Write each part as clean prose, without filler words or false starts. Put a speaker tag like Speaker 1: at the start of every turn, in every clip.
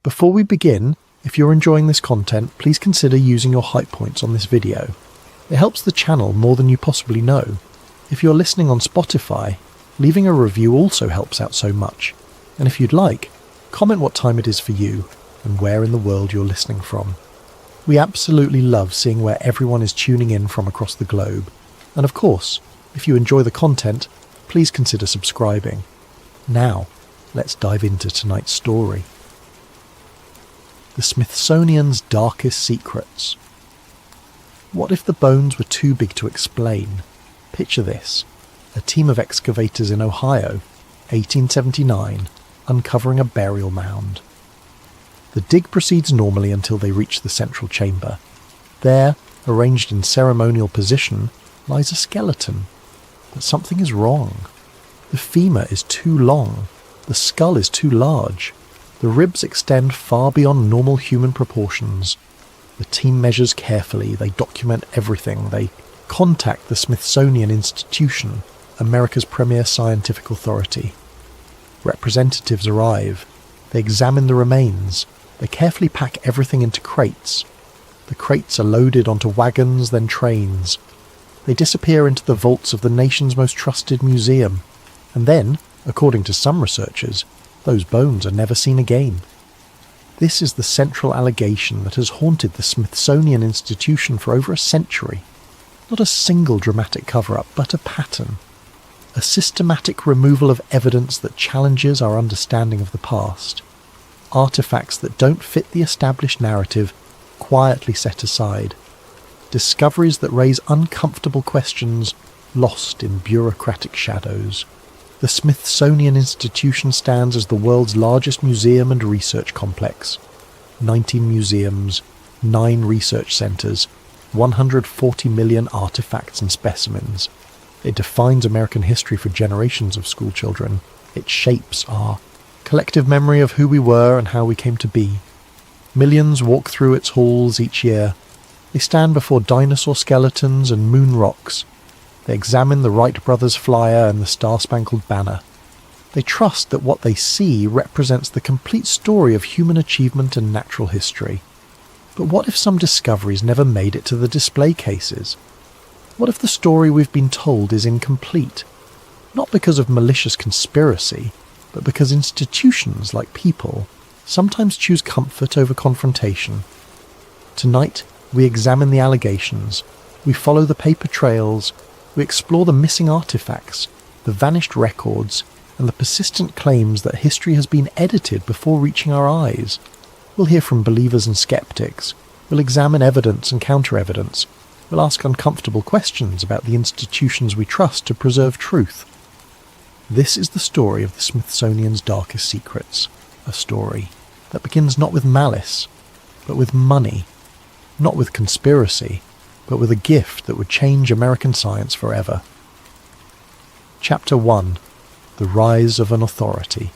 Speaker 1: Before we begin, if you're enjoying this content, please consider using your hype points on this video. It helps the channel more than you possibly know. If you're listening on Spotify, leaving a review also helps out so much. And if you'd like, comment what time it is for you and where in the world you're listening from. We absolutely love seeing where everyone is tuning in from across the globe. And of course, if you enjoy the content, please consider subscribing. Now, let's dive into tonight's story. The Smithsonian's Darkest Secrets. What if the bones were too big to explain? Picture this: a team of excavators in Ohio, 1879, uncovering a burial mound. The dig proceeds normally until they reach the central chamber. There, arranged in ceremonial position, lies a skeleton. But something is wrong. The femur is too long. The skull is too large. The ribs extend far beyond normal human proportions. The team measures carefully. They document everything. They contact the Smithsonian Institution, America's premier scientific authority. Representatives arrive. They examine the remains. They carefully pack everything into crates. The crates are loaded onto wagons, then trains. They disappear into the vaults of the nation's most trusted museum. And then, according to some researchers, those bones are never seen again. This is the central allegation that has haunted the Smithsonian Institution for over a century. Not a single dramatic cover-up, but a pattern. A systematic removal of evidence that challenges our understanding of the past. Artifacts that don't fit the established narrative, quietly set aside. Discoveries that raise uncomfortable questions, lost in bureaucratic shadows. The Smithsonian Institution stands as the world's largest museum and research complex. 19 museums, 9 research centres, 140 million artifacts and specimens. It defines American history for generations of schoolchildren. It shapes our collective memory of who we were and how we came to be. Millions walk through its halls each year. They stand before dinosaur skeletons and moon rocks. They examine the Wright brothers' flyer and the Star-Spangled Banner. They trust that what they see represents the complete story of human achievement and natural history. But what if some discoveries never made it to the display cases? What if the story we've been told is incomplete? Not because of malicious conspiracy, but because institutions, like people, sometimes choose comfort over confrontation. Tonight, we examine the allegations. We follow the paper trails. We explore the missing artifacts, the vanished records, and the persistent claims that history has been edited before reaching our eyes. We'll hear from believers and skeptics. We'll examine evidence and counter-evidence. We'll ask uncomfortable questions about the institutions we trust to preserve truth. This is the story of the Smithsonian's Darkest Secrets, a story that begins not with malice, but with money, not with conspiracy, but with a gift that would change American science forever. Chapter 1. The Rise of an Authority.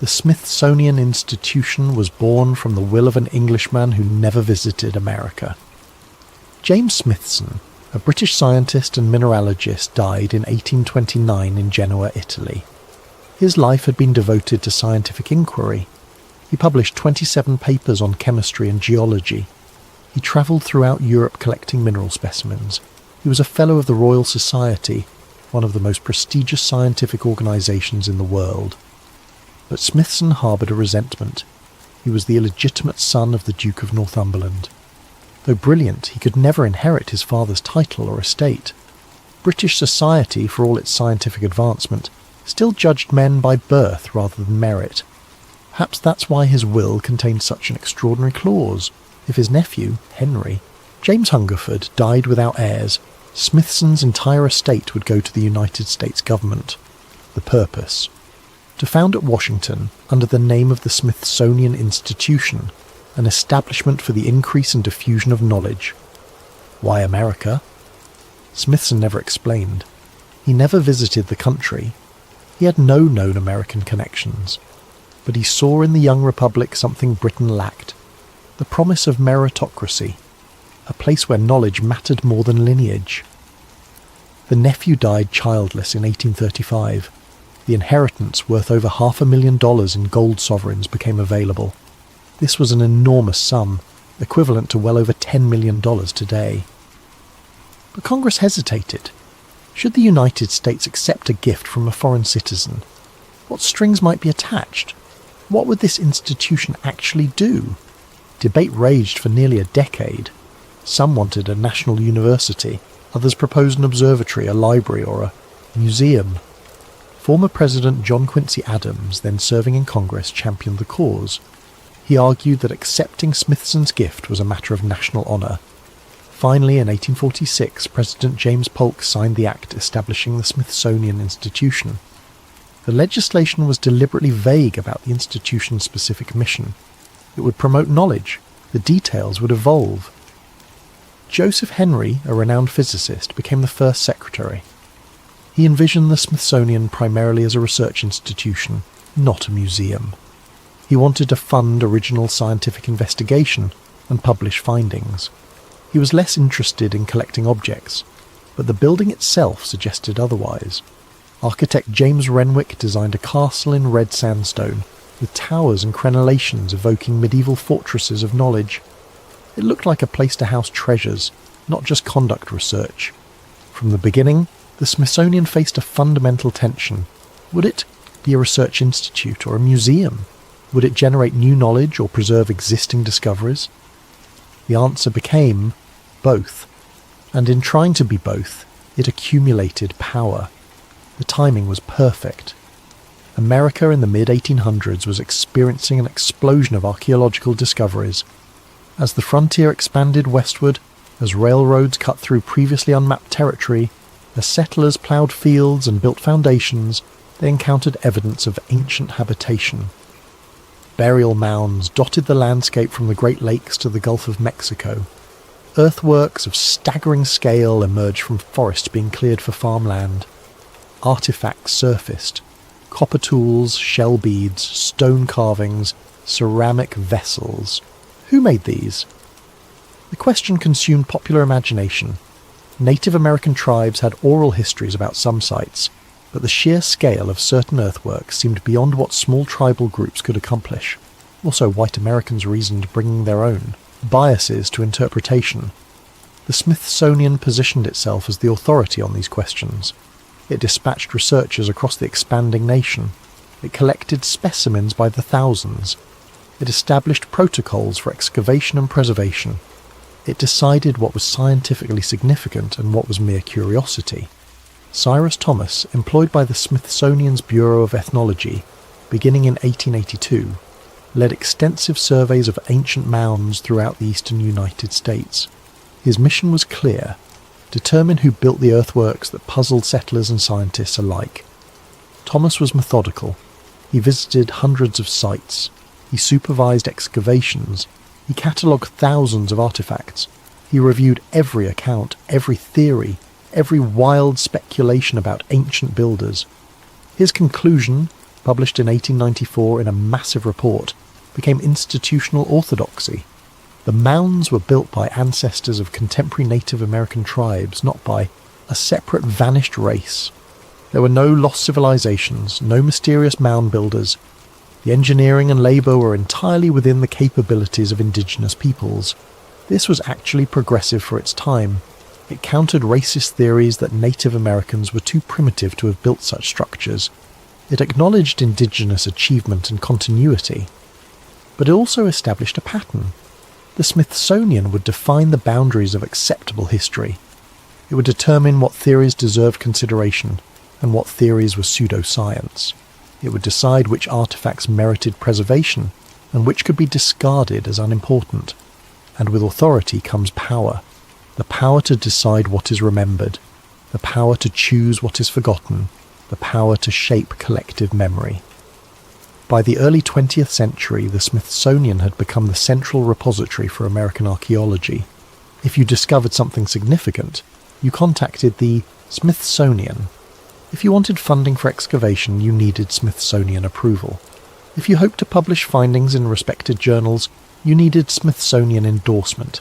Speaker 1: The Smithsonian Institution was born from the will of an Englishman who never visited America. James Smithson, a British scientist and mineralogist, died in 1829 in Genoa, Italy. His life had been devoted to scientific inquiry. He published 27 papers on chemistry and geology. He travelled throughout Europe collecting mineral specimens. He was a Fellow of the Royal Society, one of the most prestigious scientific organisations in the world. But Smithson harboured a resentment. He was the illegitimate son of the Duke of Northumberland. Though brilliant, he could never inherit his father's title or estate. British society, for all its scientific advancement, still judged men by birth rather than merit. Perhaps that's why his will contained such an extraordinary clause. If his nephew, Henry, James Hungerford, died without heirs, Smithson's entire estate would go to the United States government. The purpose: to found at Washington, under the name of the Smithsonian Institution, an establishment for the increase and diffusion of knowledge. Why America? Smithson never explained. He never visited the country. He had no known American connections. But he saw in the young republic something Britain lacked: the promise of meritocracy, a place where knowledge mattered more than lineage. The nephew died childless in 1835. The inheritance worth over $500,000 in gold sovereigns became available. This was an enormous sum, equivalent to well over $10 million today. But Congress hesitated. Should the United States accept a gift from a foreign citizen? What strings might be attached? What would this institution actually do? Debate raged for nearly a decade. Some wanted a national university, others proposed an observatory, a library, or a museum. Former President John Quincy Adams, then serving in Congress, championed the cause. He argued that accepting Smithson's gift was a matter of national honour. Finally, in 1846, President James Polk signed the act establishing the Smithsonian Institution. The legislation was deliberately vague about the institution's specific mission. It would promote knowledge. The details would evolve. Joseph Henry, a renowned physicist, became the first secretary. He envisioned the Smithsonian primarily as a research institution, not a museum. He wanted to fund original scientific investigation and publish findings. He was less interested in collecting objects, but the building itself suggested otherwise. Architect James Renwick designed a castle in red sandstone, with towers and crenellations evoking medieval fortresses of knowledge. It looked like a place to house treasures, not just conduct research. From the beginning, the Smithsonian faced a fundamental tension. Would it be a research institute or a museum? Would it generate new knowledge or preserve existing discoveries? The answer became both, and in trying to be both, it accumulated power. The timing was perfect. America in the mid-1800s was experiencing an explosion of archaeological discoveries. As the frontier expanded westward, as railroads cut through previously unmapped territory, as settlers ploughed fields and built foundations, they encountered evidence of ancient habitation. Burial mounds dotted the landscape from the Great Lakes to the Gulf of Mexico. Earthworks of staggering scale emerged from forests being cleared for farmland. Artifacts surfaced. Copper tools, shell beads, stone carvings, ceramic vessels. Who made these? The question consumed popular imagination. Native American tribes had oral histories about some sites, but the sheer scale of certain earthworks seemed beyond what small tribal groups could accomplish. Also, white Americans reasoned bringing their own biases to interpretation. The Smithsonian positioned itself as the authority on these questions. It dispatched researchers across the expanding nation. It collected specimens by the thousands. It established protocols for excavation and preservation. It decided what was scientifically significant and what was mere curiosity. Cyrus Thomas, employed by the Smithsonian's Bureau of Ethnology, beginning in 1882, led extensive surveys of ancient mounds throughout the eastern United States. His mission was clear: determine who built the earthworks that puzzled settlers and scientists alike. Thomas was methodical. He visited hundreds of sites. He supervised excavations. He catalogued thousands of artifacts. He reviewed every account, every theory, every wild speculation about ancient builders. His conclusion, published in 1894 in a massive report, became institutional orthodoxy. The mounds were built by ancestors of contemporary Native American tribes, not by a separate vanished race. There were no lost civilizations, no mysterious mound builders. The engineering and labour were entirely within the capabilities of indigenous peoples. This was actually progressive for its time. It countered racist theories that Native Americans were too primitive to have built such structures. It acknowledged indigenous achievement and continuity. But it also established a pattern. The Smithsonian would define the boundaries of acceptable history. It would determine what theories deserved consideration and what theories were pseudoscience. It would decide which artifacts merited preservation and which could be discarded as unimportant. And with authority comes power. The power to decide what is remembered, the power to choose what is forgotten, the power to shape collective memory. By the early 20th century, the Smithsonian had become the central repository for American archaeology. If you discovered something significant, you contacted the Smithsonian. If you wanted funding for excavation, you needed Smithsonian approval. If you hoped to publish findings in respected journals, you needed Smithsonian endorsement.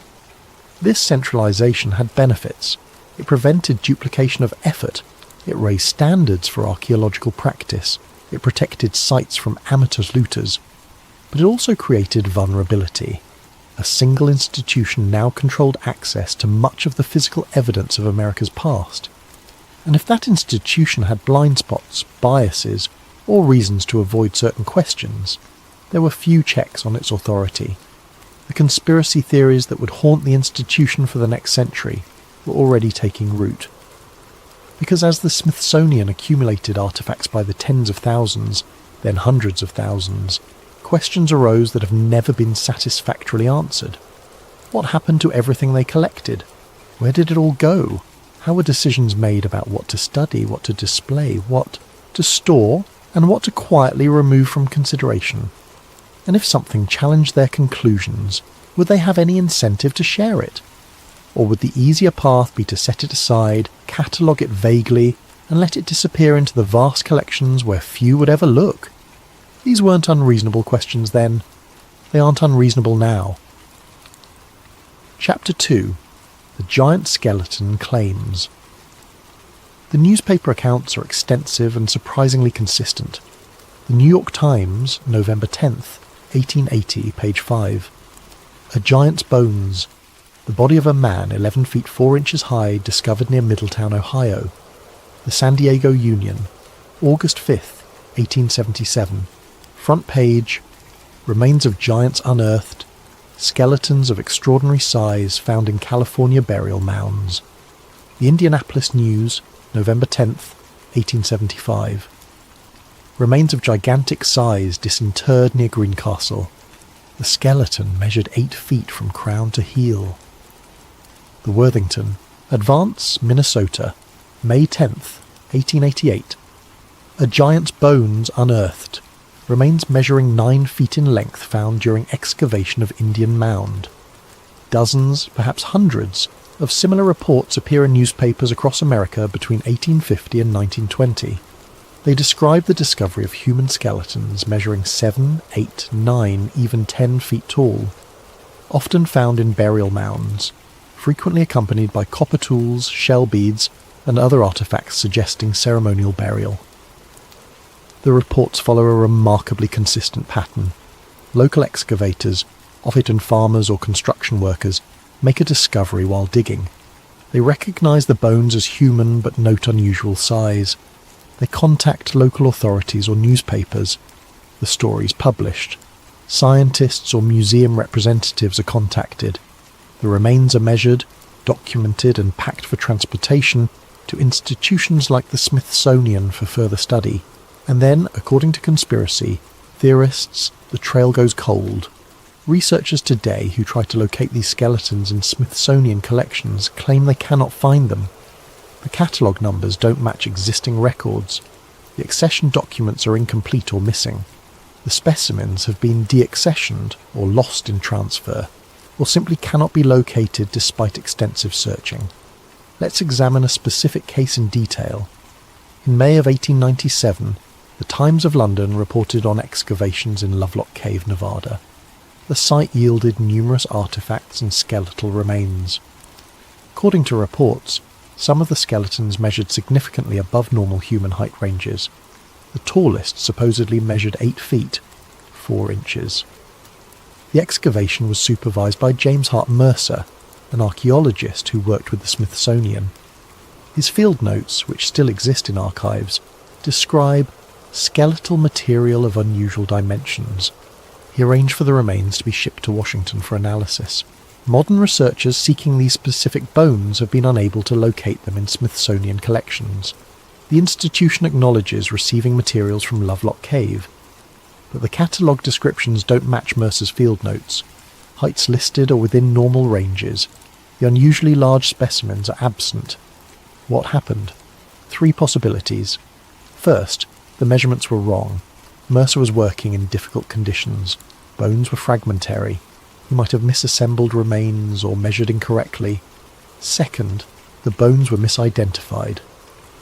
Speaker 1: This centralization had benefits. It prevented duplication of effort, It raised standards for archaeological practice. It protected sites from amateur looters. But it also created vulnerability. A single institution now controlled access to much of the physical evidence of America's past. And if that institution had blind spots, biases, or reasons to avoid certain questions, there were few checks on its authority. The conspiracy theories that would haunt the institution for the next century were already taking root. Because as the Smithsonian accumulated artefacts by the tens of thousands, then hundreds of thousands, questions arose that have never been satisfactorily answered. What happened to everything they collected? Where did it all go? How were decisions made about what to study, what to display, what to store, and what to quietly remove from consideration? And if something challenged their conclusions, would they have any incentive to share it? Or would the easier path be to set it aside, catalogue it vaguely, and let it disappear into the vast collections where few would ever look? These weren't unreasonable questions then. They aren't unreasonable now. Chapter 2. The Giant Skeleton Claims. The newspaper accounts are extensive and surprisingly consistent. The New York Times, November 10th, 1880, page 5. A giant's bones. The body of a man 11 feet 4 inches high discovered near Middletown, Ohio. The San Diego Union, August 5th, 1877. Front page. Remains of giants unearthed. Skeletons of extraordinary size found in California burial mounds. The Indianapolis News, November 10th, 1875. Remains of gigantic size disinterred near Greencastle. The skeleton measured 8 feet from crown to heel. The Worthington, Advance, Minnesota, May 10th, 1888. A giant's bones unearthed. Remains measuring 9 feet in length found during excavation of Indian mound. Dozens, perhaps hundreds, of similar reports appear in newspapers across America between 1850 and 1920. They describe the discovery of human skeletons measuring 7, 8, 9, even 10 feet tall, often found in burial mounds, frequently accompanied by copper tools, shell beads, and other artifacts suggesting ceremonial burial. The reports follow a remarkably consistent pattern. Local excavators, often farmers or construction workers, make a discovery while digging. They recognise the bones as human but note unusual size. They contact local authorities or newspapers. The story's published. Scientists or museum representatives are contacted. The remains are measured, documented and packed for transportation to institutions like the Smithsonian for further study. And then, according to conspiracy theorists, the trail goes cold. Researchers today who try to locate these skeletons in Smithsonian collections claim they cannot find them. The catalogue numbers don't match existing records. The accession documents are incomplete or missing. The specimens have been deaccessioned or lost in transfer, or simply cannot be located despite extensive searching. Let's examine a specific case in detail. In May of 1897, the Times of London reported on excavations in Lovelock Cave, Nevada. The site yielded numerous artifacts and skeletal remains. According to reports, some of the skeletons measured significantly above normal human height ranges. The tallest supposedly measured 8 feet, 4 inches. The excavation was supervised by James Hart Mercer, an archaeologist who worked with the Smithsonian. His field notes, which still exist in archives, describe skeletal material of unusual dimensions. He arranged for the remains to be shipped to Washington for analysis. Modern researchers seeking these specific bones have been unable to locate them in Smithsonian collections. The institution acknowledges receiving materials from Lovelock Cave, but the catalogue descriptions don't match Mercer's field notes. Heights listed are within normal ranges. The unusually large specimens are absent. What happened? 3 possibilities. First, the measurements were wrong. Mercer was working in difficult conditions. Bones were fragmentary. He might have misassembled remains or measured incorrectly. Second, the bones were misidentified.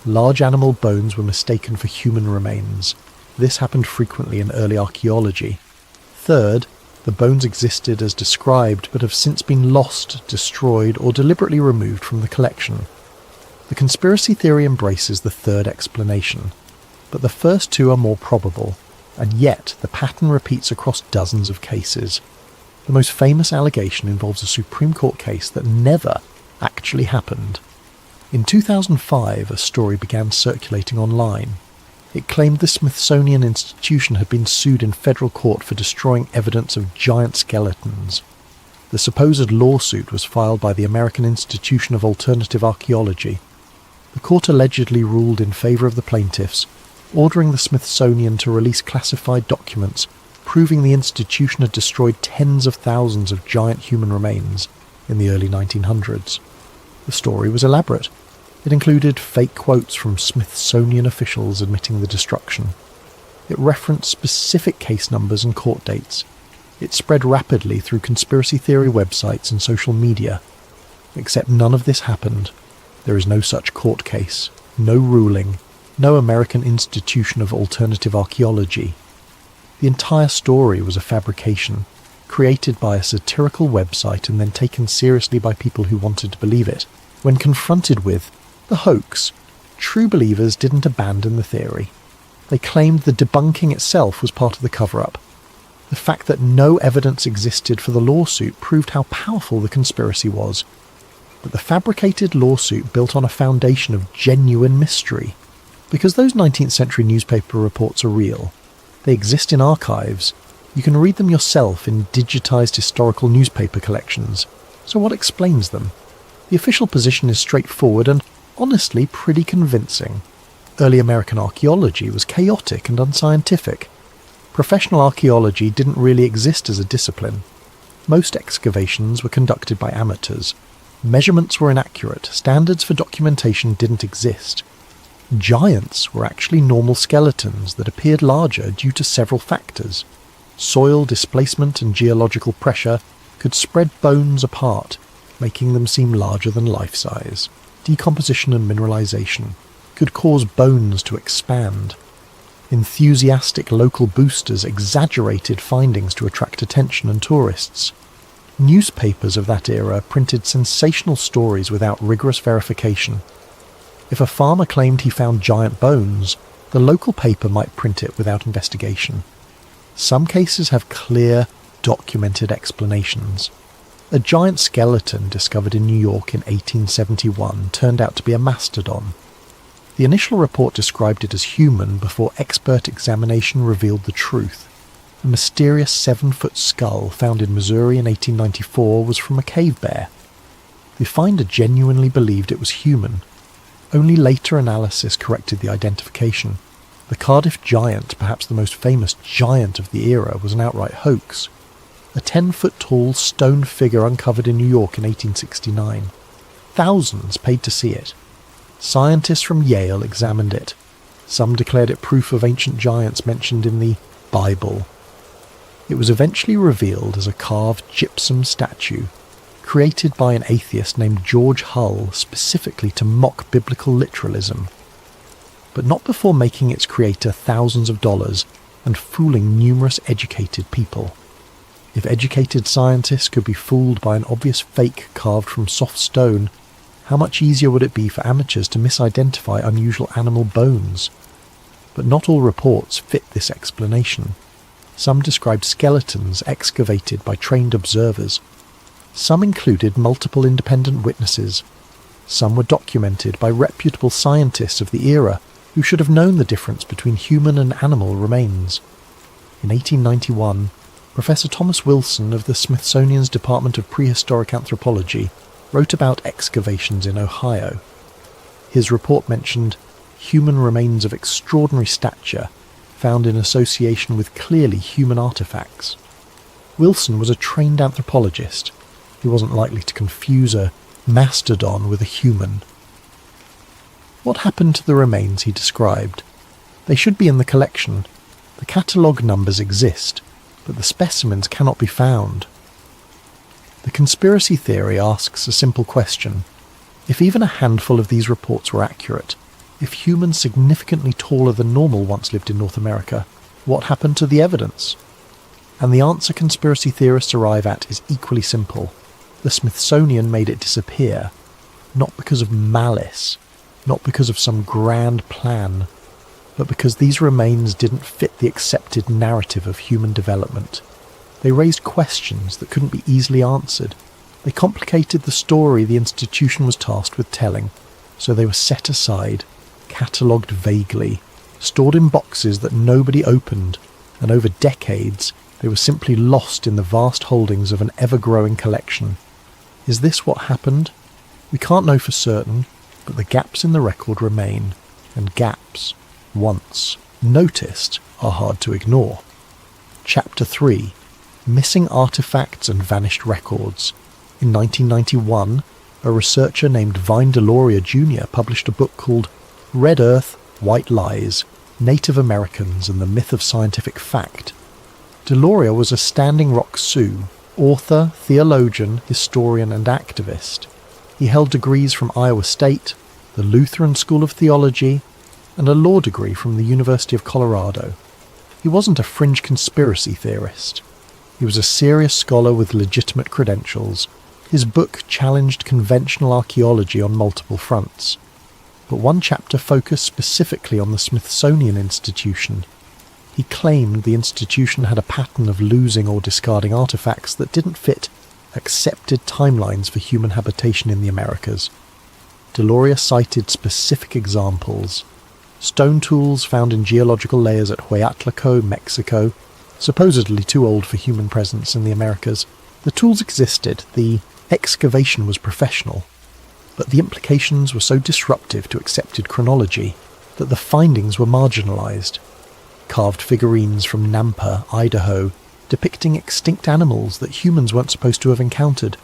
Speaker 1: Large animal bones were mistaken for human remains. This happened frequently in early archaeology. Third, the bones existed as described but have since been lost, destroyed, or deliberately removed from the collection. The conspiracy theory embraces the third explanation, but the first two are more probable, and yet the pattern repeats across dozens of cases. The most famous allegation involves a Supreme Court case that never actually happened. In 2005, a story began circulating online. It claimed the Smithsonian institution had been sued in federal court for destroying evidence of giant skeletons. The supposed lawsuit was filed by the American Institution of Alternative Archaeology. The court allegedly ruled in favour of the plaintiffs, ordering the Smithsonian to release classified documents proving the institution had destroyed tens of thousands of giant human remains in the early 1900s. The story was elaborate. It included fake quotes from Smithsonian officials admitting the destruction. It referenced specific case numbers and court dates. It spread rapidly through conspiracy theory websites and social media. Except none of this happened. There is no such court case, no ruling, no American Institution of Alternative Archaeology. The entire story was a fabrication, created by a satirical website and then taken seriously by people who wanted to believe it. When confronted with the hoax, true believers didn't abandon the theory. They claimed the debunking itself was part of the cover-up. The fact that no evidence existed for the lawsuit proved how powerful the conspiracy was. But the fabricated lawsuit built on a foundation of genuine mystery. Because those 19th century newspaper reports are real, they exist in archives. You can read them yourself in digitised historical newspaper collections. So what explains them? The official position is straightforward and, honestly, pretty convincing. Early American archaeology was chaotic and unscientific. Professional archaeology didn't really exist as a discipline. Most excavations were conducted by amateurs. Measurements were inaccurate, standards for documentation didn't exist. Giants were actually normal skeletons that appeared larger due to several factors. Soil displacement and geological pressure could spread bones apart, making them seem larger than life size. Decomposition and mineralization could cause bones to expand. Enthusiastic local boosters exaggerated findings to attract attention and tourists. Newspapers of that era printed sensational stories without rigorous verification. If a farmer claimed he found giant bones, the local paper might print it without investigation. Some cases have clear, documented explanations. A giant skeleton discovered in New York in 1871 turned out to be a mastodon. The initial report described it as human before expert examination revealed the truth. The mysterious 7-foot skull found in Missouri in 1894 was from a cave bear. The finder genuinely believed it was human. Only later analysis corrected the identification. The Cardiff giant, perhaps the most famous giant of the era, was an outright hoax. A 10-foot-tall stone figure uncovered in New York in 1869. Thousands paid to see it. Scientists from Yale examined it. Some declared it proof of ancient giants mentioned in the Bible. It was eventually revealed as a carved gypsum statue, created by an atheist named George Hull specifically to mock biblical literalism. But not before making its creator thousands of dollars and fooling numerous educated people. If educated scientists could be fooled by an obvious fake carved from soft stone, how much easier would it be for amateurs to misidentify unusual animal bones? But not all reports fit this explanation. Some described skeletons excavated by trained observers. Some included multiple independent witnesses. Some were documented by reputable scientists of the era who should have known the difference between human and animal remains. In 1891, Professor Thomas Wilson of the Smithsonian's Department of Prehistoric Anthropology wrote about excavations in Ohio. His report mentioned human remains of extraordinary stature found in association with clearly human artifacts. Wilson was a trained anthropologist. He wasn't likely to confuse a mastodon with a human. What happened to the remains he described? They should be in the collection. The catalogue numbers exist, but the specimens cannot be found. The conspiracy theory asks a simple question. If even a handful of these reports were accurate, if humans significantly taller than normal once lived in North America, what happened to the evidence? And the answer conspiracy theorists arrive at is equally simple. The Smithsonian made it disappear, not because of malice, not because of some grand plan, but because these remains didn't fit the accepted narrative of human development. They raised questions that couldn't be easily answered. They complicated the story the institution was tasked with telling, so they were set aside, catalogued vaguely, stored in boxes that nobody opened, and over decades they were simply lost in the vast holdings of an ever-growing collection. Is this what happened? We can't know for certain, but the gaps in the record remain, and gaps, once noticed, are hard to ignore. Chapter 3. Missing Artifacts and Vanished Records. In 1991, a researcher named Vine Deloria Jr. published a book called Red Earth, White Lies, Native Americans and the Myth of Scientific Fact. Deloria was a Standing Rock Sioux, author, theologian, historian and activist. He held degrees from Iowa State, the Lutheran School of Theology, and a law degree from the University of Colorado. He wasn't a fringe conspiracy theorist. He was a serious scholar with legitimate credentials. His book challenged conventional archaeology on multiple fronts. But one chapter focused specifically on the Smithsonian Institution. He claimed the institution had a pattern of losing or discarding artifacts that didn't fit accepted timelines for human habitation in the Americas. Deloria cited specific examples. Stone tools found in geological layers at Hueyatlaco, Mexico, supposedly too old for human presence in the Americas. The tools existed, the excavation was professional, but the implications were so disruptive to accepted chronology that the findings were marginalized. Carved figurines from Nampa, Idaho, depicting extinct animals that humans weren't supposed to have encountered.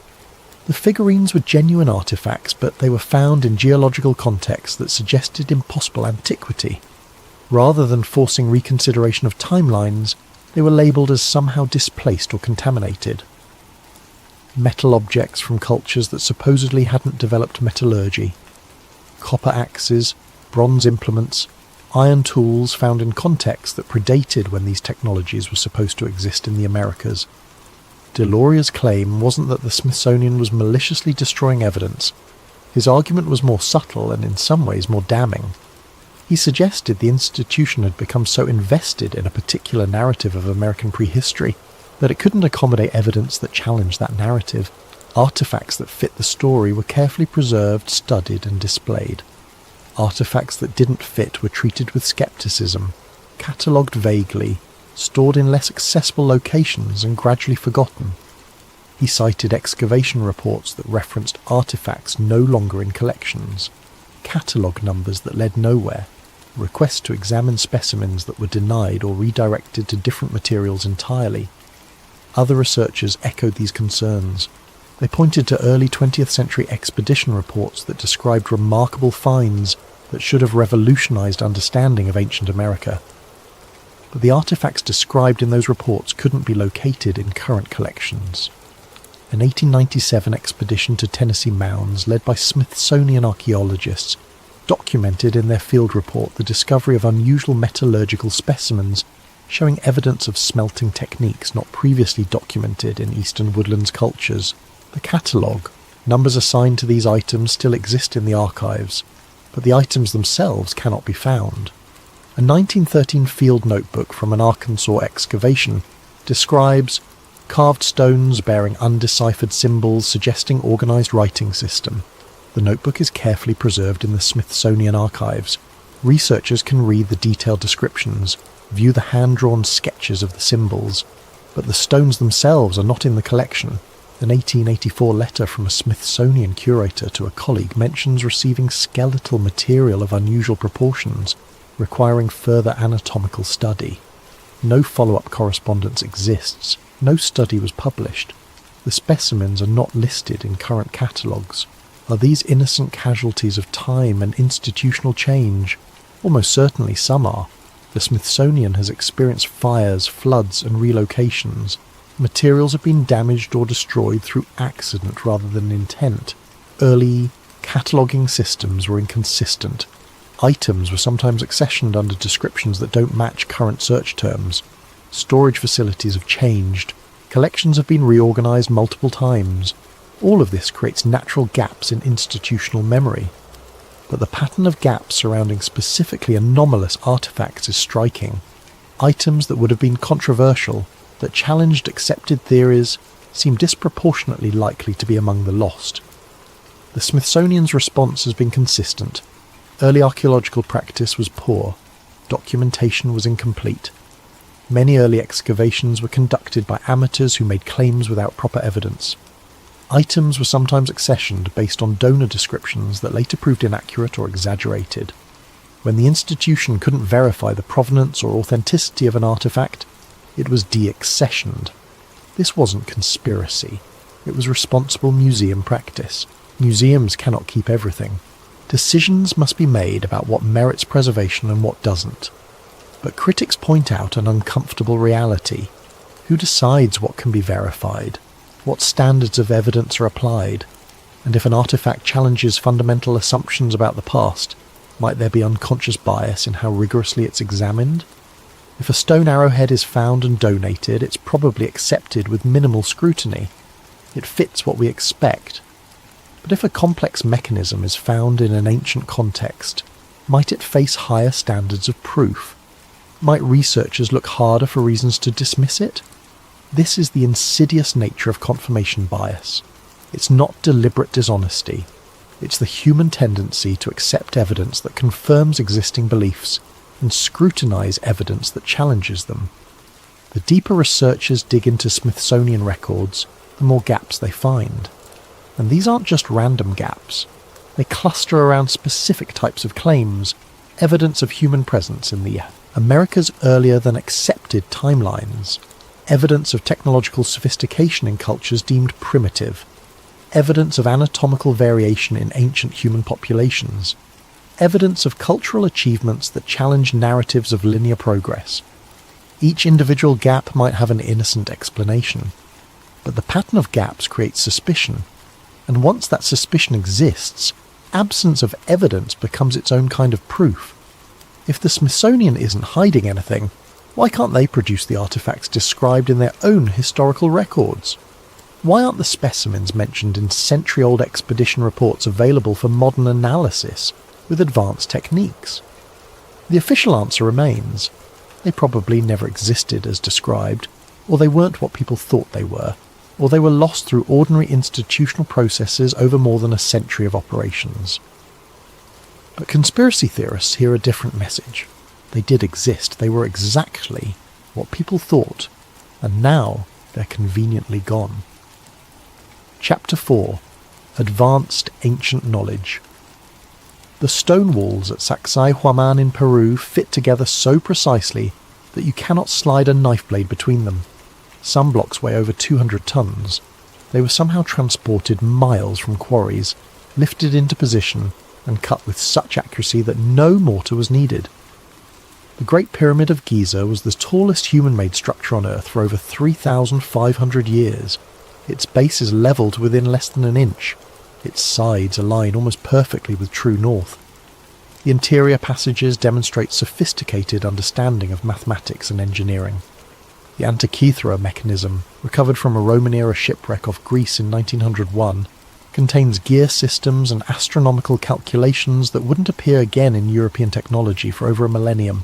Speaker 1: The figurines were genuine artifacts, but they were found in geological contexts that suggested impossible antiquity. Rather than forcing reconsideration of timelines, they were labelled as somehow displaced or contaminated. Metal objects from cultures that supposedly hadn't developed metallurgy. Copper axes, bronze implements, iron tools found in contexts that predated when these technologies were supposed to exist in the Americas. Deloria's claim wasn't that the Smithsonian was maliciously destroying evidence. His argument was more subtle and in some ways more damning. He suggested the institution had become so invested in a particular narrative of American prehistory that it couldn't accommodate evidence that challenged that narrative. Artifacts that fit the story were carefully preserved, studied and displayed. Artifacts that didn't fit were treated with skepticism, catalogued vaguely, stored in less accessible locations and gradually forgotten. He cited excavation reports that referenced artifacts no longer in collections, catalogue numbers that led nowhere, requests to examine specimens that were denied or redirected to different materials entirely. Other researchers echoed these concerns. They pointed to early 20th century expedition reports that described remarkable finds that should have revolutionized understanding of ancient America. But the artifacts described in those reports couldn't be located in current collections. An 1897 expedition to Tennessee Mounds, led by Smithsonian archaeologists, documented in their field report the discovery of unusual metallurgical specimens showing evidence of smelting techniques not previously documented in Eastern Woodlands cultures. The catalogue, numbers assigned to these items, still exist in the archives, but the items themselves cannot be found. A 1913 field notebook from an Arkansas excavation describes carved stones bearing undeciphered symbols suggesting organised writing system. The notebook is carefully preserved in the Smithsonian archives. Researchers can read the detailed descriptions, view the hand-drawn sketches of the symbols, but the stones themselves are not in the collection. An 1884 letter from a Smithsonian curator to a colleague mentions receiving skeletal material of unusual proportions, requiring further anatomical study. No follow-up correspondence exists. No study was published. The specimens are not listed in current catalogues. Are these innocent casualties of time and institutional change? Almost certainly some are. The Smithsonian has experienced fires, floods and relocations. Materials have been damaged or destroyed through accident rather than intent. Early cataloguing systems were inconsistent. Items were sometimes accessioned under descriptions that don't match current search terms. Storage facilities have changed. Collections have been reorganised multiple times. All of this creates natural gaps in institutional memory. but the pattern of gaps surrounding specifically anomalous artifacts is striking. Items that would have been controversial, that challenged accepted theories, seem disproportionately likely to be among the lost. The Smithsonian's response has been consistent. Early archaeological practice was poor. Documentation was incomplete. Many early excavations were conducted by amateurs who made claims without proper evidence. Items were sometimes accessioned based on donor descriptions that later proved inaccurate or exaggerated. When the institution couldn't verify the provenance or authenticity of an artifact, it was de-accessioned. This wasn't conspiracy. It was responsible museum practice. Museums cannot keep everything. Decisions must be made about what merits preservation and what doesn't. But critics point out an uncomfortable reality. Who decides what can be verified? What standards of evidence are applied? And if an artifact challenges fundamental assumptions about the past, might there be unconscious bias in how rigorously it's examined? If a stone arrowhead is found and donated, it's probably accepted with minimal scrutiny. It fits what we expect. But if a complex mechanism is found in an ancient context, might it face higher standards of proof? Might researchers look harder for reasons to dismiss it? This is the insidious nature of confirmation bias. It's not deliberate dishonesty. It's the human tendency to accept evidence that confirms existing beliefs and scrutinize evidence that challenges them. The deeper researchers dig into Smithsonian records, the more gaps they find. And these aren't just random gaps. They cluster around specific types of claims, evidence of human presence in the America's earlier than accepted timelines, evidence of technological sophistication in cultures deemed primitive, evidence of anatomical variation in ancient human populations, evidence of cultural achievements that challenge narratives of linear progress. Each individual gap might have an innocent explanation, but the pattern of gaps creates suspicion, and once that suspicion exists, absence of evidence becomes its own kind of proof. If the Smithsonian isn't hiding anything, why can't they produce the artifacts described in their own historical records? Why aren't the specimens mentioned in century-old expedition reports available for modern analysis with advanced techniques? The official answer remains: they probably never existed as described, or they weren't what people thought they were, or they were lost through ordinary institutional processes over more than a century of operations. But conspiracy theorists hear a different message. They did exist. They were exactly what people thought, and now they're conveniently gone. Chapter 4. Advanced Ancient Knowledge. The stone walls at Sacsayhuaman in Peru fit together so precisely that you cannot slide a knife blade between them. Some blocks weigh over 200 tons. They were somehow transported miles from quarries, lifted into position, and cut with such accuracy that no mortar was needed. The Great Pyramid of Giza was the tallest human-made structure on Earth for over 3,500 years. Its base is level to within less than an inch. Its sides align almost perfectly with true north. The interior passages demonstrate sophisticated understanding of mathematics and engineering. The Antikythera mechanism, recovered from a Roman-era shipwreck off Greece in 1901, contains gear systems and astronomical calculations that wouldn't appear again in European technology for over a millennium.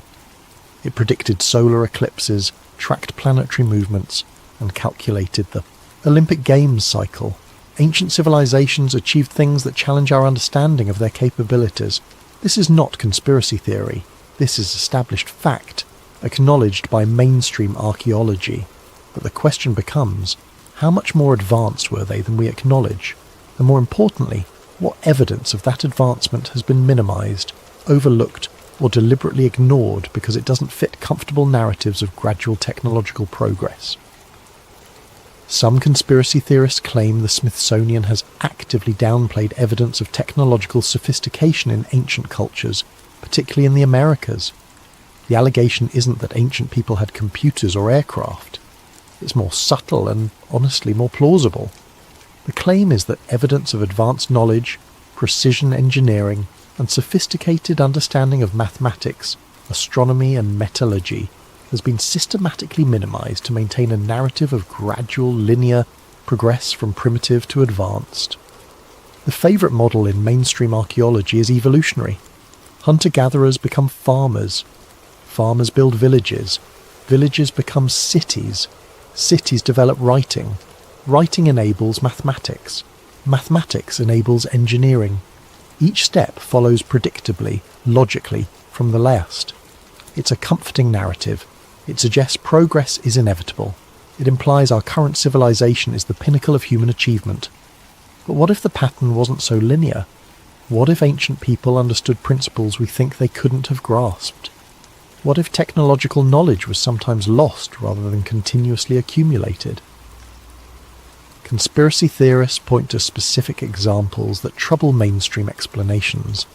Speaker 1: It predicted solar eclipses, tracked planetary movements, and calculated the Olympic Games cycle. Ancient civilizations achieved things that challenge our understanding of their capabilities. This is not conspiracy theory. This is established fact, acknowledged by mainstream archaeology. But the question becomes, how much more advanced were they than we acknowledge? And more importantly, what evidence of that advancement has been minimized, overlooked, or deliberately ignored because it doesn't fit comfortable narratives of gradual technological progress? Some conspiracy theorists claim the Smithsonian has actively downplayed evidence of technological sophistication in ancient cultures, particularly in the Americas. The allegation isn't that ancient people had computers or aircraft. It's more subtle and, honestly, more plausible. The claim is that evidence of advanced knowledge, precision engineering, and sophisticated understanding of mathematics, astronomy, and metallurgy has been systematically minimized to maintain a narrative of gradual, linear progress from primitive to advanced. The favourite model in mainstream archaeology is evolutionary. Hunter-gatherers become farmers. Farmers build villages. Villages become cities. Cities develop writing. Writing enables mathematics. Mathematics enables engineering. Each step follows predictably, logically, from the last. It's a comforting narrative. It suggests progress is inevitable. It implies our current civilization is the pinnacle of human achievement. But what if the pattern wasn't so linear? What if ancient people understood principles we think they couldn't have grasped? What if technological knowledge was sometimes lost rather than continuously accumulated? Conspiracy theorists point to specific examples that trouble mainstream explanations.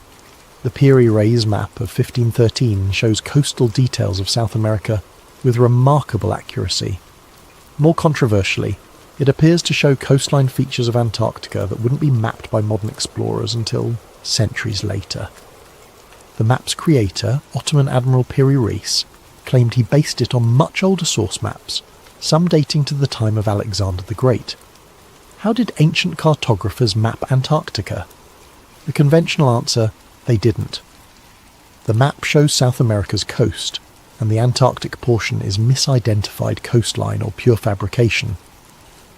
Speaker 1: The Piri-Reis map of 1513 shows coastal details of South America with remarkable accuracy. More controversially, it appears to show coastline features of Antarctica that wouldn't be mapped by modern explorers until centuries later. The map's creator, Ottoman Admiral Piri-Reis, claimed he based it on much older source maps, some dating to the time of Alexander the Great. How did ancient cartographers map Antarctica? The conventional answer: they didn't. The map shows South America's coast, and the Antarctic portion is misidentified coastline or pure fabrication.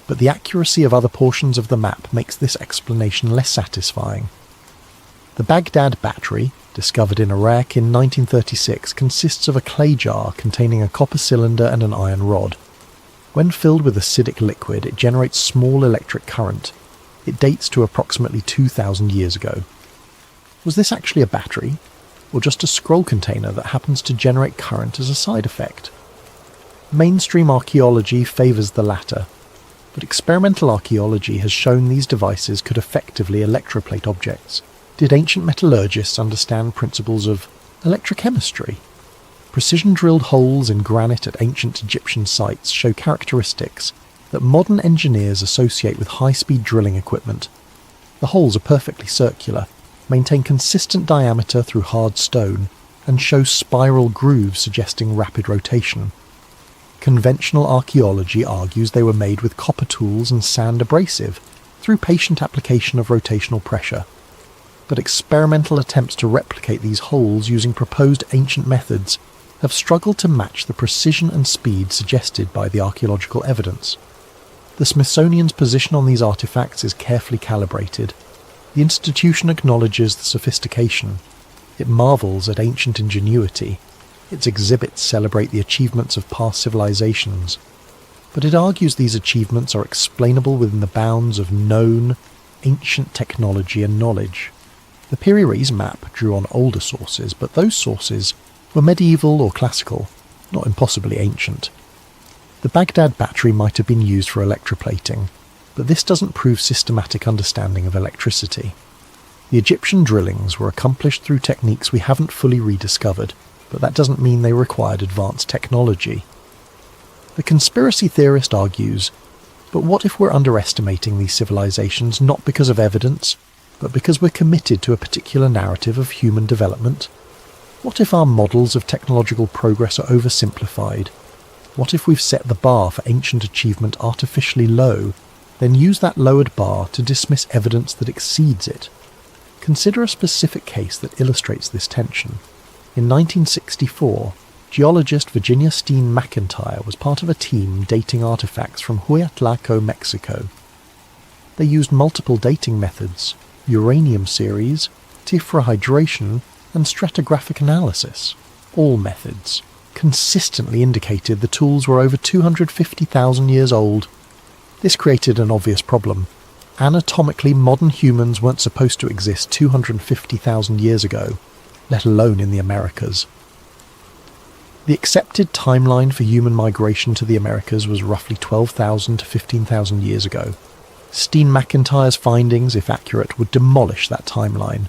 Speaker 1: But the accuracy of other portions of the map makes this explanation less satisfying. The Baghdad battery, discovered in Iraq in 1936, consists of a clay jar containing a copper cylinder and an iron rod. When filled with acidic liquid, it generates small electric current. It dates to approximately 2,000 years ago. Was this actually a battery, or just a scroll container that happens to generate current as a side effect? Mainstream archaeology favours the latter, but experimental archaeology has shown these devices could effectively electroplate objects. Did ancient metallurgists understand principles of electrochemistry? Precision-drilled holes in granite at ancient Egyptian sites show characteristics that modern engineers associate with high-speed drilling equipment. The holes are perfectly circular, maintain consistent diameter through hard stone, and show spiral grooves suggesting rapid rotation. Conventional archaeology argues they were made with copper tools and sand abrasive, through patient application of rotational pressure. But experimental attempts to replicate these holes using proposed ancient methods have struggled to match the precision and speed suggested by the archaeological evidence. The Smithsonian's position on these artifacts is carefully calibrated. The institution acknowledges the sophistication. It marvels at ancient ingenuity. Its exhibits celebrate the achievements of past civilizations. But it argues these achievements are explainable within the bounds of known, ancient technology and knowledge. The Piri-Reis map drew on older sources, but those sources were medieval or classical, not impossibly ancient. The Baghdad battery might have been used for electroplating, but this doesn't prove systematic understanding of electricity. The Egyptian drillings were accomplished through techniques we haven't fully rediscovered, but that doesn't mean they required advanced technology. The conspiracy theorist argues, but what if we're underestimating these civilizations not because of evidence, but because we're committed to a particular narrative of human development? What if our models of technological progress are oversimplified? What if we've set the bar for ancient achievement artificially low, then use that lowered bar to dismiss evidence that exceeds it? Consider a specific case that illustrates this tension. In 1964, geologist Virginia Steen McIntyre was part of a team dating artifacts from Huatlaco, Mexico. They used multiple dating methods: uranium series, tetrahydration, and stratigraphic analysis. All methods consistently indicated the tools were over 250,000 years old. This created an obvious problem. Anatomically, modern humans weren't supposed to exist 250,000 years ago, let alone in the Americas. The accepted timeline for human migration to the Americas was roughly 12,000 to 15,000 years ago. Steen McIntyre's findings, if accurate, would demolish that timeline.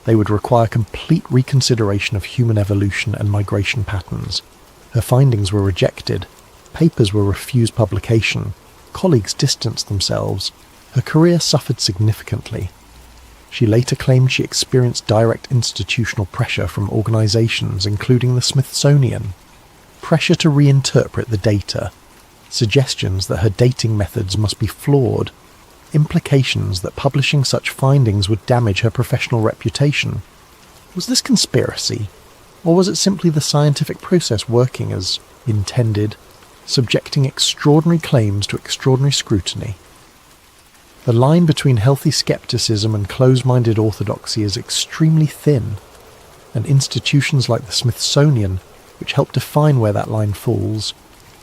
Speaker 1: They would require complete reconsideration of human evolution and migration patterns. Her findings were rejected. Papers were refused publication. Colleagues distanced themselves. Her career suffered significantly. She later claimed she experienced direct institutional pressure from organizations including the Smithsonian. Pressure to reinterpret the data. Suggestions that her dating methods must be flawed. implications that publishing such findings would damage her professional reputation. Was this conspiracy, or was it simply the scientific process working as intended, subjecting extraordinary claims to extraordinary scrutiny? The line between healthy skepticism and close-minded orthodoxy is extremely thin, and institutions like the Smithsonian, which help define where that line falls,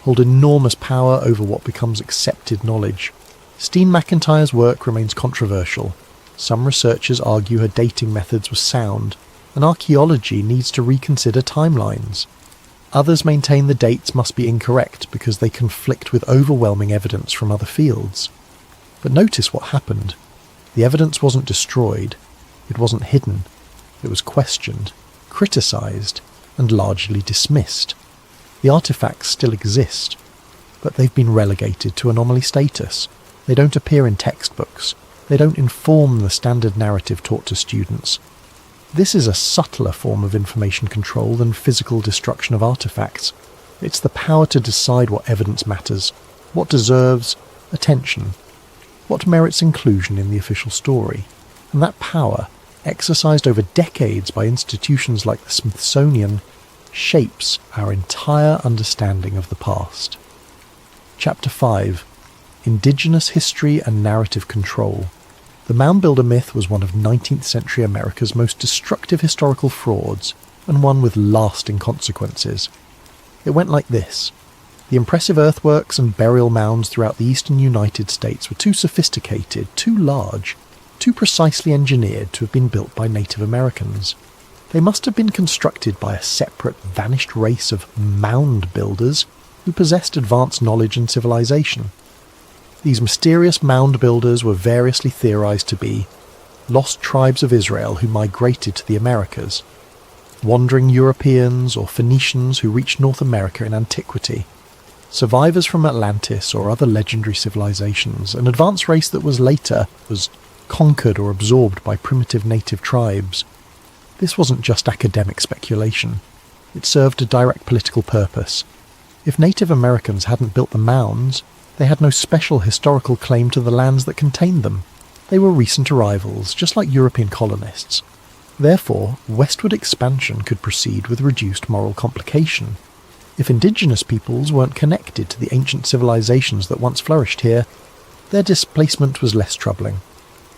Speaker 1: hold enormous power over what becomes accepted knowledge. Steen McIntyre's work remains controversial. Some researchers argue her dating methods were sound, and archaeology needs to reconsider timelines. Others maintain the dates must be incorrect because they conflict with overwhelming evidence from other fields. But notice what happened. The evidence wasn't destroyed, it wasn't hidden, it was questioned, criticised, and largely dismissed. The artefacts still exist, but they've been relegated to anomaly status. They don't appear in textbooks. They don't inform the standard narrative taught to students. This is a subtler form of information control than physical destruction of artefacts. It's the power to decide what evidence matters, what deserves attention, what merits inclusion in the official story. And that power, exercised over decades by institutions like the Smithsonian, shapes our entire understanding of the past. Chapter 5. Indigenous History and Narrative Control. The Mound Builder myth was one of 19th century America's most destructive historical frauds, and one with lasting consequences. It went like this. The impressive earthworks and burial mounds throughout the eastern United States were too sophisticated, too large, too precisely engineered to have been built by Native Americans. They must have been constructed by a separate, vanished race of mound builders who possessed advanced knowledge and civilization. These mysterious mound builders were variously theorized to be lost tribes of Israel who migrated to the Americas, wandering Europeans or Phoenicians who reached North America in antiquity, survivors from Atlantis or other legendary civilizations, an advanced race that was later conquered or absorbed by primitive native tribes. This wasn't just academic speculation. It served a direct political purpose. If Native Americans hadn't built the mounds, they had no special historical claim to the lands that contained them. They were recent arrivals, just like European colonists. Therefore, westward expansion could proceed with reduced moral complication. If indigenous peoples weren't connected to the ancient civilizations that once flourished here, their displacement was less troubling.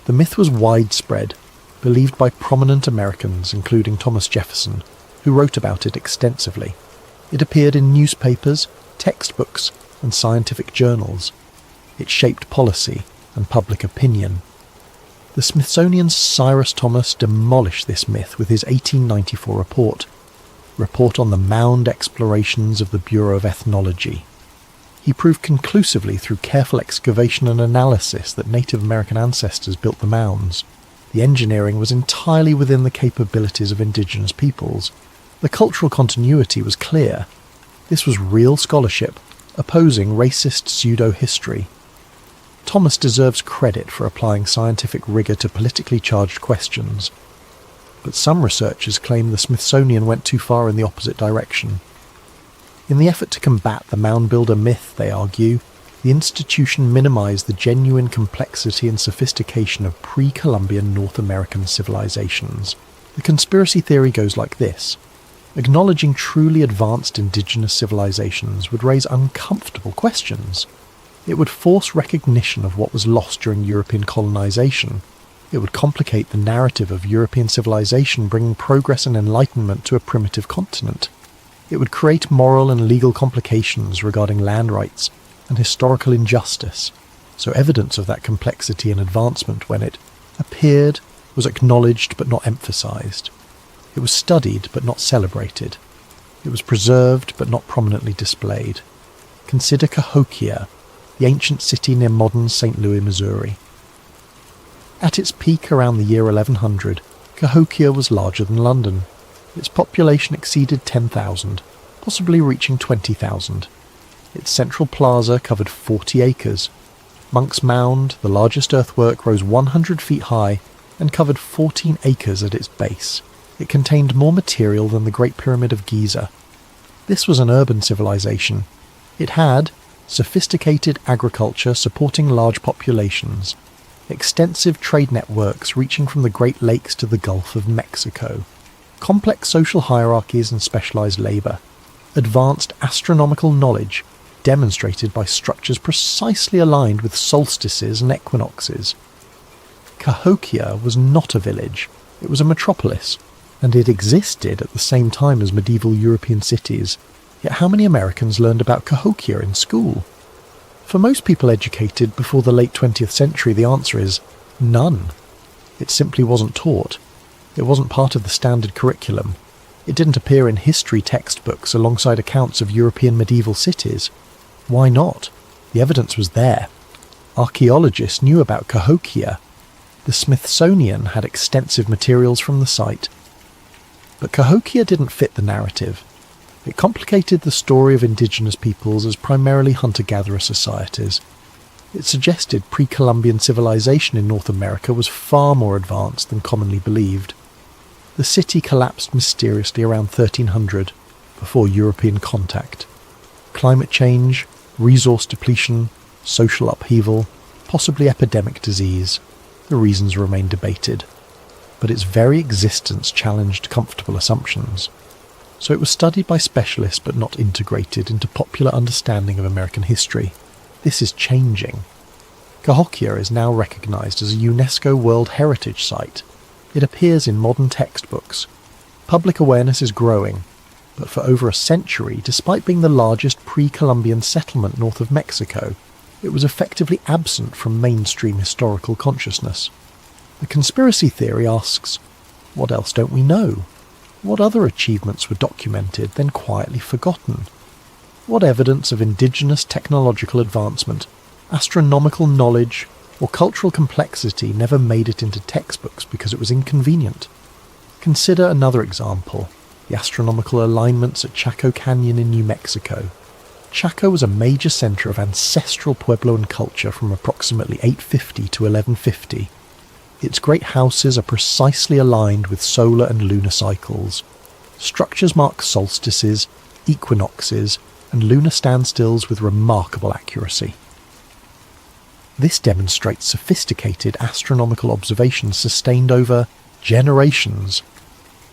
Speaker 1: The myth was widespread, believed by prominent Americans, including Thomas Jefferson, who wrote about it extensively. It appeared in newspapers, textbooks, and scientific journals. It shaped policy and public opinion. The Smithsonian's Cyrus Thomas demolished this myth with his 1894 report on the mound explorations of the Bureau of Ethnology. He proved conclusively through careful excavation and analysis that Native American ancestors built the mounds. The engineering was entirely within the capabilities of indigenous peoples. The cultural continuity was clear. This was real scholarship, opposing racist pseudo-history. Thomas deserves credit for applying scientific rigour to politically charged questions, but some researchers claim the Smithsonian went too far in the opposite direction. In the effort to combat the mound builder myth, they argue, the institution minimised the genuine complexity and sophistication of pre-Columbian North American civilizations. The conspiracy theory goes like this. Acknowledging truly advanced indigenous civilizations would raise uncomfortable questions. It would force recognition of what was lost during European colonization. It would complicate the narrative of European civilization bringing progress and enlightenment to a primitive continent. It would create moral and legal complications regarding land rights and historical injustice, so evidence of that complexity and advancement when it appeared was acknowledged but not emphasized. It was studied but not celebrated. It was preserved but not prominently displayed. Consider Cahokia, the ancient city near modern St. Louis, Missouri. At its peak around the year 1100, Cahokia was larger than London. Its population exceeded 10,000, possibly reaching 20,000. Its central plaza covered 40 acres. Monk's Mound, the largest earthwork, rose 100 feet high and covered 14 acres at its base. It contained more material than the Great Pyramid of Giza. This was an urban civilization. It had sophisticated agriculture supporting large populations, extensive trade networks reaching from the Great Lakes to the Gulf of Mexico, complex social hierarchies and specialized labor, advanced astronomical knowledge demonstrated by structures precisely aligned with solstices and equinoxes. Cahokia was not a village, it was a metropolis, and it existed at the same time as medieval European cities. Yet how many Americans learned about Cahokia in school? For most people educated before the late 20th century, the answer is none. It simply wasn't taught. It wasn't part of the standard curriculum. It didn't appear in history textbooks alongside accounts of European medieval cities. Why not? The evidence was there. Archaeologists knew about Cahokia. The Smithsonian had extensive materials from the site. But Cahokia didn't fit the narrative. It complicated the story of indigenous peoples as primarily hunter-gatherer societies. It suggested pre-Columbian civilization in North America was far more advanced than commonly believed. The city collapsed mysteriously around 1300, before European contact. Climate change, resource depletion, social upheaval, possibly epidemic disease. The reasons remain debated. But its very existence challenged comfortable assumptions. So it was studied by specialists but not integrated into popular understanding of American history. This is changing. Cahokia is now recognised as a UNESCO World Heritage Site. It appears in modern textbooks. Public awareness is growing, but for over a century, despite being the largest pre-Columbian settlement north of Mexico, it was effectively absent from mainstream historical consciousness. The conspiracy theory asks, what else don't we know? What other achievements were documented, then quietly forgotten? What evidence of indigenous technological advancement, astronomical knowledge, or cultural complexity never made it into textbooks because it was inconvenient? Consider another example, the astronomical alignments at Chaco Canyon in New Mexico. Chaco was a major centre of ancestral Puebloan culture from approximately 850 to 1150. Its great houses are precisely aligned with solar and lunar cycles. Structures mark solstices, equinoxes, and lunar standstills with remarkable accuracy. This demonstrates sophisticated astronomical observations sustained over generations.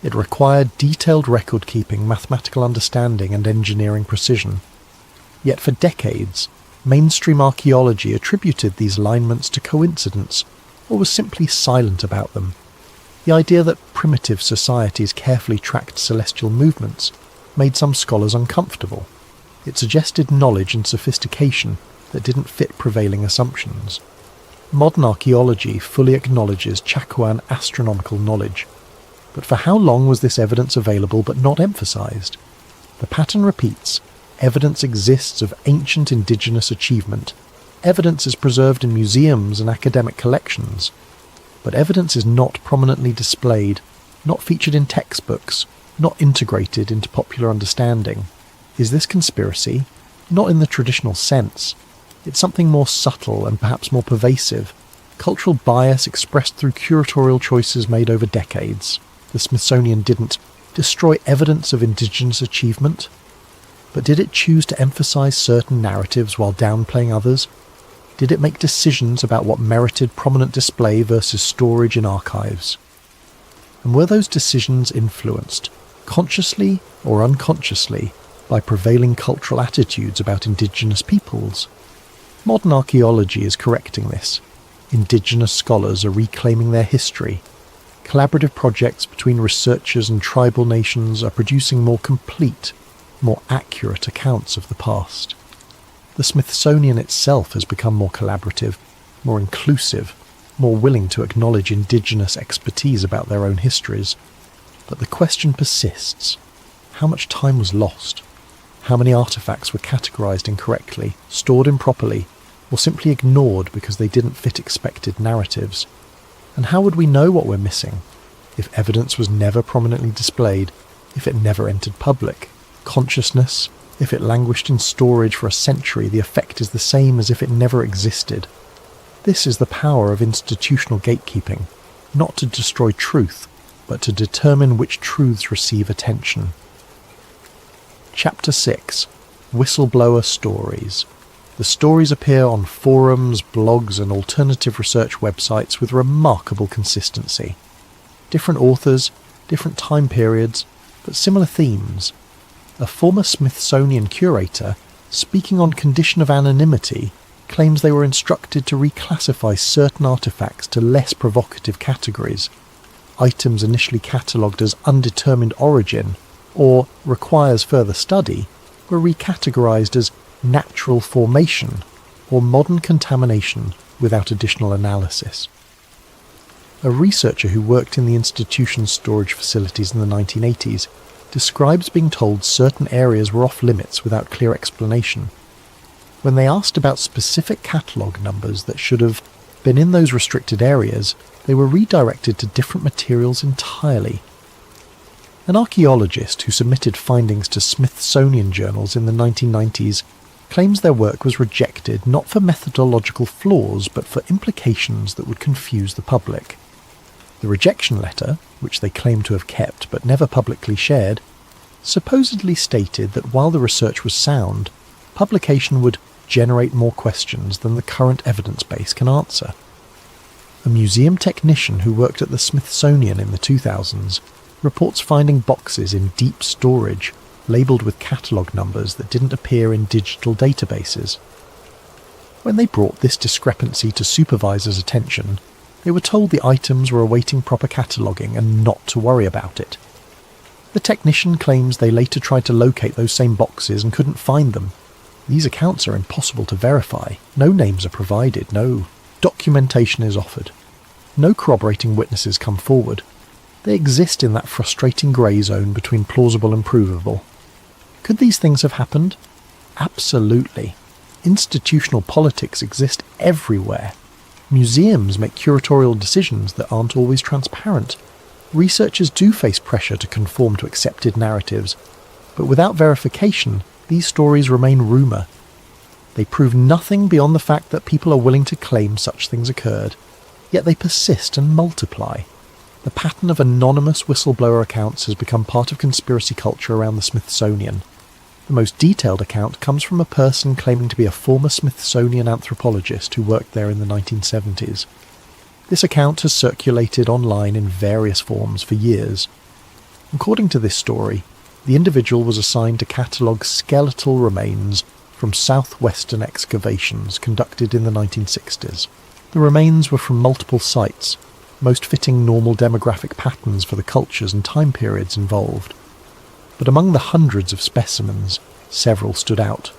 Speaker 1: It required detailed record-keeping, mathematical understanding, and engineering precision. Yet for decades, mainstream archaeology attributed these alignments to coincidence, or was simply silent about them. The idea that primitive societies carefully tracked celestial movements made some scholars uncomfortable. It suggested knowledge and sophistication that didn't fit prevailing assumptions. Modern archaeology fully acknowledges Chacoan astronomical knowledge, but for how long was this evidence available but not emphasized? The pattern repeats. Evidence exists of ancient indigenous achievement. Evidence is preserved in museums and academic collections, but evidence is not prominently displayed, not featured in textbooks, not integrated into popular understanding. Is this conspiracy? Not in the traditional sense. It's something more subtle and perhaps more pervasive. Cultural bias expressed through curatorial choices made over decades. The Smithsonian didn't destroy evidence of indigenous achievement, but did it choose to emphasize certain narratives while downplaying others? Did it make decisions about what merited prominent display versus storage in archives? And were those decisions influenced, consciously or unconsciously, by prevailing cultural attitudes about indigenous peoples? Modern archaeology is correcting this. Indigenous scholars are reclaiming their history. Collaborative projects between researchers and tribal nations are producing more complete, more accurate accounts of the past. The Smithsonian itself has become more collaborative, more inclusive, more willing to acknowledge indigenous expertise about their own histories. But the question persists. How much time was lost? How many artifacts were categorized incorrectly, stored improperly, or simply ignored because they didn't fit expected narratives? And how would we know what we're missing if evidence was never prominently displayed, if it never entered public consciousness? If it languished in storage for a century, the effect is the same as if it never existed. This is the power of institutional gatekeeping, not to destroy truth, but to determine which truths receive attention. Chapter 6. Whistleblower Stories. The stories appear on forums, blogs, and alternative research websites with remarkable consistency. Different authors, different time periods, but similar themes. A former Smithsonian curator, speaking on condition of anonymity, claims they were instructed to reclassify certain artefacts to less provocative categories. Items initially catalogued as undetermined origin, or requires further study, were recategorized as natural formation or modern contamination without additional analysis. A researcher who worked in the institution's storage facilities in the 1980s describes being told certain areas were off limits without clear explanation. When they asked about specific catalogue numbers that should have been in those restricted areas, they were redirected to different materials entirely. An archaeologist who submitted findings to Smithsonian journals in the 1990s claims their work was rejected not for methodological flaws but for implications that would confuse the public. The rejection letter, which they claim to have kept but never publicly shared, supposedly stated that while the research was sound, publication would generate more questions than the current evidence base can answer. A museum technician who worked at the Smithsonian in the 2000s reports finding boxes in deep storage labelled with catalogue numbers that didn't appear in digital databases. When they brought this discrepancy to supervisors' attention, they were told the items were awaiting proper cataloguing and not to worry about it. The technician claims they later tried to locate those same boxes and couldn't find them. These accounts are impossible to verify. No names are provided, no documentation is offered. No corroborating witnesses come forward. They exist in that frustrating grey zone between plausible and provable. Could these things have happened? Absolutely. Institutional politics exist everywhere. Museums make curatorial decisions that aren't always transparent. Researchers do face pressure to conform to accepted narratives, but without verification, these stories remain rumour. They prove nothing beyond the fact that people are willing to claim such things occurred, yet they persist and multiply. The pattern of anonymous whistleblower accounts has become part of conspiracy culture around the Smithsonian. The most detailed account comes from a person claiming to be a former Smithsonian anthropologist who worked there in the 1970s. This account has circulated online in various forms for years. According to this story, the individual was assigned to catalogue skeletal remains from southwestern excavations conducted in the 1960s. The remains were from multiple sites, most fitting normal demographic patterns for the cultures and time periods involved. But among the hundreds of specimens, several stood out.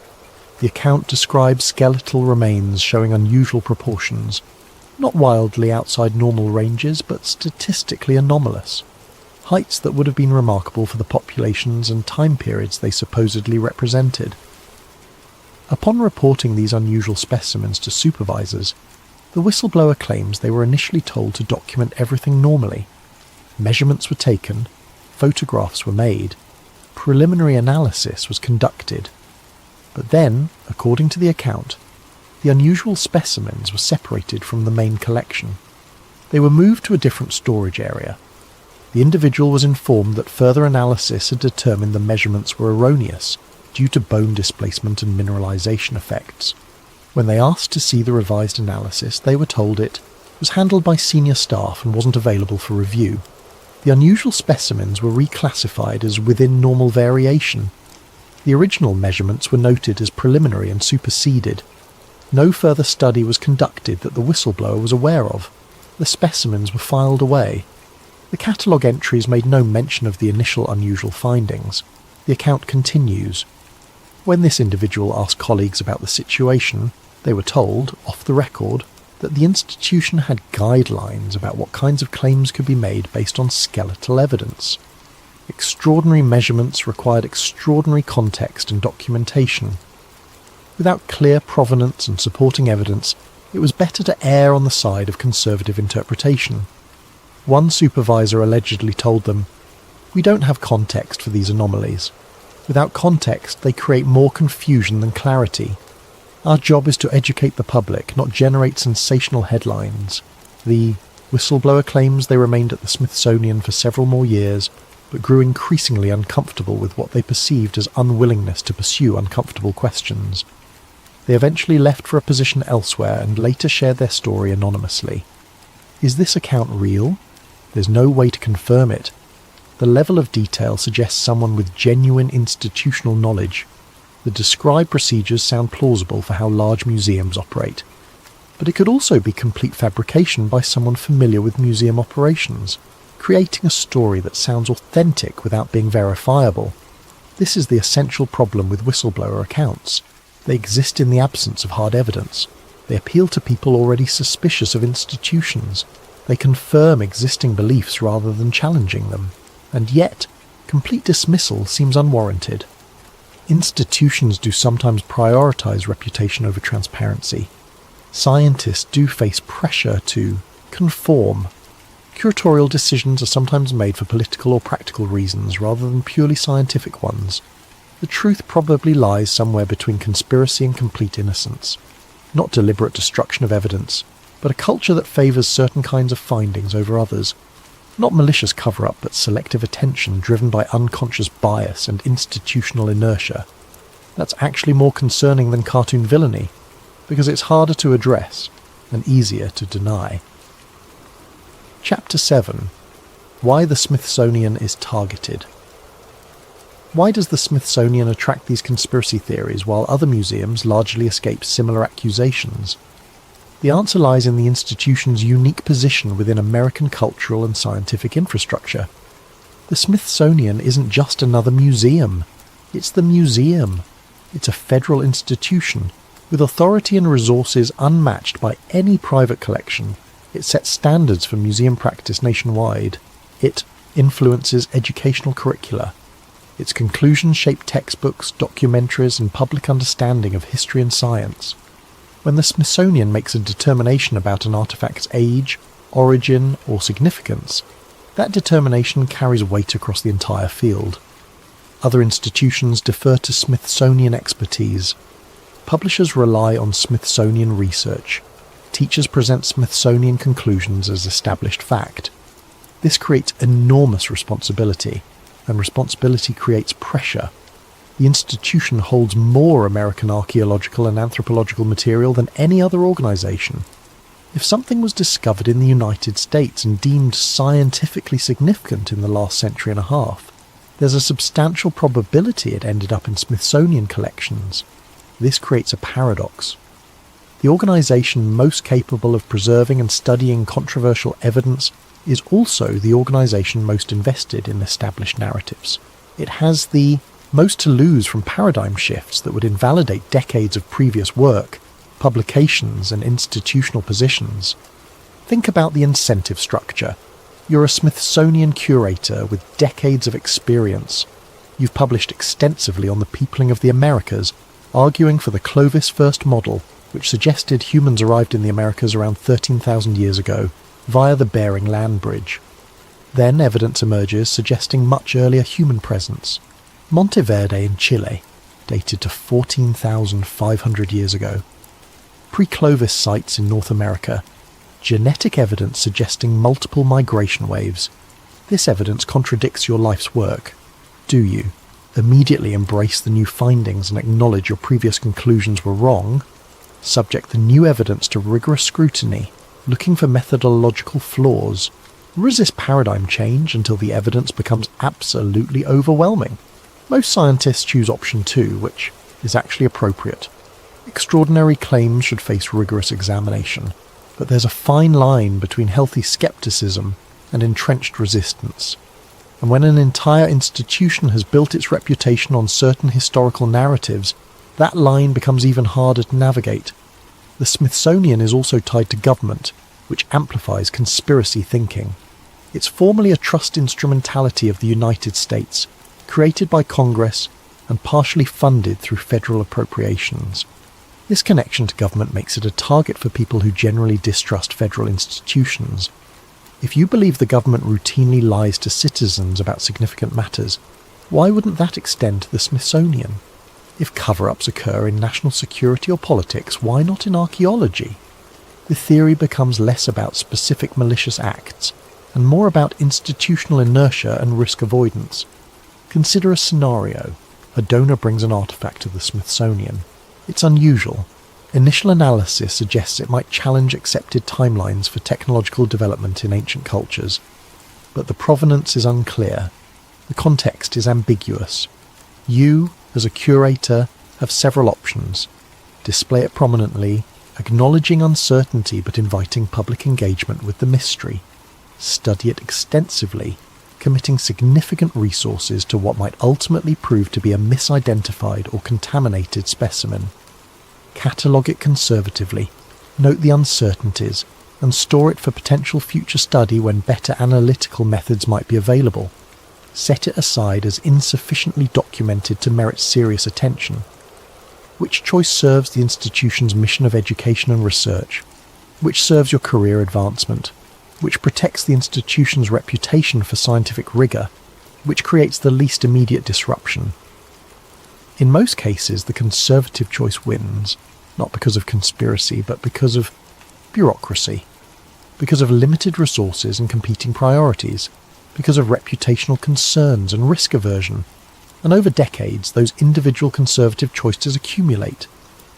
Speaker 1: The account describes skeletal remains showing unusual proportions, not wildly outside normal ranges, but statistically anomalous. Heights that would have been remarkable for the populations and time periods they supposedly represented. Upon reporting these unusual specimens to supervisors, the whistleblower claims they were initially told to document everything normally. Measurements were taken, photographs were made, preliminary analysis was conducted. But then, according to the account, the unusual specimens were separated from the main collection. They were moved to a different storage area. The individual was informed that further analysis had determined the measurements were erroneous due to bone displacement and mineralization effects. When they asked to see the revised analysis, they were told it was handled by senior staff and wasn't available for review. The unusual specimens were reclassified as within normal variation. The original measurements were noted as preliminary and superseded. No further study was conducted that the whistleblower was aware of. The specimens were filed away. The catalogue entries made no mention of the initial unusual findings. The account continues. When this individual asked colleagues about the situation, they were told, off the record, that the institution had guidelines about what kinds of claims could be made based on skeletal evidence. Extraordinary measurements required extraordinary context and documentation. Without clear provenance and supporting evidence, it was better to err on the side of conservative interpretation. One supervisor allegedly told them, "We don't have context for these anomalies. Without context, they create more confusion than clarity. Our job is to educate the public, not generate sensational headlines." The whistleblower claims they remained at the Smithsonian for several more years, but grew increasingly uncomfortable with what they perceived as unwillingness to pursue uncomfortable questions. They eventually left for a position elsewhere and later shared their story anonymously. Is this account real? There's no way to confirm it. The level of detail suggests someone with genuine institutional knowledge. The described procedures sound plausible for how large museums operate. But it could also be complete fabrication by someone familiar with museum operations, creating a story that sounds authentic without being verifiable. This is the essential problem with whistleblower accounts. They exist in the absence of hard evidence. They appeal to people already suspicious of institutions. They confirm existing beliefs rather than challenging them. And yet, complete dismissal seems unwarranted. Institutions do sometimes prioritize reputation over transparency. Scientists do face pressure to conform. Curatorial decisions are sometimes made for political or practical reasons rather than purely scientific ones. The truth probably lies somewhere between conspiracy and complete innocence. Not deliberate destruction of evidence, but a culture that favours certain kinds of findings over others. Not malicious cover-up, but selective attention driven by unconscious bias and institutional inertia. That's actually more concerning than cartoon villainy, because it's harder to address and easier to deny. Chapter 7. Why the Smithsonian is targeted. Why does the Smithsonian attract these conspiracy theories while other museums largely escape similar accusations? The answer lies in the institution's unique position within American cultural and scientific infrastructure. The Smithsonian isn't just another museum. It's the museum. It's a federal institution with authority and resources unmatched by any private collection. It sets standards for museum practice nationwide. It influences educational curricula. Its conclusions shape textbooks, documentaries, and public understanding of history and science. When the Smithsonian makes a determination about an artifact's age, origin, or significance, that determination carries weight across the entire field. Other institutions defer to Smithsonian expertise. Publishers rely on Smithsonian research. Teachers present Smithsonian conclusions as established fact. This creates enormous responsibility, and responsibility creates pressure. The institution holds more American archaeological and anthropological material than any other organization. If something was discovered in the United States and deemed scientifically significant in the last century and a half, there's a substantial probability it ended up in Smithsonian collections. This creates a paradox. The organization most capable of preserving and studying controversial evidence is also the organization most invested in established narratives. It has the most to lose from paradigm shifts that would invalidate decades of previous work, publications, and institutional positions. Think about the incentive structure. You're a Smithsonian curator with decades of experience. You've published extensively on the peopling of the Americas, arguing for the Clovis first model, which suggested humans arrived in the Americas around 13,000 years ago, via the Bering Land Bridge. Then evidence emerges suggesting much earlier human presence. Monteverde in Chile, dated to 14,500 years ago. Pre-Clovis sites in North America. Genetic evidence suggesting multiple migration waves. This evidence contradicts your life's work. Do you immediately embrace the new findings and acknowledge your previous conclusions were wrong? Subject the new evidence to rigorous scrutiny, looking for methodological flaws. Resist paradigm change until the evidence becomes absolutely overwhelming. Most scientists choose option 2, which is actually appropriate. Extraordinary claims should face rigorous examination, but there's a fine line between healthy skepticism and entrenched resistance. And when an entire institution has built its reputation on certain historical narratives, that line becomes even harder to navigate. The Smithsonian is also tied to government, which amplifies conspiracy thinking. It's formally a trust instrumentality of the United States, created by Congress and partially funded through federal appropriations. This connection to government makes it a target for people who generally distrust federal institutions. If you believe the government routinely lies to citizens about significant matters, why wouldn't that extend to the Smithsonian? If cover-ups occur in national security or politics, why not in archaeology? The theory becomes less about specific malicious acts and more about institutional inertia and risk avoidance. Consider a scenario. A donor brings an artifact to the Smithsonian. It's unusual. Initial analysis suggests it might challenge accepted timelines for technological development in ancient cultures, but the provenance is unclear. The context is ambiguous. You, as a curator, have several options. Display it prominently, acknowledging uncertainty but inviting public engagement with the mystery. Study it extensively, committing significant resources to what might ultimately prove to be a misidentified or contaminated specimen. Catalogue it conservatively, note the uncertainties, and store it for potential future study when better analytical methods might be available. Set it aside as insufficiently documented to merit serious attention. Which choice serves the institution's mission of education and research? Which serves your career advancement? Which protects the institution's reputation for scientific rigour? Which creates the least immediate disruption? In most cases, the conservative choice wins, not because of conspiracy, but because of bureaucracy, because of limited resources and competing priorities, because of reputational concerns and risk aversion. And over decades, those individual conservative choices accumulate.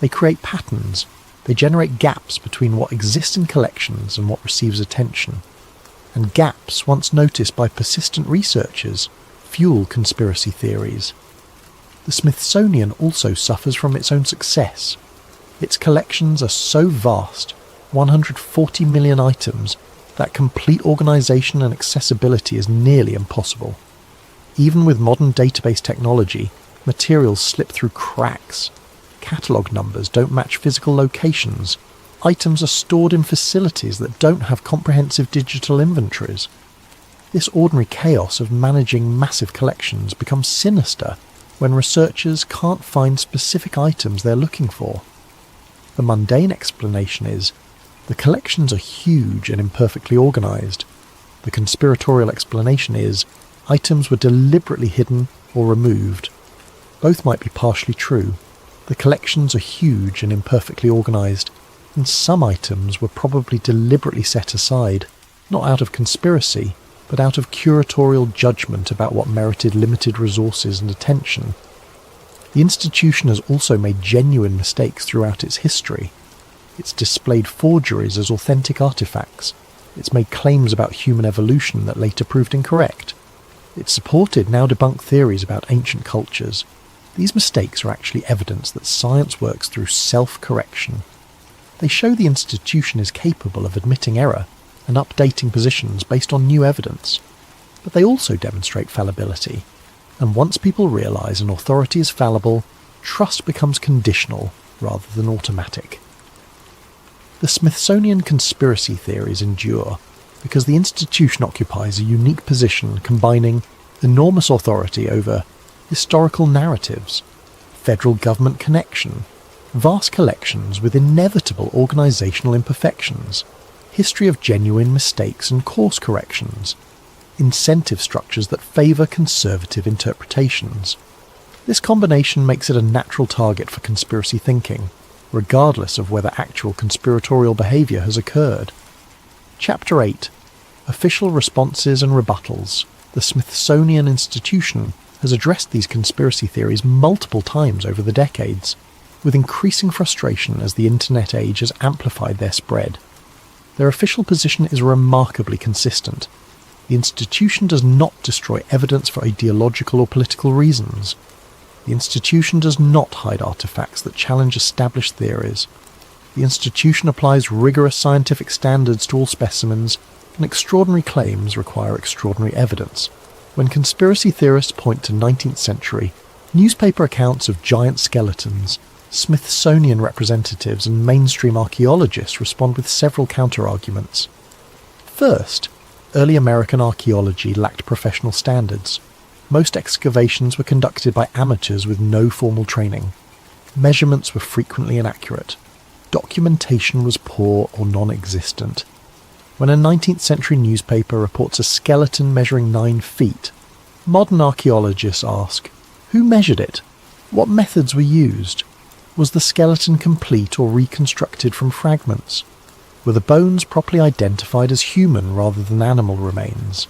Speaker 1: They create patterns. They generate gaps between what exists in collections and what receives attention. And gaps, once noticed by persistent researchers, fuel conspiracy theories. The Smithsonian also suffers from its own success. Its collections are so vast, 140 million items, that complete organisation and accessibility is nearly impossible. Even with modern database technology, materials slip through cracks. Catalogue numbers don't match physical locations. Items are stored in facilities that don't have comprehensive digital inventories. This ordinary chaos of managing massive collections becomes sinister when researchers can't find specific items they're looking for. The mundane explanation is, the collections are huge and imperfectly organised. The conspiratorial explanation is, items were deliberately hidden or removed. Both might be partially true. The collections are huge and imperfectly organised, and some items were probably deliberately set aside, not out of conspiracy, but out of curatorial judgment about what merited limited resources and attention. The institution has also made genuine mistakes throughout its history. It's displayed forgeries as authentic artifacts. It's made claims about human evolution that later proved incorrect. It's supported now debunked theories about ancient cultures. These mistakes are actually evidence that science works through self-correction. They show the institution is capable of admitting error and updating positions based on new evidence. But they also demonstrate fallibility. And once people realise an authority is fallible, trust becomes conditional rather than automatic. The Smithsonian conspiracy theories endure because the institution occupies a unique position combining enormous authority over historical narratives, federal government connection, vast collections with inevitable organisational imperfections, history of genuine mistakes and course corrections, incentive structures that favour conservative interpretations. This combination makes it a natural target for conspiracy thinking, regardless of whether actual conspiratorial behaviour has occurred. Chapter 8. Official Responses and Rebuttals. The Smithsonian Institution has addressed these conspiracy theories multiple times over the decades, with increasing frustration as the internet age has amplified their spread. Their official position is remarkably consistent. The institution does not destroy evidence for ideological or political reasons. The institution does not hide artifacts that challenge established theories. The institution applies rigorous scientific standards to all specimens, and extraordinary claims require extraordinary evidence. When conspiracy theorists point to 19th century, newspaper accounts of giant skeletons, Smithsonian representatives and mainstream archaeologists respond with several counter-arguments. First, early American archaeology lacked professional standards. Most excavations were conducted by amateurs with no formal training. Measurements were frequently inaccurate. Documentation was poor or non-existent. When a 19th century newspaper reports a skeleton measuring 9 feet, modern archaeologists ask, who measured it? What methods were used? Was the skeleton complete or reconstructed from fragments? Were the bones properly identified as human rather than animal remains?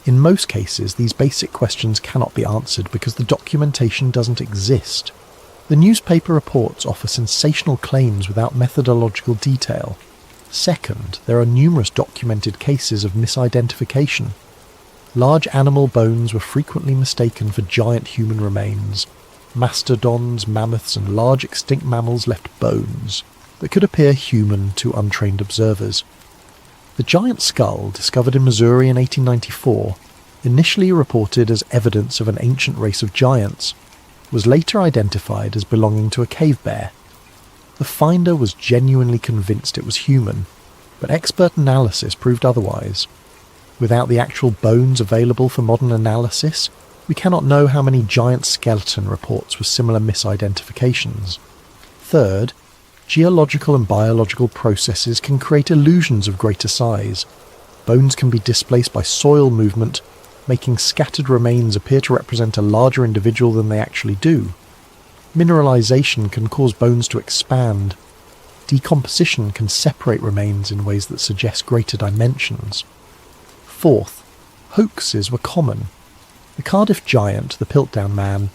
Speaker 1: In most cases, these basic questions cannot be answered because the documentation doesn't exist. The newspaper reports offer sensational claims without methodological detail. Second, there are numerous documented cases of misidentification. Large animal bones were frequently mistaken for giant human remains. Mastodons, mammoths, and large extinct mammals left bones that could appear human to untrained observers. The giant skull, discovered in Missouri in 1894, initially reported as evidence of an ancient race of giants, was later identified as belonging to a cave bear. The finder was genuinely convinced it was human, but expert analysis proved otherwise. Without the actual bones available for modern analysis, we cannot know how many giant skeleton reports were similar misidentifications. Third, geological and biological processes can create illusions of greater size. Bones can be displaced by soil movement, making scattered remains appear to represent a larger individual than they actually do. Mineralization can cause bones to expand. Decomposition can separate remains in ways that suggest greater dimensions. Fourth, hoaxes were common. The Cardiff giant, the Piltdown man,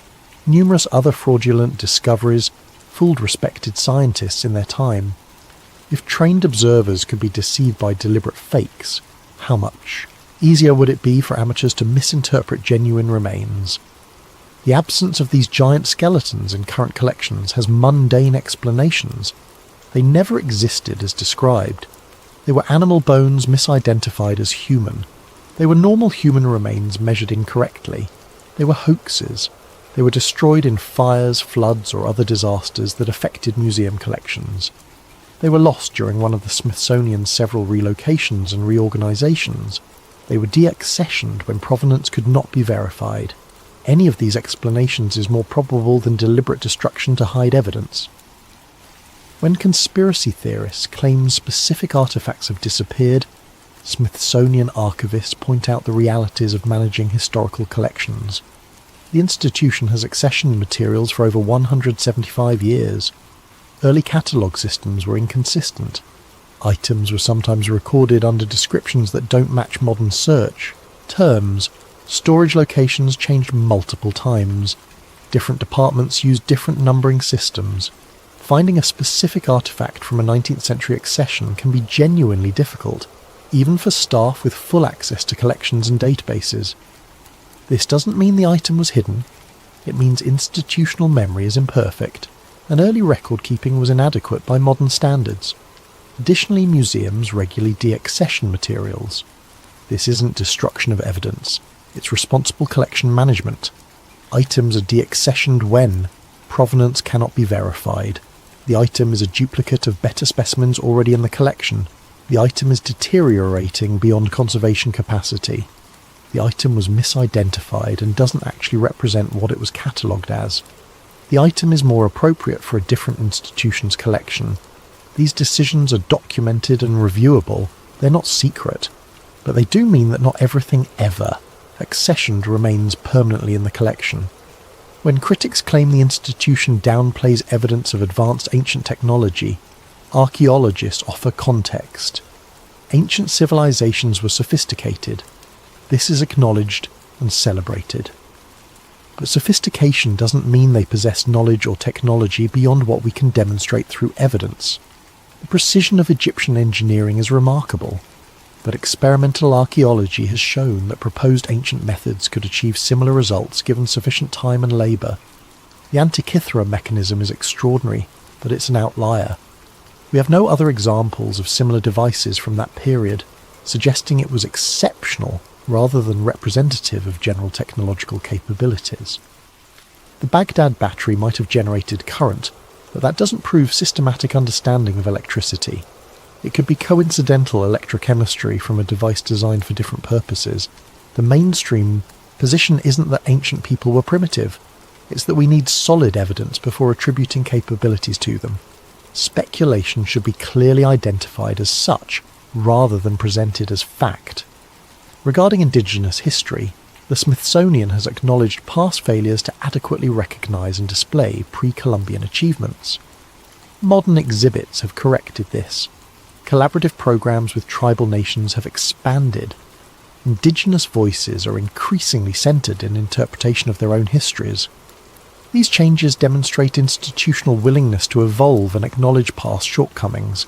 Speaker 1: numerous other fraudulent discoveries fooled respected scientists in their time. If trained observers could be deceived by deliberate fakes, how much easier would it be for amateurs to misinterpret genuine remains? The absence of these giant skeletons in current collections has mundane explanations. They never existed as described. They were animal bones misidentified as human. They were normal human remains measured incorrectly. They were hoaxes. They were destroyed in fires, floods, or other disasters that affected museum collections. They were lost during one of the Smithsonian's several relocations and reorganizations. They were deaccessioned when provenance could not be verified. Any of these explanations is more probable than deliberate destruction to hide evidence. When conspiracy theorists claim specific artifacts have disappeared, Smithsonian archivists point out the realities of managing historical collections. The institution has accessioned materials for over 175 years. Early catalogue systems were inconsistent. Items were sometimes recorded under descriptions that don't match modern search. Terms, storage locations changed multiple times. Different departments used different numbering systems. Finding a specific artifact from a 19th century accession can be genuinely difficult, even for staff with full access to collections and databases. This doesn't mean the item was hidden. It means institutional memory is imperfect, and early record-keeping was inadequate by modern standards. Additionally, museums regularly deaccession materials. This isn't destruction of evidence, it's responsible collection management. Items are deaccessioned when provenance cannot be verified. The item is a duplicate of better specimens already in the collection. The item is deteriorating beyond conservation capacity. The item was misidentified and doesn't actually represent what it was catalogued as. The item is more appropriate for a different institution's collection. These decisions are documented and reviewable. They're not secret, but they do mean that not everything ever accessioned remains permanently in the collection. When critics claim the institution downplays evidence of advanced ancient technology, archaeologists offer context. Ancient civilizations were sophisticated. This is acknowledged and celebrated. But sophistication doesn't mean they possess knowledge or technology beyond what we can demonstrate through evidence. The precision of Egyptian engineering is remarkable, but experimental archaeology has shown that proposed ancient methods could achieve similar results given sufficient time and labour. The Antikythera mechanism is extraordinary, but it's an outlier. We have no other examples of similar devices from that period, suggesting it was exceptional rather than representative of general technological capabilities. The Baghdad battery might have generated current, but that doesn't prove systematic understanding of electricity. It could be coincidental electrochemistry from a device designed for different purposes. The mainstream position isn't that ancient people were primitive, it's that we need solid evidence before attributing capabilities to them. Speculation should be clearly identified as such, rather than presented as fact. Regarding Indigenous history, the Smithsonian has acknowledged past failures to adequately recognise and display pre-Columbian achievements. Modern exhibits have corrected this. Collaborative programs with tribal nations have expanded. Indigenous voices are increasingly centred in interpretation of their own histories. These changes demonstrate institutional willingness to evolve and acknowledge past shortcomings.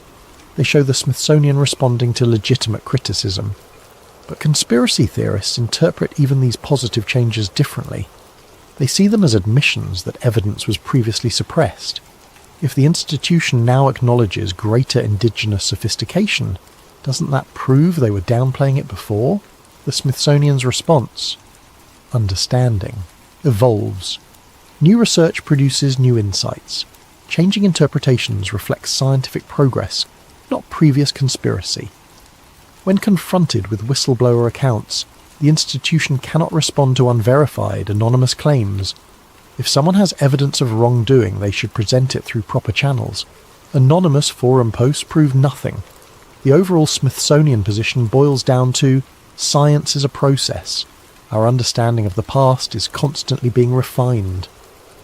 Speaker 1: They show the Smithsonian responding to legitimate criticism. But conspiracy theorists interpret even these positive changes differently. They see them as admissions that evidence was previously suppressed. If the institution now acknowledges greater indigenous sophistication, doesn't that prove they were downplaying it before? The Smithsonian's response: understanding evolves. New research produces new insights. Changing interpretations reflect scientific progress, not previous conspiracy. When confronted with whistleblower accounts, the institution cannot respond to unverified, anonymous claims. If someone has evidence of wrongdoing, they should present it through proper channels. Anonymous forum posts prove nothing. The overall Smithsonian position boils down to science is a process. Our understanding of the past is constantly being refined.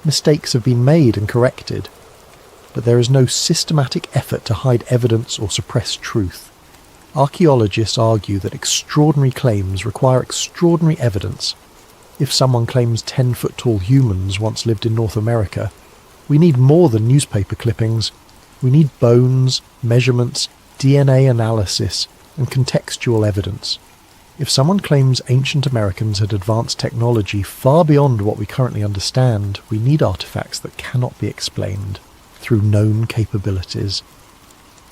Speaker 1: Mistakes have been made and corrected. But there is no systematic effort to hide evidence or suppress truth. Archaeologists argue that extraordinary claims require extraordinary evidence. If someone claims 10-foot-tall humans once lived in North America, we need more than newspaper clippings. We need bones, measurements, DNA analysis, and contextual evidence. If someone claims ancient Americans had advanced technology far beyond what we currently understand, we need artifacts that cannot be explained through known capabilities.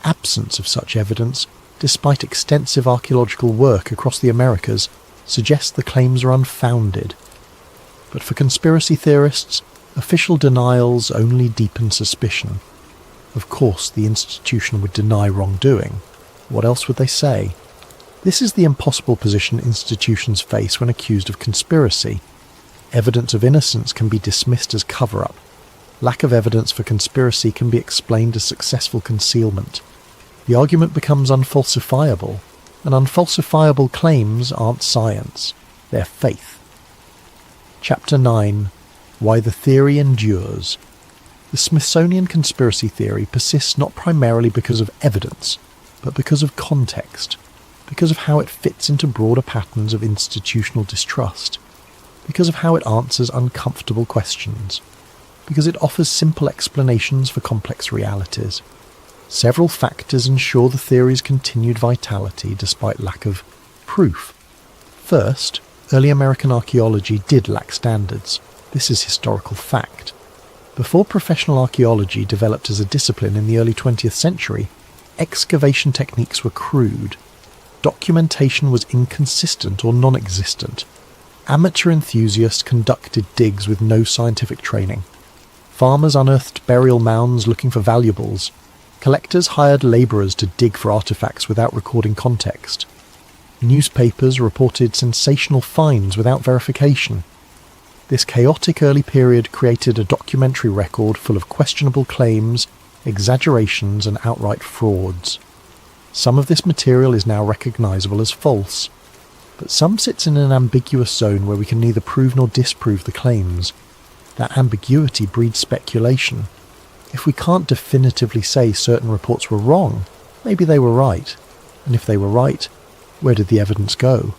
Speaker 1: Absence of such evidence, despite extensive archaeological work across the Americas, suggests the claims are unfounded. But for conspiracy theorists, official denials only deepen suspicion. Of course, the institution would deny wrongdoing. What else would they say? This is the impossible position institutions face when accused of conspiracy. Evidence of innocence can be dismissed as cover-up. Lack of evidence for conspiracy can be explained as successful concealment. The argument becomes unfalsifiable, and unfalsifiable claims aren't science, they're faith. Chapter 9. Why the Theory Endures. The Smithsonian conspiracy theory persists not primarily because of evidence, but because of context, because of how it fits into broader patterns of institutional distrust, because of how it answers uncomfortable questions, because it offers simple explanations for complex realities. Several factors ensure the theory's continued vitality despite lack of proof. First, early American archaeology did lack standards. This is historical fact. Before professional archaeology developed as a discipline in the early 20th century, excavation techniques were crude. Documentation was inconsistent or non-existent. Amateur enthusiasts conducted digs with no scientific training. Farmers unearthed burial mounds looking for valuables. Collectors hired labourers to dig for artefacts without recording context. Newspapers reported sensational finds without verification. This chaotic early period created a documentary record full of questionable claims, exaggerations, and outright frauds. Some of this material is now recognisable as false, but some sits in an ambiguous zone where we can neither prove nor disprove the claims. That ambiguity breeds speculation. If we can't definitively say certain reports were wrong, maybe they were right. And if they were right, where did the evidence go?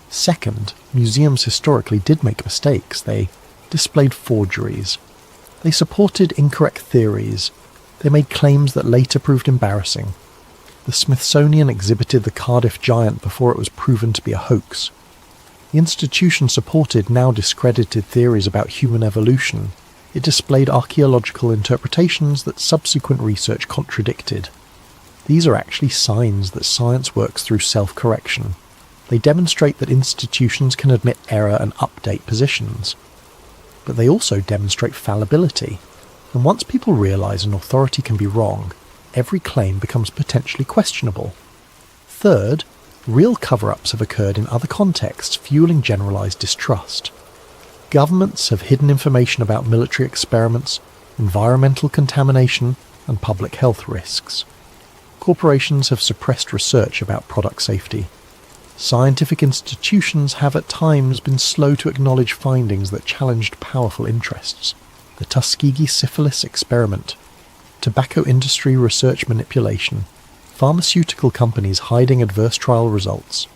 Speaker 1: Second, museums historically did make mistakes. They displayed forgeries. They supported incorrect theories. They made claims that later proved embarrassing. The Smithsonian exhibited the Cardiff giant before it was proven to be a hoax. The institution supported now discredited theories about human evolution. It displayed archaeological interpretations that subsequent research contradicted. These are actually signs that science works through self-correction. They demonstrate that institutions can admit error and update positions. But they also demonstrate fallibility. And once people realise an authority can be wrong, every claim becomes potentially questionable. Third, real cover-ups have occurred in other contexts, fueling generalised distrust. Governments have hidden information about military experiments, environmental contamination, and public health risks. Corporations have suppressed research about product safety. Scientific institutions have at times been slow to acknowledge findings that challenged powerful interests. The Tuskegee syphilis experiment, tobacco industry research manipulation, pharmaceutical companies hiding adverse trial results.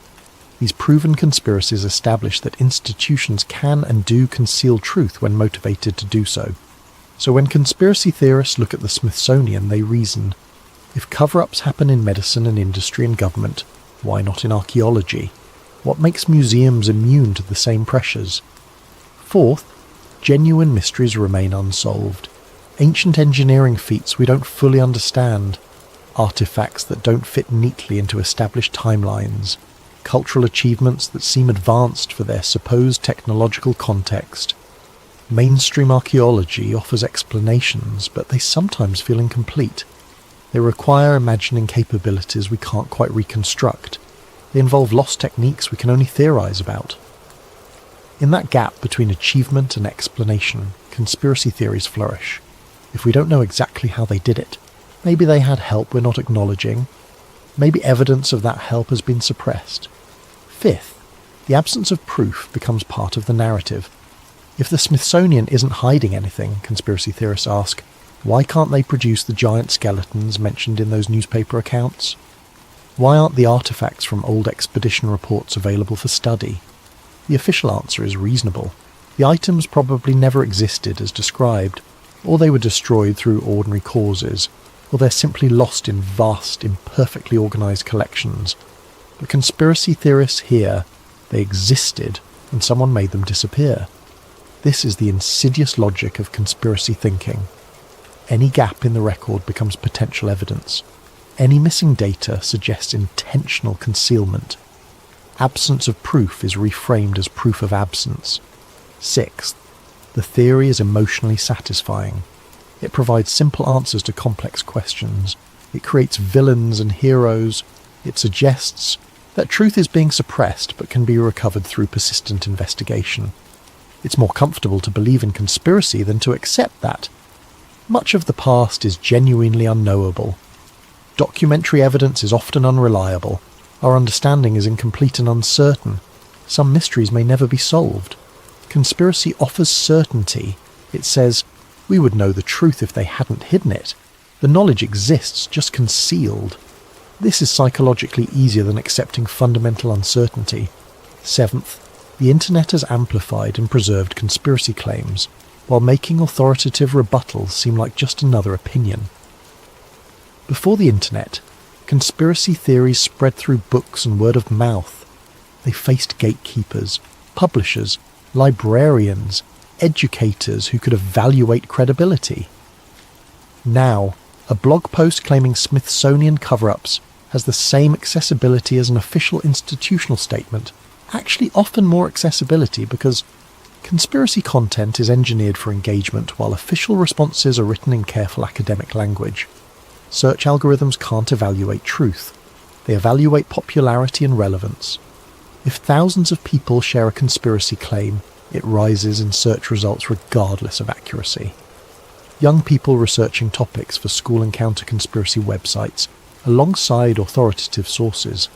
Speaker 1: These proven conspiracies establish that institutions can and do conceal truth when motivated to do so. So when conspiracy theorists look at the Smithsonian, they reason, if cover-ups happen in medicine and industry and government, why not in archaeology? What makes museums immune to the same pressures? Fourth, genuine mysteries remain unsolved. Ancient engineering feats we don't fully understand, artifacts that don't fit neatly into established timelines, cultural achievements that seem advanced for their supposed technological context. Mainstream archaeology offers explanations, but they sometimes feel incomplete. They require imagining capabilities we can't quite reconstruct. They involve lost techniques we can only theorize about. In that gap between achievement and explanation, conspiracy theories flourish. If we don't know exactly how they did it, maybe they had help we're not acknowledging. Maybe evidence of that help has been suppressed. Fifth, the absence of proof becomes part of the narrative. If the Smithsonian isn't hiding anything, conspiracy theorists ask, why can't they produce the giant skeletons mentioned in those newspaper accounts? Why aren't the artifacts from old expedition reports available for study? The official answer is reasonable. The items probably never existed as described, or they were destroyed through ordinary causes, or they're simply lost in vast, imperfectly organised collections. But conspiracy theorists here, they existed, and someone made them disappear. This is the insidious logic of conspiracy thinking. Any gap in the record becomes potential evidence. Any missing data suggests intentional concealment. Absence of proof is reframed as proof of absence. Sixth, the theory is emotionally satisfying. It provides simple answers to complex questions. It creates villains and heroes. It suggests that truth is being suppressed but can be recovered through persistent investigation. It's more comfortable to believe in conspiracy than to accept that. Much of the past is genuinely unknowable. Documentary evidence is often unreliable. Our understanding is incomplete and uncertain. Some mysteries may never be solved. Conspiracy offers certainty. It says, we would know the truth if they hadn't hidden it. The knowledge exists, just concealed. This is psychologically easier than accepting fundamental uncertainty. Seventh, the internet has amplified and preserved conspiracy claims, while making authoritative rebuttals seem like just another opinion. Before the internet, conspiracy theories spread through books and word of mouth. They faced gatekeepers, publishers, librarians, educators who could evaluate credibility. Now, a blog post claiming Smithsonian cover-ups has the same accessibility as an official institutional statement, actually often more accessibility because conspiracy content is engineered for engagement while official responses are written in careful academic language. Search algorithms can't evaluate truth. They evaluate popularity and relevance. If thousands of people share a conspiracy claim, it rises in search results regardless of accuracy. Young people researching topics for school and counter-conspiracy websites alongside authoritative sources.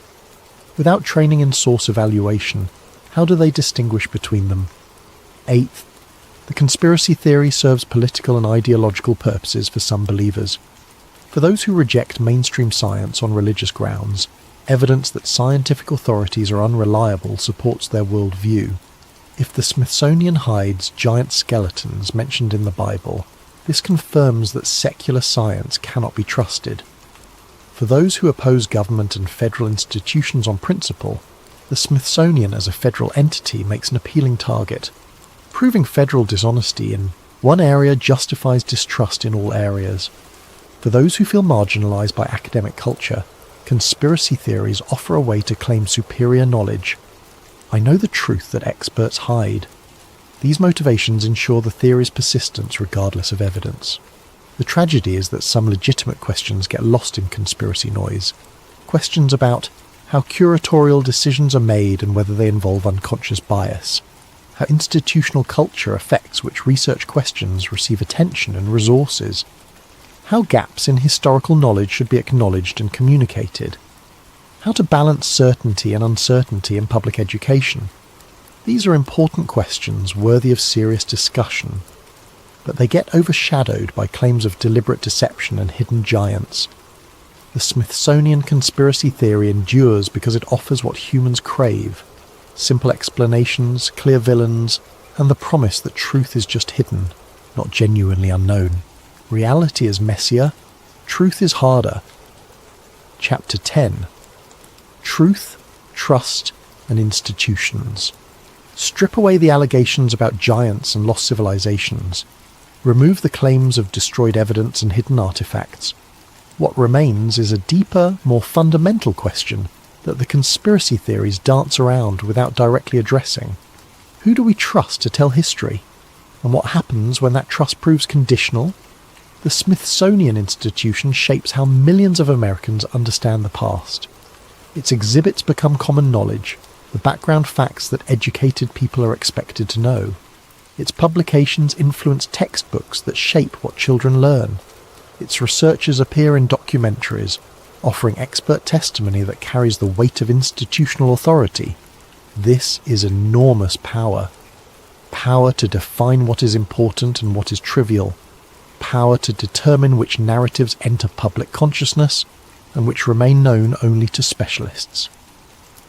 Speaker 1: Without training in source evaluation, how do they distinguish between them? Eighth, the conspiracy theory serves political and ideological purposes for some believers. For those who reject mainstream science on religious grounds, evidence that scientific authorities are unreliable supports their worldview. If the Smithsonian hides giant skeletons mentioned in the Bible, this confirms that secular science cannot be trusted. For those who oppose government and federal institutions on principle, the Smithsonian as a federal entity makes an appealing target. Proving federal dishonesty in one area justifies distrust in all areas. For those who feel marginalized by academic culture, conspiracy theories offer a way to claim superior knowledge. I know the truth that experts hide. These motivations ensure the theory's persistence regardless of evidence. The tragedy is that some legitimate questions get lost in conspiracy noise. Questions about how curatorial decisions are made and whether they involve unconscious bias. How institutional culture affects which research questions receive attention and resources. How gaps in historical knowledge should be acknowledged and communicated. How to balance certainty and uncertainty in public education. These are important questions worthy of serious discussion, but they get overshadowed by claims of deliberate deception and hidden giants. The Smithsonian conspiracy theory endures because it offers what humans crave: simple explanations, clear villains, and the promise that truth is just hidden, not genuinely unknown. Reality is messier, truth is harder. Chapter 10. Truth, Trust, and Institutions. Strip away the allegations about giants and lost civilizations. Remove the claims of destroyed evidence and hidden artifacts. What remains is a deeper, more fundamental question that the conspiracy theories dance around without directly addressing. Who do we trust to tell history? And what happens when that trust proves conditional? The Smithsonian institution shapes how millions of Americans understand the past. Its exhibits become common knowledge, the background facts that educated people are expected to know. Its publications influence textbooks that shape what children learn. Its researchers appear in documentaries, offering expert testimony that carries the weight of institutional authority. This is enormous power. Power to define what is important and what is trivial. Power to determine which narratives enter public consciousness and which remain known only to specialists.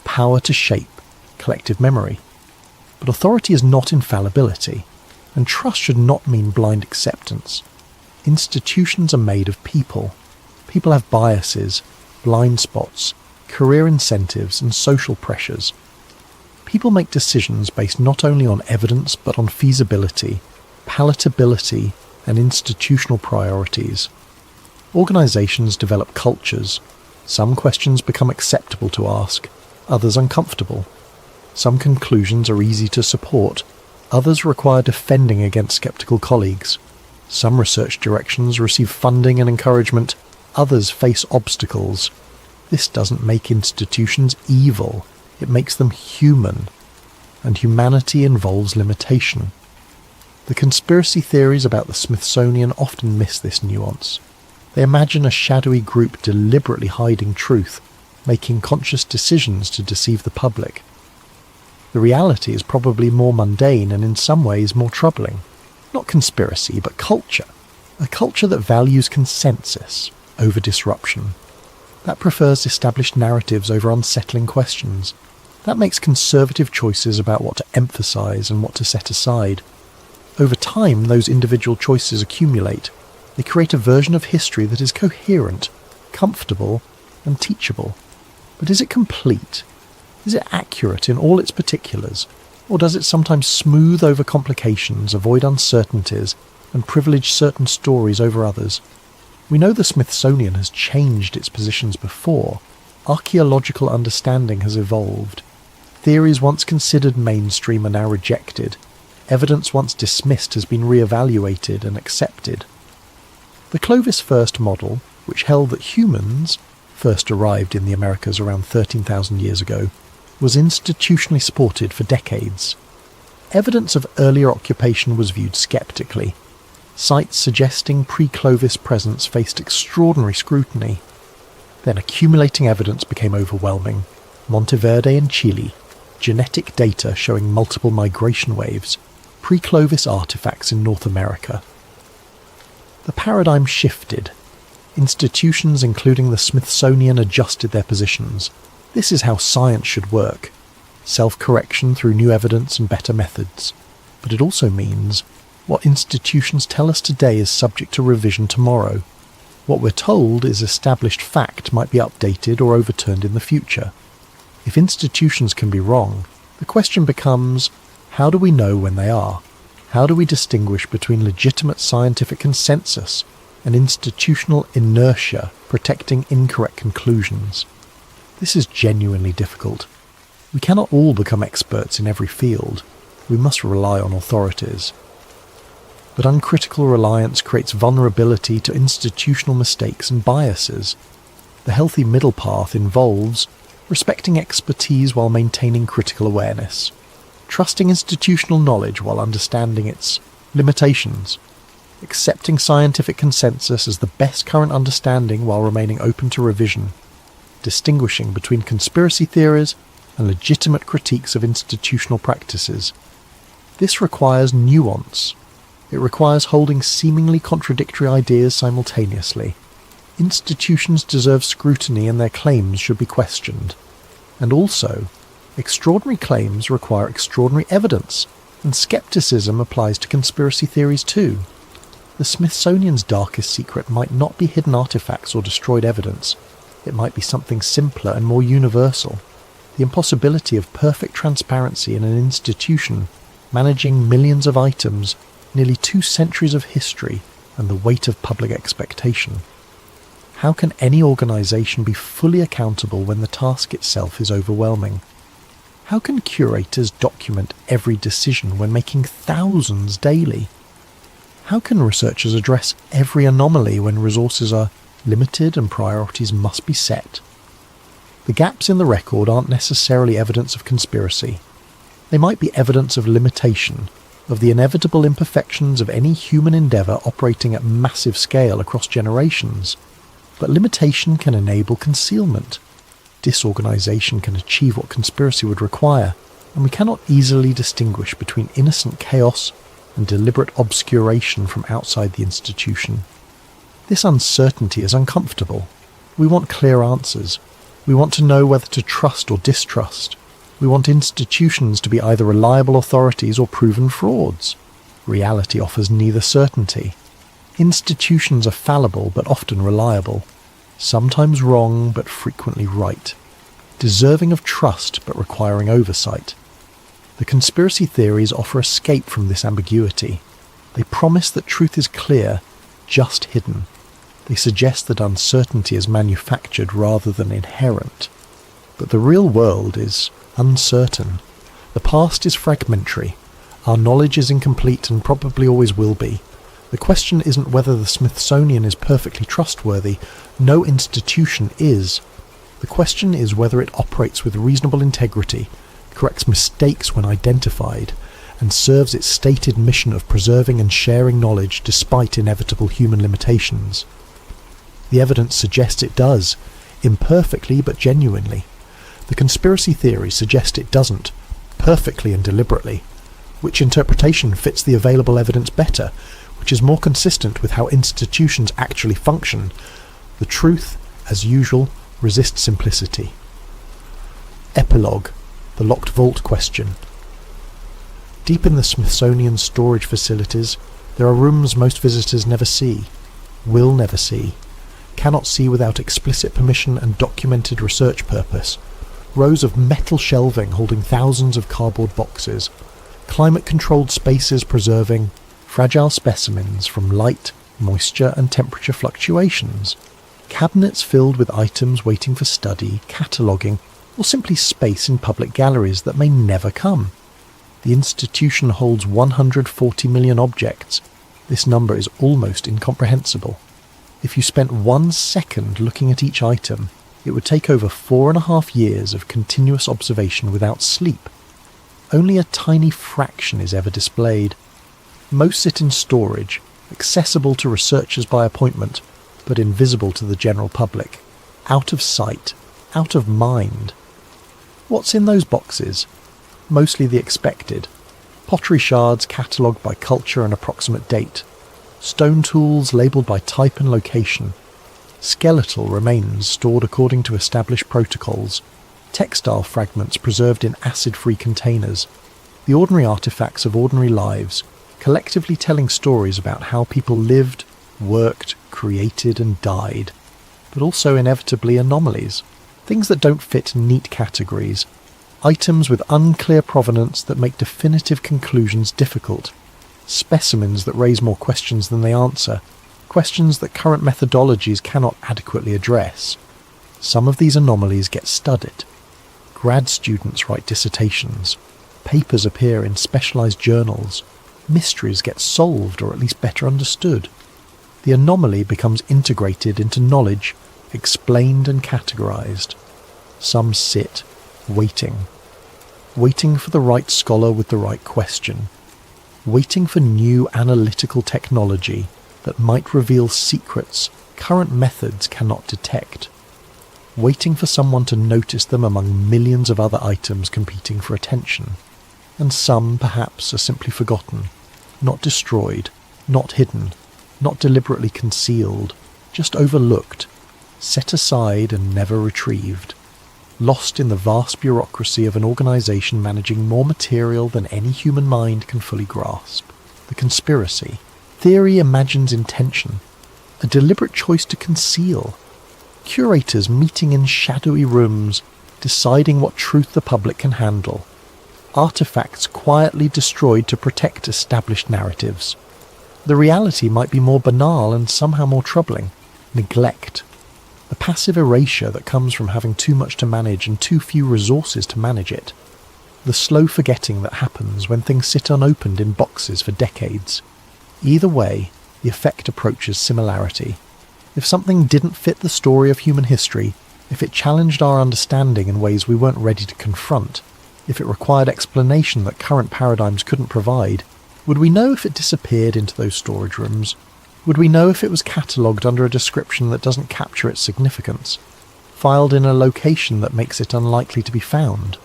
Speaker 1: Power to shape collective memory. But authority is not infallibility, and trust should not mean blind acceptance. Institutions are made of people. People have biases, blind spots, career incentives, and social pressures. People make decisions based not only on evidence but on feasibility, palatability, and institutional priorities. Organizations develop cultures. Some questions become acceptable to ask, others uncomfortable. Some conclusions are easy to support, others require defending against skeptical colleagues. Some research directions receive funding and encouragement, others face obstacles. This doesn't make institutions evil, it makes them human. And humanity involves limitation. The conspiracy theories about the Smithsonian often miss this nuance. They imagine a shadowy group deliberately hiding truth, making conscious decisions to deceive the public. The reality is probably more mundane and in some ways more troubling. Not conspiracy, but culture. A culture that values consensus over disruption. That prefers established narratives over unsettling questions. That makes conservative choices about what to emphasize and what to set aside. Over time, those individual choices accumulate. They create a version of history that is coherent, comfortable, and teachable. But is it complete? Is it accurate in all its particulars? Or does it sometimes smooth over complications, avoid uncertainties, and privilege certain stories over others? We know the Smithsonian has changed its positions before. Archaeological understanding has evolved. Theories once considered mainstream are now rejected. Evidence once dismissed has been re-evaluated and accepted. The Clovis first model, which held that humans first arrived in the Americas around 13,000 years ago, was institutionally supported for decades. Evidence of earlier occupation was viewed skeptically. Sites suggesting pre-Clovis presence faced extraordinary scrutiny. Then accumulating evidence became overwhelming. Monteverde in Chile, genetic data showing multiple migration waves, pre-Clovis artifacts in North America. The paradigm shifted. Institutions including the Smithsonian adjusted their positions. This is how science should work. Self-correction through new evidence and better methods. But it also means what institutions tell us today is subject to revision tomorrow. What we're told is established fact might be updated or overturned in the future. If institutions can be wrong, the question becomes, how do we know when they are? How do we distinguish between legitimate scientific consensus and institutional inertia protecting incorrect conclusions? This is genuinely difficult. We cannot all become experts in every field. We must rely on authorities. But uncritical reliance creates vulnerability to institutional mistakes and biases. The healthy middle path involves respecting expertise while maintaining critical awareness, trusting institutional knowledge while understanding its limitations, accepting scientific consensus as the best current understanding while remaining open to revision, distinguishing between conspiracy theories and legitimate critiques of institutional practices. This requires nuance. It requires holding seemingly contradictory ideas simultaneously. Institutions deserve scrutiny and their claims should be questioned. And also, extraordinary claims require extraordinary evidence, and skepticism applies to conspiracy theories too. The Smithsonian's darkest secret might not be hidden artifacts or destroyed evidence. It might be something simpler and more universal. The impossibility of perfect transparency in an institution managing millions of items, nearly 2 centuries of history, and the weight of public expectation. How can any organisation be fully accountable when the task itself is overwhelming? How can curators document every decision when making thousands daily? How can researchers address every anomaly when resources are limited and priorities must be set? The gaps in the record aren't necessarily evidence of conspiracy. They might be evidence of limitation, of the inevitable imperfections of any human endeavour operating at massive scale across generations. But limitation can enable concealment. Disorganisation can achieve what conspiracy would require, and we cannot easily distinguish between innocent chaos and deliberate obscuration from outside the institution. This uncertainty is uncomfortable. We want clear answers. We want to know whether to trust or distrust. We want institutions to be either reliable authorities or proven frauds. Reality offers neither certainty. Institutions are fallible but often reliable, sometimes wrong but frequently right, deserving of trust but requiring oversight. The conspiracy theories offer escape from this ambiguity. They promise that truth is clear, just hidden. They suggest that uncertainty is manufactured rather than inherent. But the real world is uncertain. The past is fragmentary. Our knowledge is incomplete and probably always will be. The question isn't whether the Smithsonian is perfectly trustworthy. No institution is. The question is whether it operates with reasonable integrity, corrects mistakes when identified, and serves its stated mission of preserving and sharing knowledge despite inevitable human limitations. The evidence suggests it does, imperfectly but genuinely. The conspiracy theories suggest it doesn't, perfectly and deliberately. Which interpretation fits the available evidence better? Which is more consistent with how institutions actually function? The truth, as usual, resists simplicity. Epilogue: the locked vault question. Deep in the Smithsonian storage facilities, there are rooms most visitors never see, will never see, cannot see without explicit permission and documented research purpose. Rows of metal shelving holding thousands of cardboard boxes, climate-controlled spaces preserving fragile specimens from light, moisture and temperature fluctuations, cabinets filled with items waiting for study, cataloguing, or simply space in public galleries that may never come. The institution holds 140 million objects. This number is almost incomprehensible. If you spent 1 second looking at each item, it would take over 4.5 years of continuous observation without sleep. Only a tiny fraction is ever displayed. Most sit in storage, accessible to researchers by appointment, but invisible to the general public. Out of sight, out of mind. What's in those boxes? Mostly the expected. Pottery shards catalogued by culture and approximate date. Stone tools labelled by type and location. Skeletal remains stored according to established protocols. Textile fragments preserved in acid-free containers. The ordinary artefacts of ordinary lives, collectively telling stories about how people lived, worked, created and died. But also inevitably anomalies. Things that don't fit neat categories. Items with unclear provenance that make definitive conclusions difficult. Specimens that raise more questions than they answer. Questions that current methodologies cannot adequately address. Some of these anomalies get studied. Grad students write dissertations. Papers appear in specialised journals. Mysteries get solved or at least better understood. The anomaly becomes integrated into knowledge, explained and categorised. Some sit, waiting for the right scholar with the right question, waiting for new analytical technology that might reveal secrets current methods cannot detect, waiting for someone to notice them among millions of other items competing for attention. And some, perhaps, are simply forgotten, not destroyed, not hidden, not deliberately concealed, just overlooked, set aside and never retrieved, lost in the vast bureaucracy of an organisation managing more material than any human mind can fully grasp. The conspiracy, Theory imagines intention, a deliberate choice to conceal. Curators meeting in shadowy rooms, deciding what truth the public can handle. Artifacts quietly destroyed to protect established narratives. The reality might be more banal and somehow more troubling. Neglect. The passive erasure that comes from having too much to manage and too few resources to manage it. The slow forgetting that happens when things sit unopened in boxes for decades. Either way, the effect approaches similarity. If something didn't fit the story of human history, if it challenged our understanding in ways we weren't ready to confront, if it required explanation that current paradigms couldn't provide, would we know if it disappeared into those storage rooms? Would we know if it was catalogued under a description that doesn't capture its significance? Filed in a location that makes it unlikely to be found?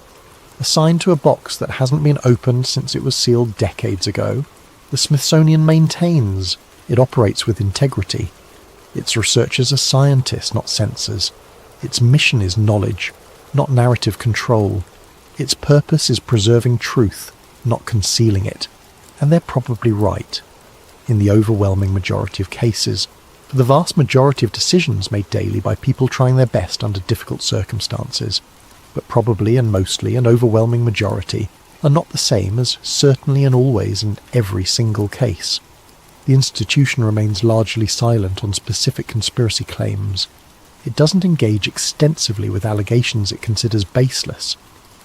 Speaker 1: Assigned to a box that hasn't been opened since it was sealed decades ago? The Smithsonian maintains it operates with integrity. Its researchers are scientists, not censors. Its mission is knowledge, not narrative control. Its purpose is preserving truth, not concealing it. And they're probably right, in the overwhelming majority of cases. For the vast majority of decisions made daily by people trying their best under difficult circumstances, but probably and mostly an overwhelming majority, are not the same as certainly and always in every single case. The institution remains largely silent on specific conspiracy claims. It doesn't engage extensively with allegations it considers baseless.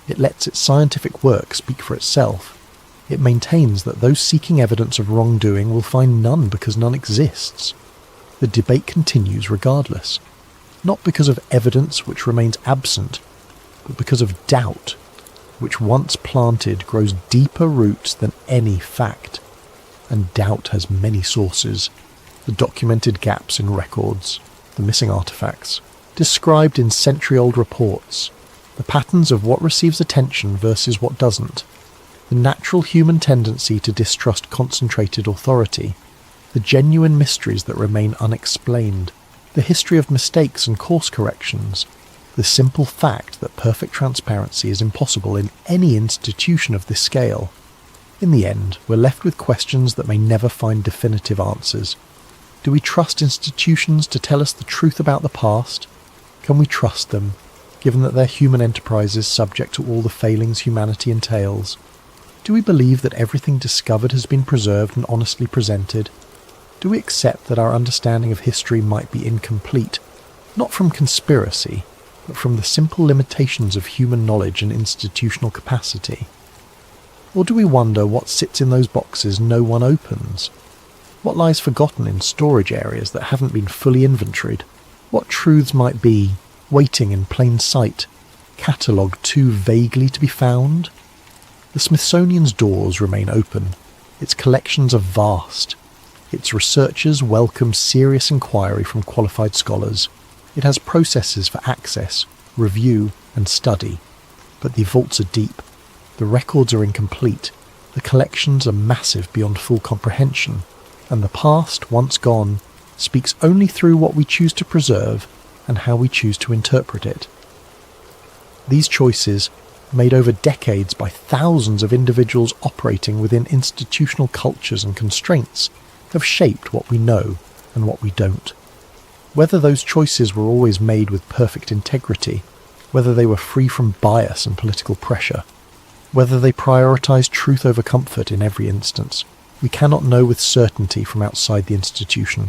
Speaker 1: It lets its scientific work speak for itself. It maintains that those seeking evidence of wrongdoing will find none because none exists. The debate continues regardless, not because of evidence which remains absent, but because of doubt, which once planted grows deeper roots than any fact. And doubt has many sources: the documented gaps in records, the missing artifacts, described in century-old reports, the patterns of what receives attention versus what doesn't, the natural human tendency to distrust concentrated authority, the genuine mysteries that remain unexplained, the history of mistakes and course corrections, the simple fact that perfect transparency is impossible in any institution of this scale. In the end, we're left with questions that may never find definitive answers. Do we trust institutions to tell us the truth about the past? Can we trust them, given that they're human enterprises subject to all the failings humanity entails? Do we believe that everything discovered has been preserved and honestly presented? Do we accept that our understanding of history might be incomplete, not from conspiracy, but from the simple limitations of human knowledge and institutional capacity? Or do we wonder what sits in those boxes no one opens? What lies forgotten in storage areas that haven't been fully inventoried? What truths might be waiting in plain sight, catalogued too vaguely to be found? The Smithsonian's doors remain open. Its collections are vast. Its researchers welcome serious inquiry from qualified scholars. It has processes for access, review, and study. But the vaults are deep. The records are incomplete. The collections are massive beyond full comprehension. And the past, once gone, speaks only through what we choose to preserve and how we choose to interpret it. These choices, made over decades by thousands of individuals operating within institutional cultures and constraints, have shaped what we know and what we don't. Whether those choices were always made with perfect integrity, whether they were free from bias and political pressure, whether they prioritized truth over comfort in every instance, we cannot know with certainty from outside the institution.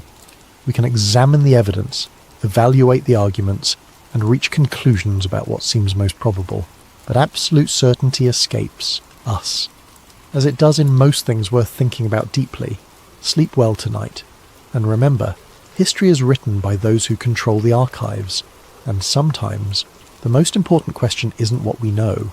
Speaker 1: We can examine the evidence, evaluate the arguments, and reach conclusions about what seems most probable. But absolute certainty escapes us, as it does in most things worth thinking about deeply. Sleep well tonight, and remember, history is written by those who control the archives, and sometimes the most important question isn't what we know,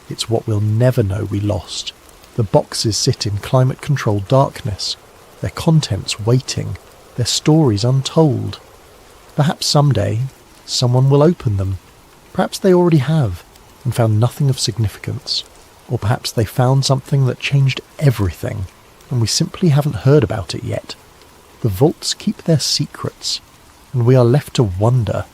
Speaker 1: it's what we'll never know we lost. The boxes sit in climate-controlled darkness, their contents waiting, their stories untold. Perhaps someday, someone will open them. Perhaps they already have, and found nothing of significance. Or perhaps they found something that changed everything, and we simply haven't heard about it yet. The vaults keep their secrets, and we are left to wonder.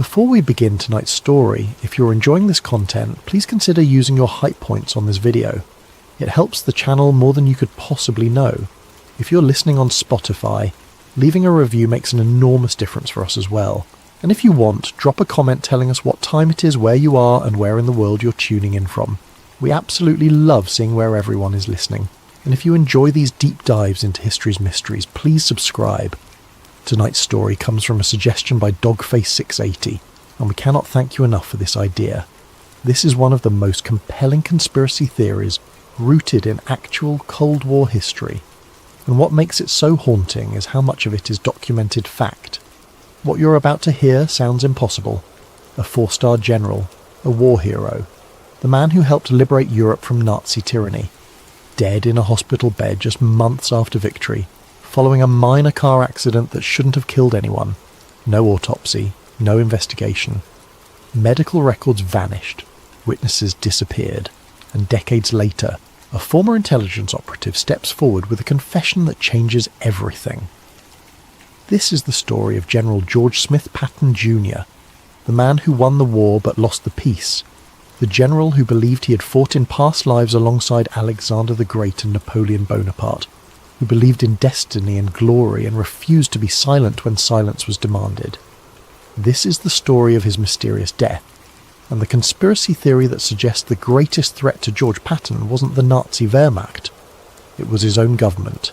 Speaker 1: Before we begin tonight's story, if you're enjoying this content, please consider using your hype points on this video. It helps the channel more than you could possibly know. If you're listening on Spotify, leaving a review makes an enormous difference for us as well. And if you want, drop a comment telling us what time it is, where you are, and where in the world you're tuning in from. We absolutely love seeing where everyone is listening. And if you enjoy these deep dives into history's mysteries, please subscribe. Tonight's story comes from a suggestion by Dogface680, and we cannot thank you enough for this idea. This is one of the most compelling conspiracy theories rooted in actual Cold War history. And what makes it so haunting is how much of it is documented fact. What you're about to hear sounds impossible. A 4-star general, a war hero, the man who helped liberate Europe from Nazi tyranny, dead in a hospital bed just months after victory, following a minor car accident that shouldn't have killed anyone. No autopsy, no investigation. Medical records vanished, witnesses disappeared, and decades later, a former intelligence operative steps forward with a confession that changes everything. This is the story of General George Smith Patton Jr., the man who won the war but lost the peace, the general who believed he had fought in past lives alongside Alexander the Great and Napoleon Bonaparte, who believed in destiny and glory and refused to be silent when silence was demanded. This is the story of his mysterious death, and the conspiracy theory that suggests the greatest threat to George Patton wasn't the Nazi Wehrmacht, it was his own government.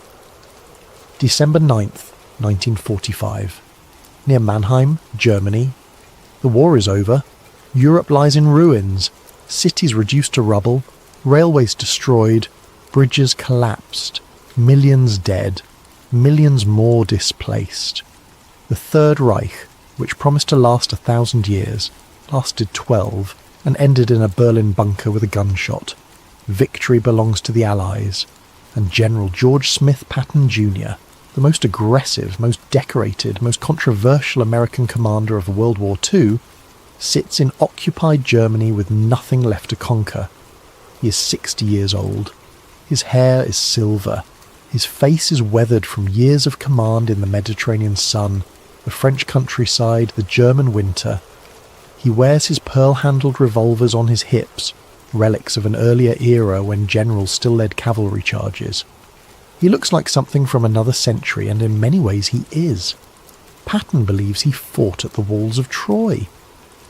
Speaker 1: December 9th, 1945. Near Mannheim, Germany. The war is over. Europe lies in ruins. Cities reduced to rubble. Railways destroyed. Bridges collapsed. Millions dead. Millions more displaced. The Third Reich, which promised to last 1,000 years, lasted 12 and ended in a Berlin bunker with a gunshot. Victory belongs to the Allies. And General George Smith Patton Jr., the most aggressive, most decorated, most controversial American commander of World War II, sits in occupied Germany with nothing left to conquer. He is 60 years old. His hair is silver. His face is weathered from years of command in the Mediterranean sun, the French countryside, the German winter. He wears his pearl-handled revolvers on his hips, relics of an earlier era when generals still led cavalry charges. He looks like something from another century, and in many ways he is. Patton believes he fought at the walls of Troy.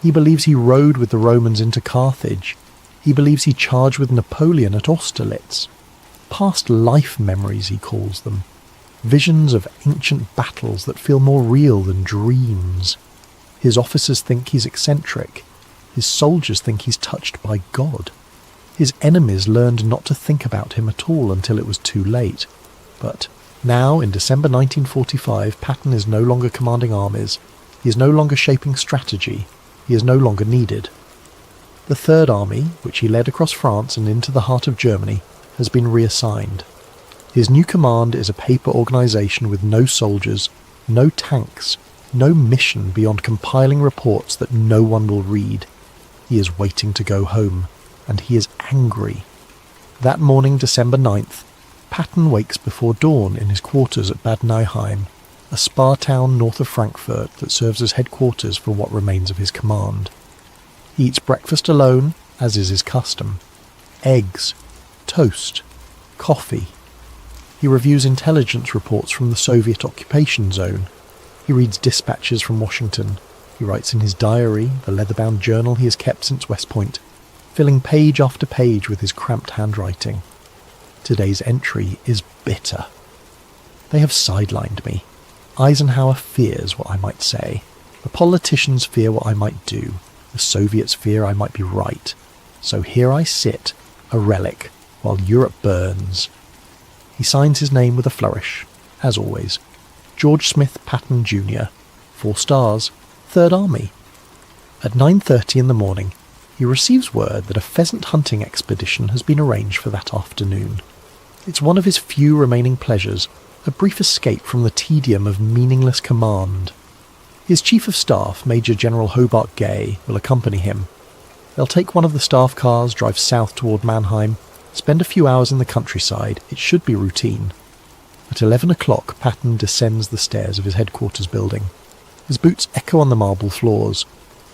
Speaker 1: He believes he rode with the Romans into Carthage. He believes he charged with Napoleon at Austerlitz. Past life memories, he calls them. Visions of ancient battles that feel more real than dreams. His officers think he's eccentric. His soldiers think he's touched by God. His enemies learned not to think about him at all until it was too late. But now, in December 1945, Patton is no longer commanding armies. He is no longer shaping strategy. He is no longer needed. The Third Army, which he led across France and into the heart of Germany, has been reassigned. His new command is a paper organisation with no soldiers, no tanks, no mission beyond compiling reports that no one will read. He is waiting to go home, and he is angry. That morning, December 9th, Patton wakes before dawn in his quarters at Bad Nauheim, a spa town north of Frankfurt that serves as headquarters for what remains of his command. He eats breakfast alone, as is his custom. Eggs, toast, coffee. He reviews intelligence reports from the Soviet occupation zone. He reads dispatches from Washington. He writes in his diary, the leather-bound journal he has kept since West Point, filling page after page with his cramped handwriting. Today's entry is bitter. They have sidelined me. Eisenhower fears what I might say. The politicians fear what I might do. The Soviets fear I might be right. So here I sit, a relic, while Europe burns. He signs his name with a flourish, as always. George Smith Patton Jr., 4 stars, Third Army. At 9:30 in the morning, he receives word that a pheasant hunting expedition has been arranged for that afternoon. It's one of his few remaining pleasures, a brief escape from the tedium of meaningless command. His Chief of Staff, Major General Hobart Gay, will accompany him. They'll take one of the staff cars, drive south toward Mannheim, spend a few hours in the countryside. It should be routine. At 11 o'clock, Patton descends the stairs of his headquarters building. His boots echo on the marble floors.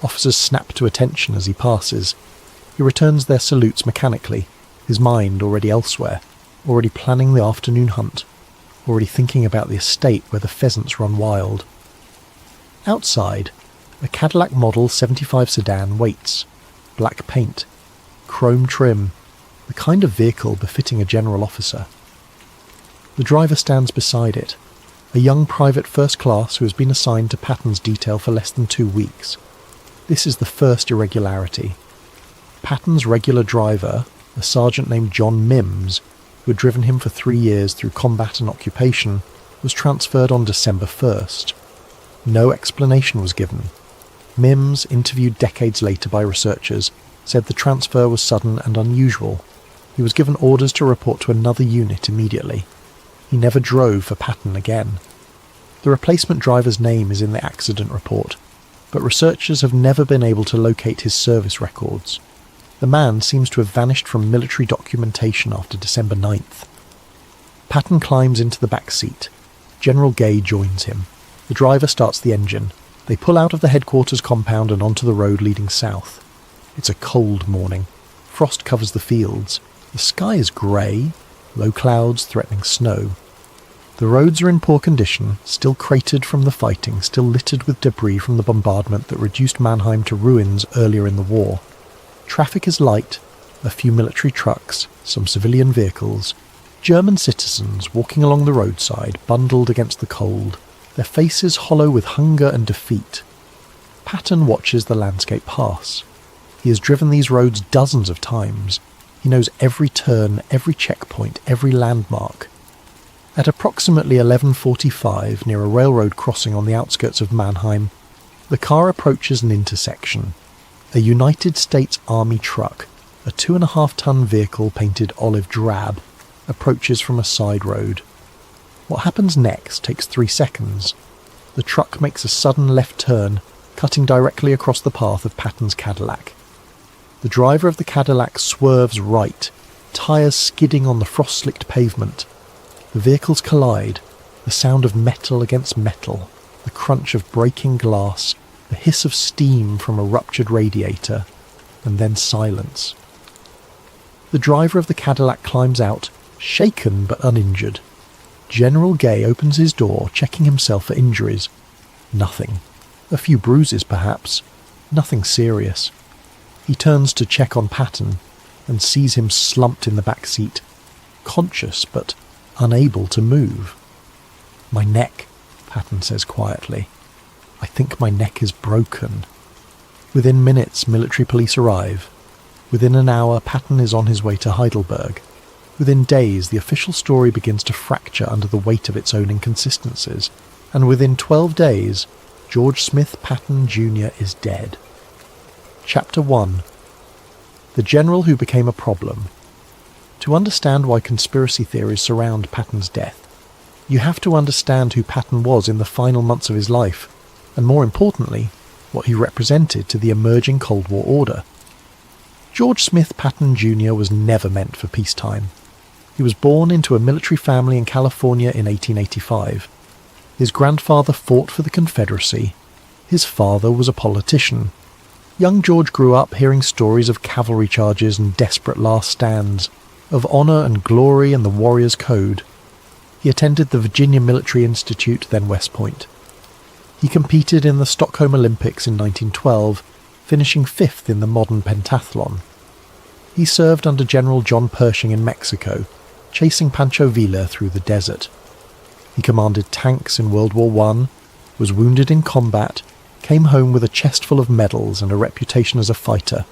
Speaker 1: Officers snap to attention as he passes. He returns their salutes mechanically, his mind already elsewhere, already planning the afternoon hunt, already thinking about the estate where the pheasants run wild. Outside, a Cadillac Model 75 sedan waits. Black paint, chrome trim, the kind of vehicle befitting a general officer. The driver stands beside it, a young private first class who has been assigned to Patton's detail for less than 2 weeks. This is the first irregularity. Patton's regular driver, a sergeant named John Mims, who had driven him for 3 years through combat and occupation, was transferred on December 1st. No explanation was given. Mims, interviewed decades later by researchers, said the transfer was sudden and unusual. He was given orders to report to another unit immediately. He never drove for Patton again. The replacement driver's name is in the accident report, but researchers have never been able to locate his service records. The man seems to have vanished from military documentation after December 9th. Patton climbs into the back seat. General Gay joins him. The driver starts the engine. They pull out of the headquarters compound and onto the road leading south. It's a cold morning. Frost covers the fields. The sky is grey, low clouds threatening snow. The roads are in poor condition, still cratered from the fighting, still littered with debris from the bombardment that reduced Mannheim to ruins earlier in the war. Traffic is light, a few military trucks, some civilian vehicles, German citizens walking along the roadside, bundled against the cold, their faces hollow with hunger and defeat. Patton watches the landscape pass. He has driven these roads dozens of times. He knows every turn, every checkpoint, every landmark. At approximately 11:45, near a railroad crossing on the outskirts of Mannheim, the car approaches an intersection. A United States Army truck, a 2.5-ton vehicle painted olive drab, approaches from a side road. What happens next takes 3 seconds. The truck makes a sudden left turn, cutting directly across the path of Patton's Cadillac. The driver of the Cadillac swerves right, tyres skidding on the frost-slicked pavement. The vehicles collide, the sound of metal against metal, the crunch of breaking glass, the hiss of steam from a ruptured radiator, and then silence. The driver of the Cadillac climbs out, shaken but uninjured. General Gay opens his door, checking himself for injuries. Nothing. A few bruises, perhaps. Nothing serious. He turns to check on Patton and sees him slumped in the back seat, conscious but unable to move. "My neck," Patton says quietly. "I think my neck is broken." Within minutes, military police arrive. Within an hour, Patton is on his way to Heidelberg. Within days, the official story begins to fracture under the weight of its own inconsistencies. And within 12 days, George Smith Patton Jr. is dead. Chapter 1. The General Who Became a Problem. To understand why conspiracy theories surround Patton's death, you have to understand who Patton was in the final months of his life, and more importantly, what he represented to the emerging Cold War order. George Smith Patton Jr. was never meant for peacetime. He was born into a military family in California in 1885. His grandfather fought for the Confederacy. His father was a politician. Young George grew up hearing stories of cavalry charges and desperate last stands, of honour and glory and the warrior's code. He attended the Virginia Military Institute, then West Point. He competed in the Stockholm Olympics in 1912, finishing 5th in the modern pentathlon. He served under General John Pershing in Mexico, chasing Pancho Villa through the desert. He commanded tanks in World War I, was wounded in combat, came home with a chest full of medals and a reputation as a fighter.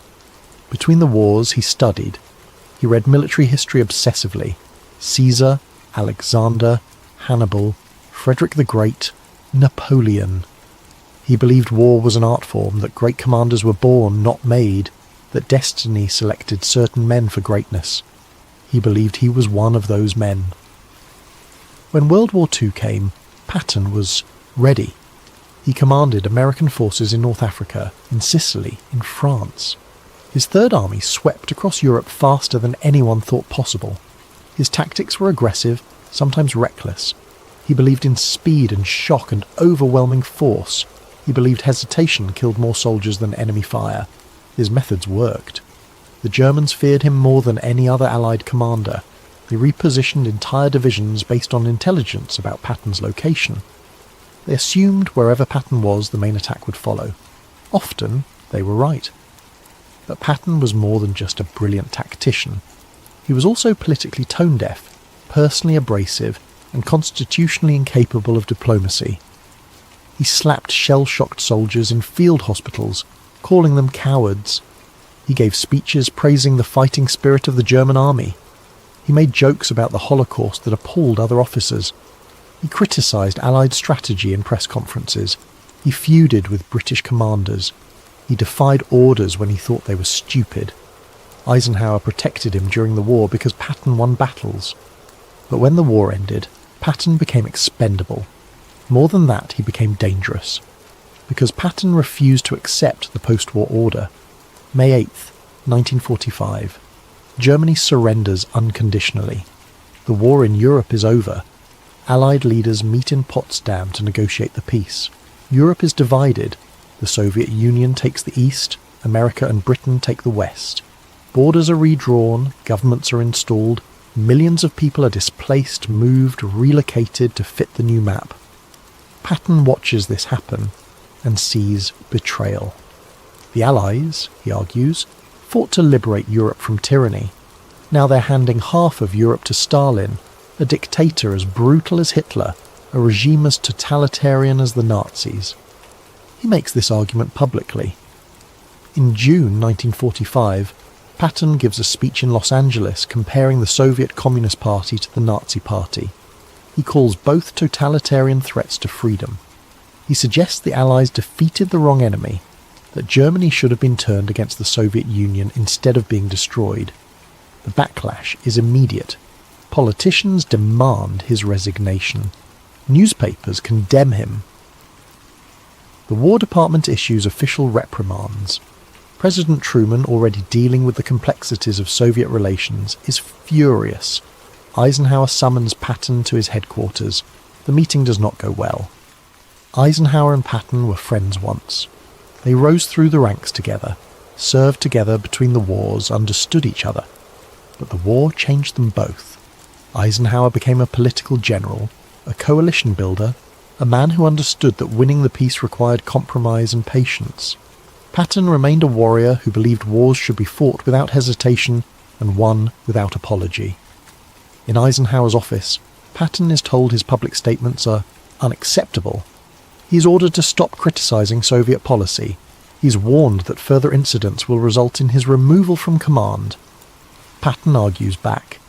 Speaker 1: Between the wars, he studied. He read military history obsessively. Caesar, Alexander, Hannibal, Frederick the Great, Napoleon. He believed war was an art form, that great commanders were born, not made, that destiny selected certain men for greatness. He believed he was one of those men. When World War II came, Patton was ready. He commanded American forces in North Africa, in Sicily, in France. His Third Army swept across Europe faster than anyone thought possible. His tactics were aggressive, sometimes reckless. He believed in speed and shock and overwhelming force. He believed hesitation killed more soldiers than enemy fire. His methods worked. The Germans feared him more than any other Allied commander. They repositioned entire divisions based on intelligence about Patton's location. They assumed wherever Patton was, the main attack would follow. Often, they were right. But Patton was more than just a brilliant tactician. He was also politically tone-deaf, personally abrasive, and constitutionally incapable of diplomacy. He slapped shell-shocked soldiers in field hospitals, calling them cowards. He gave speeches praising the fighting spirit of the German army. He made jokes about the Holocaust that appalled other officers. He criticised Allied strategy in press conferences. He feuded with British commanders. He defied orders when he thought they were stupid. Eisenhower protected him during the war because Patton won battles. But when the war ended, Patton became expendable. More than that, he became dangerous. Because Patton refused to accept the post-war order. May 8th, 1945. Germany surrenders unconditionally. The war in Europe is over. Allied leaders meet in Potsdam to negotiate the peace. Europe is divided. The Soviet Union takes the east, America and Britain take the west. Borders are redrawn, governments are installed, millions of people are displaced, moved, relocated to fit the new map. Patton watches this happen and sees betrayal. The Allies, he argues, fought to liberate Europe from tyranny. Now they're handing half of Europe to Stalin, a dictator as brutal as Hitler, a regime as totalitarian as the Nazis. He makes this argument publicly. In June 1945, Patton gives a speech in Los Angeles comparing the Soviet Communist Party to the Nazi Party. He calls both totalitarian threats to freedom. He suggests the Allies defeated the wrong enemy, that Germany should have been turned against the Soviet Union instead of being destroyed. The backlash is immediate. Politicians demand his resignation. Newspapers condemn him. The War Department issues official reprimands. President Truman, already dealing with the complexities of Soviet relations, is furious. Eisenhower summons Patton to his headquarters. The meeting does not go well. Eisenhower and Patton were friends once. They rose through the ranks together, served together between the wars, understood each other. But the war changed them both. Eisenhower became a political general, a coalition builder, a man who understood that winning the peace required compromise and patience. Patton remained a warrior who believed wars should be fought without hesitation and won without apology. In Eisenhower's office, Patton is told his public statements are unacceptable. He is ordered to stop criticising Soviet policy. He is warned that further incidents will result in his removal from command. Patton argues back.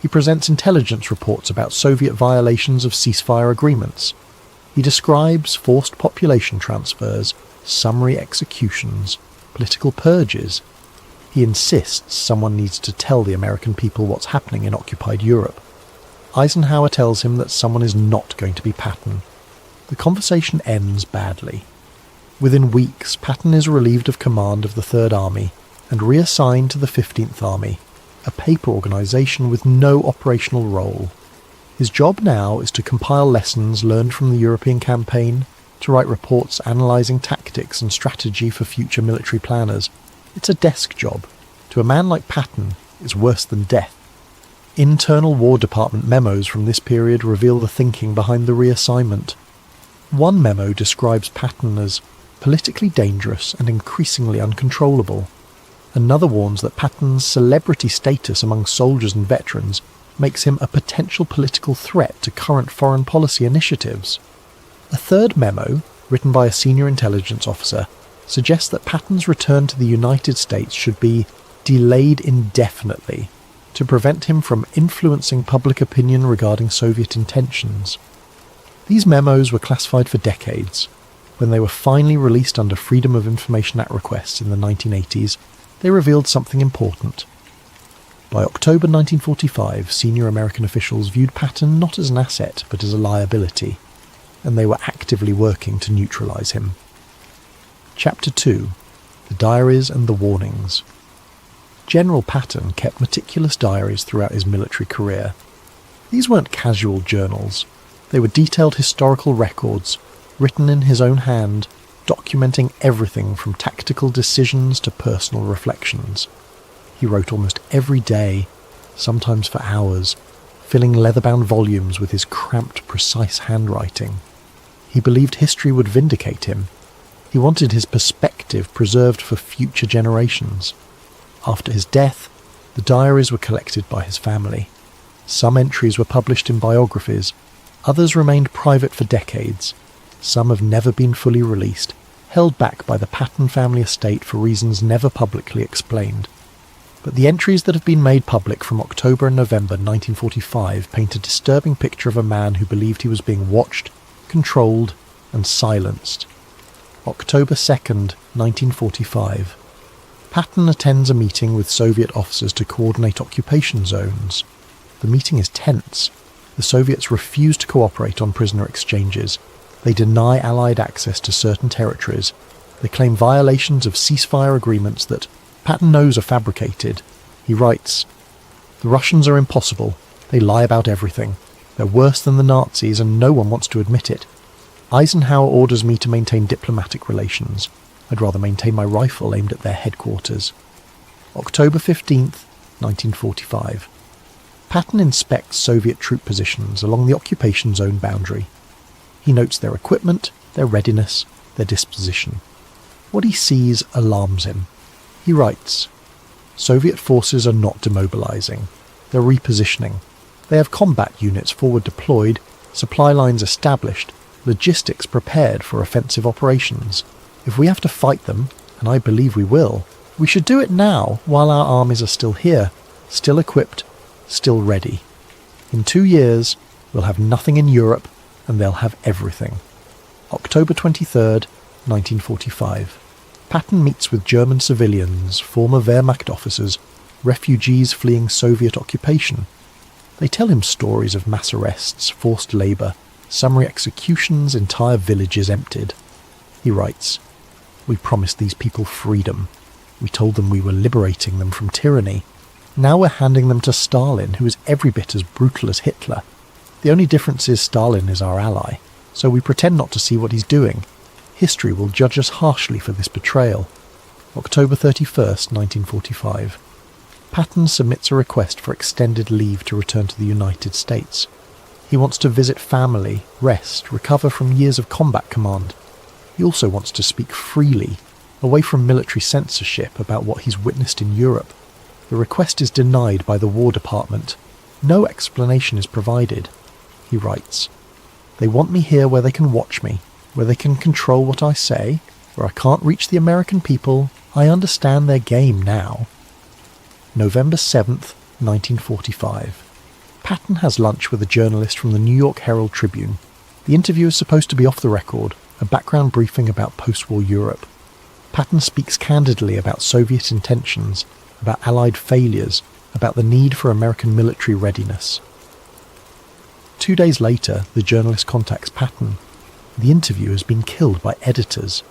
Speaker 1: He presents intelligence reports about Soviet violations of ceasefire agreements. He describes forced population transfers, summary executions, political purges. He insists someone needs to tell the American people what's happening in occupied Europe. Eisenhower tells him that someone is not going to be Patton. The conversation ends badly. Within weeks, Patton is relieved of command of the Third Army and reassigned to the 15th Army, a paper organisation with no operational role. His job now is to compile lessons learned from the European campaign, to write reports analysing tactics and strategy for future military planners. It's a desk job. To a man like Patton, it's worse than death. Internal War Department memos from this period reveal the thinking behind the reassignment. One memo describes Patton as politically dangerous and increasingly uncontrollable. Another warns that Patton's celebrity status among soldiers and veterans makes him a potential political threat to current foreign policy initiatives. A third memo, written by a senior intelligence officer, suggests that Patton's return to the United States should be delayed indefinitely to prevent him from influencing public opinion regarding Soviet intentions. These memos were classified for decades. When they were finally released under Freedom of Information Act requests in the 1980s, they revealed something important. By October 1945, senior American officials viewed Patton not as an asset but as a liability, and they were actively working to neutralise him. Chapter 2. The Diaries and the Warnings. General Patton kept meticulous diaries throughout his military career. These weren't casual journals. They were detailed historical records, written in his own hand, documenting everything from tactical decisions to personal reflections. He wrote almost every day, sometimes for hours, filling leather-bound volumes with his cramped, precise handwriting. He believed history would vindicate him. He wanted his perspective preserved for future generations. After his death, the diaries were collected by his family. Some entries were published in biographies, others remained private for decades. Some have never been fully released, held back by the Patton family estate for reasons never publicly explained. But the entries that have been made public from October and November 1945 paint a disturbing picture of a man who believed he was being watched, controlled, and silenced. October 2nd, 1945. Patton attends a meeting with Soviet officers to coordinate occupation zones. The meeting is tense. The Soviets refuse to cooperate on prisoner exchanges. They deny Allied access to certain territories. They claim violations of ceasefire agreements that Patton knows are fabricated. He writes, "The Russians are impossible. They lie about everything. They're worse than the Nazis and no one wants to admit it. Eisenhower orders me to maintain diplomatic relations. I'd rather maintain my rifle aimed at their headquarters." October 15th, 1945. Patton inspects Soviet troop positions along the occupation zone boundary. He notes their equipment, their readiness, their disposition. What he sees alarms him. He writes, "Soviet forces are not demobilizing. They're repositioning. They have combat units forward deployed, supply lines established, logistics prepared for offensive operations. If we have to fight them, and I believe we will, we should do it now while our armies are still here, still equipped, still ready. In 2 years, we'll have nothing in Europe, and they'll have everything." October 23rd, 1945. Patton meets with German civilians, former Wehrmacht officers, refugees fleeing Soviet occupation. They tell him stories of mass arrests, forced labour, summary executions, entire villages emptied. He writes, "We promised these people freedom. We told them we were liberating them from tyranny. Now we're handing them to Stalin, who is every bit as brutal as Hitler. The only difference is Stalin is our ally, so we pretend not to see what he's doing. History will judge us harshly for this betrayal." October 31st, 1945. Patton submits a request for extended leave to return to the United States. He wants to visit family, rest, recover from years of combat command. He also wants to speak freely, away from military censorship about what he's witnessed in Europe. The request is denied by the War Department. No explanation is provided. He writes, "They want me here where they can watch me, where they can control what I say, where I can't reach the American people. I understand their game now." November 7th, 1945. Patton has lunch with a journalist from the New York Herald Tribune. The interview is supposed to be off the record, a background briefing about post-war Europe. Patton speaks candidly about Soviet intentions, about Allied failures, about the need for American military readiness. 2 days later, the journalist contacts Patton. The interview has been killed by editors.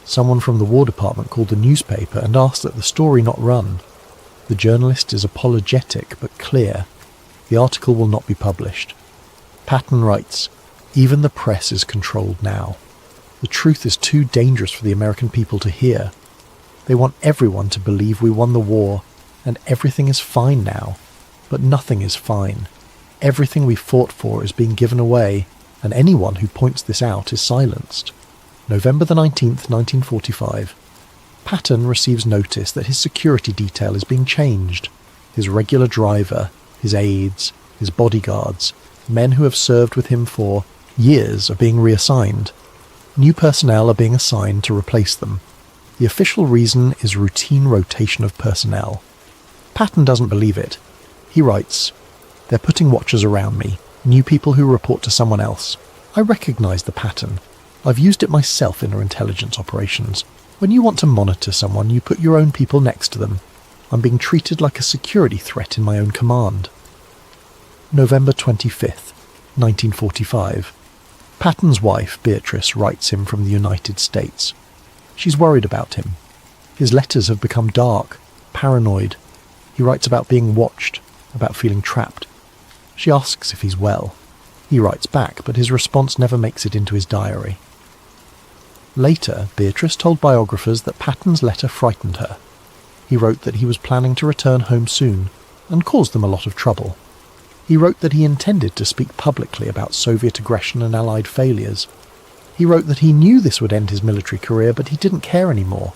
Speaker 1: Someone from the War Department called the newspaper and asked that the story not run. The journalist is apologetic but clear. The article will not be published. Patton writes, "Even the press is controlled now. The truth is too dangerous for the American people to hear. They want everyone to believe we won the war, and everything is fine now. But nothing is fine. Everything we fought for is being given away, and anyone who points this out is silenced." November the 19th, 1945. Patton receives notice that his security detail is being changed. His regular driver, his aides, his bodyguards, men who have served with him for years are being reassigned. New personnel are being assigned to replace them. The official reason is routine rotation of personnel. Patton doesn't believe it. He writes, "They're putting watchers around me, new people who report to someone else. I recognize the pattern. I've used it myself in our intelligence operations. When you want to monitor someone, you put your own people next to them. I'm being treated like a security threat in my own command." November 25th, 1945. Patton's wife, Beatrice, writes him from the United States. She's worried about him. His letters have become dark, paranoid. He writes about being watched, about feeling trapped. She asks if he's well. He writes back, but his response never makes it into his diary. Later, Beatrice told biographers that Patton's letter frightened her. He wrote that he was planning to return home soon, and caused them a lot of trouble. He wrote that he intended to speak publicly about Soviet aggression and Allied failures. He wrote that he knew this would end his military career, but he didn't care anymore.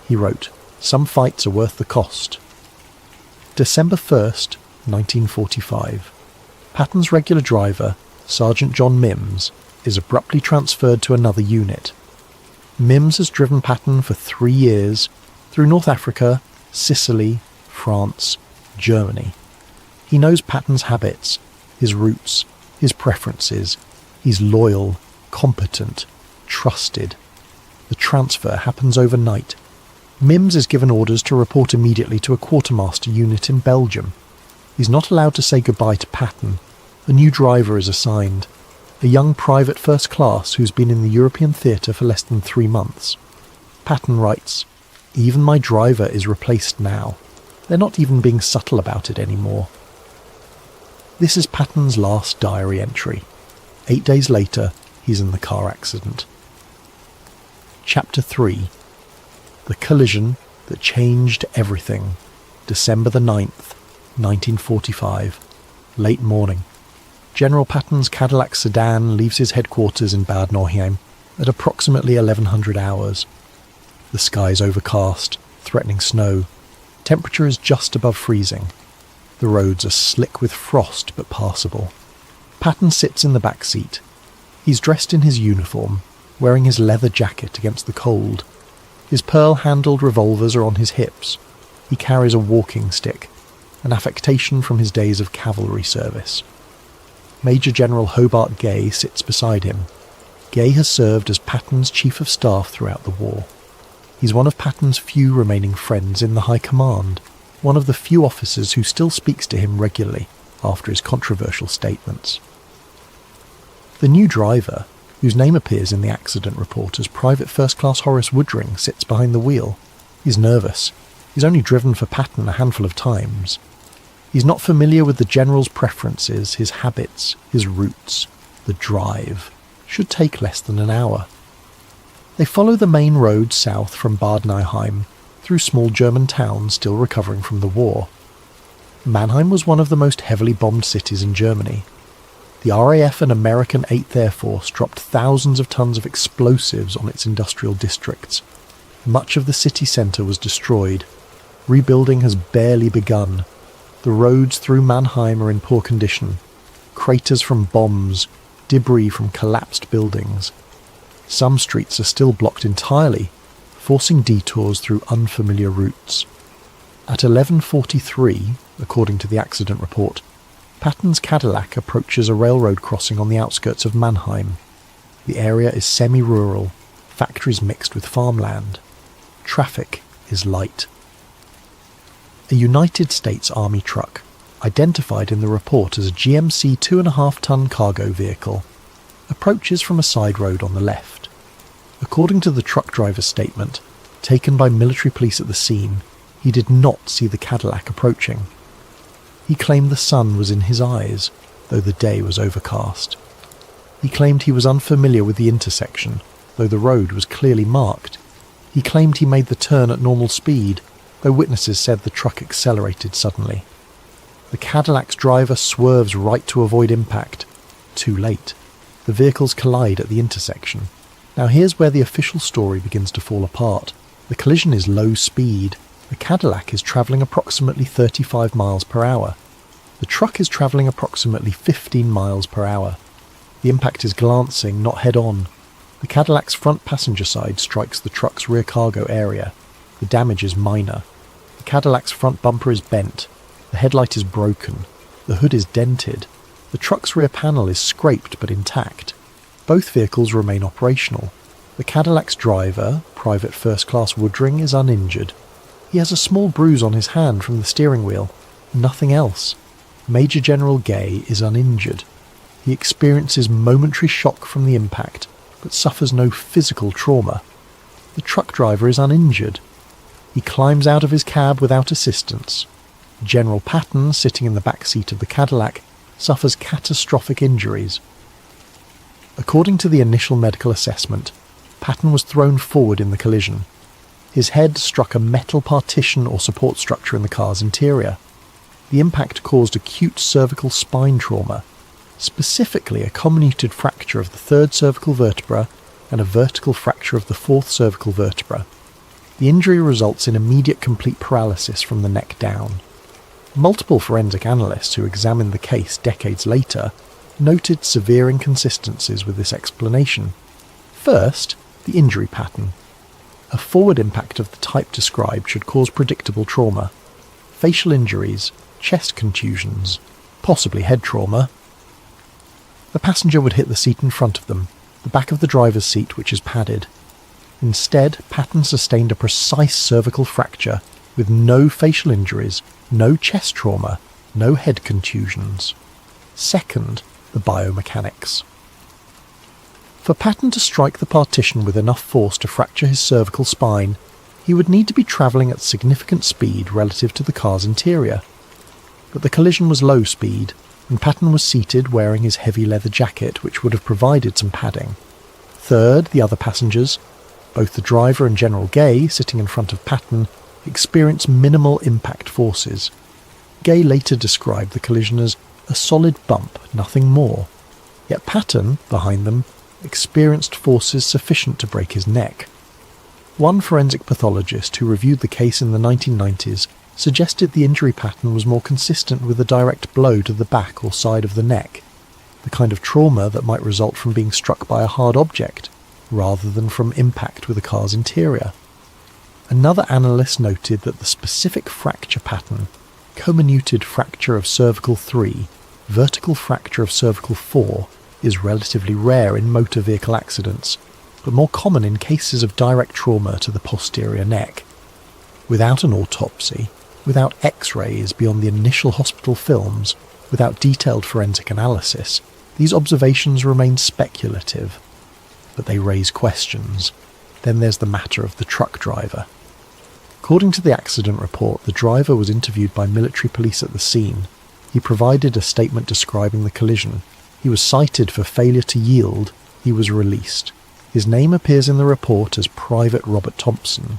Speaker 1: He wrote, "Some fights are worth the cost." December 1st, 1945. Patton's regular driver, Sergeant John Mims, is abruptly transferred to another unit. Mims has driven Patton for 3 years through North Africa, Sicily, France, Germany. He knows Patton's habits, his routes, his preferences. He's loyal, competent, trusted. The transfer happens overnight. Mims is given orders to report immediately to a quartermaster unit in Belgium. He's not allowed to say goodbye to Patton. A new driver is assigned, a young private first class who's been in the European theatre for less than 3 months. Patton writes, "Even my driver is replaced now. They're not even being subtle about it anymore." This is Patton's last diary entry. 8 days later, he's in the car accident. Chapter 3. The collision that changed everything. December the 9th, 1945. Late morning. General Patton's Cadillac sedan leaves his headquarters in Bad Nauheim at approximately 1100 hours. The sky is overcast, threatening snow. Temperature is just above freezing. The roads are slick with frost but passable. Patton sits in the back seat. He's dressed in his uniform, wearing his leather jacket against the cold. His pearl-handled revolvers are on his hips. He carries a walking stick, an affectation from his days of cavalry service. Major General Hobart Gay sits beside him. Gay has served as Patton's chief of staff throughout the war. He's one of Patton's few remaining friends in the High Command, one of the few officers who still speaks to him regularly after his controversial statements. The new driver, whose name appears in the accident report as Private First Class Horace Woodring, sits behind the wheel. He's nervous. He's only driven for Patton a handful of times. He's not familiar with the general's preferences, his habits, his routes. The drive should take less than an hour. They follow the main road south from Bad Nauheim through small German towns still recovering from the war. Mannheim was one of the most heavily bombed cities in Germany. The RAF and American 8th Air Force dropped thousands of tons of explosives on its industrial districts. Much of the city centre was destroyed. Rebuilding has barely begun. The roads through Mannheim are in poor condition. Craters from bombs, debris from collapsed buildings. Some streets are still blocked entirely, forcing detours through unfamiliar routes. At 11:43, according to the accident report, Patton's Cadillac approaches a railroad crossing on the outskirts of Mannheim. The area is semi-rural, factories mixed with farmland. Traffic is light. A United States Army truck, identified in the report as a GMC 2.5-ton cargo vehicle, approaches from a side road on the left. According to the truck driver's statement, taken by military police at the scene, he did not see the Cadillac approaching. He claimed the sun was in his eyes, though the day was overcast. He claimed he was unfamiliar with the intersection, though the road was clearly marked. He claimed he made the turn at normal speed, though witnesses said the truck accelerated suddenly. The Cadillac's driver swerves right to avoid impact. Too late. The vehicles collide at the intersection. Now here's where the official story begins to fall apart. The collision is low speed. The Cadillac is travelling approximately 35 miles per hour. The truck is travelling approximately 15 miles per hour. The impact is glancing, not head-on. The Cadillac's front passenger side strikes the truck's rear cargo area. The damage is minor. The Cadillac's front bumper is bent. The headlight is broken. The hood is dented. The truck's rear panel is scraped but intact. Both vehicles remain operational. The Cadillac's driver, Private First Class Woodring, is uninjured. He has a small bruise on his hand from the steering wheel. Nothing else. Major General Gay is uninjured. He experiences momentary shock from the impact, but suffers no physical trauma. The truck driver is uninjured. He climbs out of his cab without assistance. General Patton, sitting in the back seat of the Cadillac, suffers catastrophic injuries. According to the initial medical assessment, Patton was thrown forward in the collision. His head struck a metal partition or support structure in the car's interior. The impact caused acute cervical spine trauma, specifically a comminuted fracture of the third cervical vertebra and a vertical fracture of the fourth cervical vertebra. The injury results in immediate complete paralysis from the neck down. Multiple forensic analysts who examined the case decades later noted severe inconsistencies with this explanation. First, the injury pattern. A forward impact of the type described should cause predictable trauma. Facial injuries, chest contusions, possibly head trauma. The passenger would hit the seat in front of them, the back of the driver's seat, which is padded. Instead, Patton sustained a precise cervical fracture with no facial injuries, no chest trauma, no head contusions. Second, the biomechanics. For Patton to strike the partition with enough force to fracture his cervical spine, he would need to be travelling at significant speed relative to the car's interior. But the collision was low speed, and Patton was seated wearing his heavy leather jacket, which would have provided some padding. Third, the other passengers, both the driver and General Gay, sitting in front of Patton, experienced minimal impact forces. Gay later described the collision as a solid bump, nothing more. Yet Patton, behind them, experienced forces sufficient to break his neck. One forensic pathologist who reviewed the case in the 1990s suggested the injury pattern was more consistent with a direct blow to the back or side of the neck, the kind of trauma that might result from being struck by a hard object, rather than from impact with a car's interior. Another analyst noted that the specific fracture pattern, comminuted fracture of cervical 3, vertical fracture of cervical 4, is relatively rare in motor vehicle accidents, but more common in cases of direct trauma to the posterior neck. Without an autopsy, without X-rays beyond the initial hospital films, without detailed forensic analysis, these observations remain speculative. But they raise questions. Then there's the matter of the truck driver. According to the accident report, the driver was interviewed by military police at the scene. He provided a statement describing the collision. He was cited for failure to yield. He was released. His name appears in the report as Private Robert Thompson.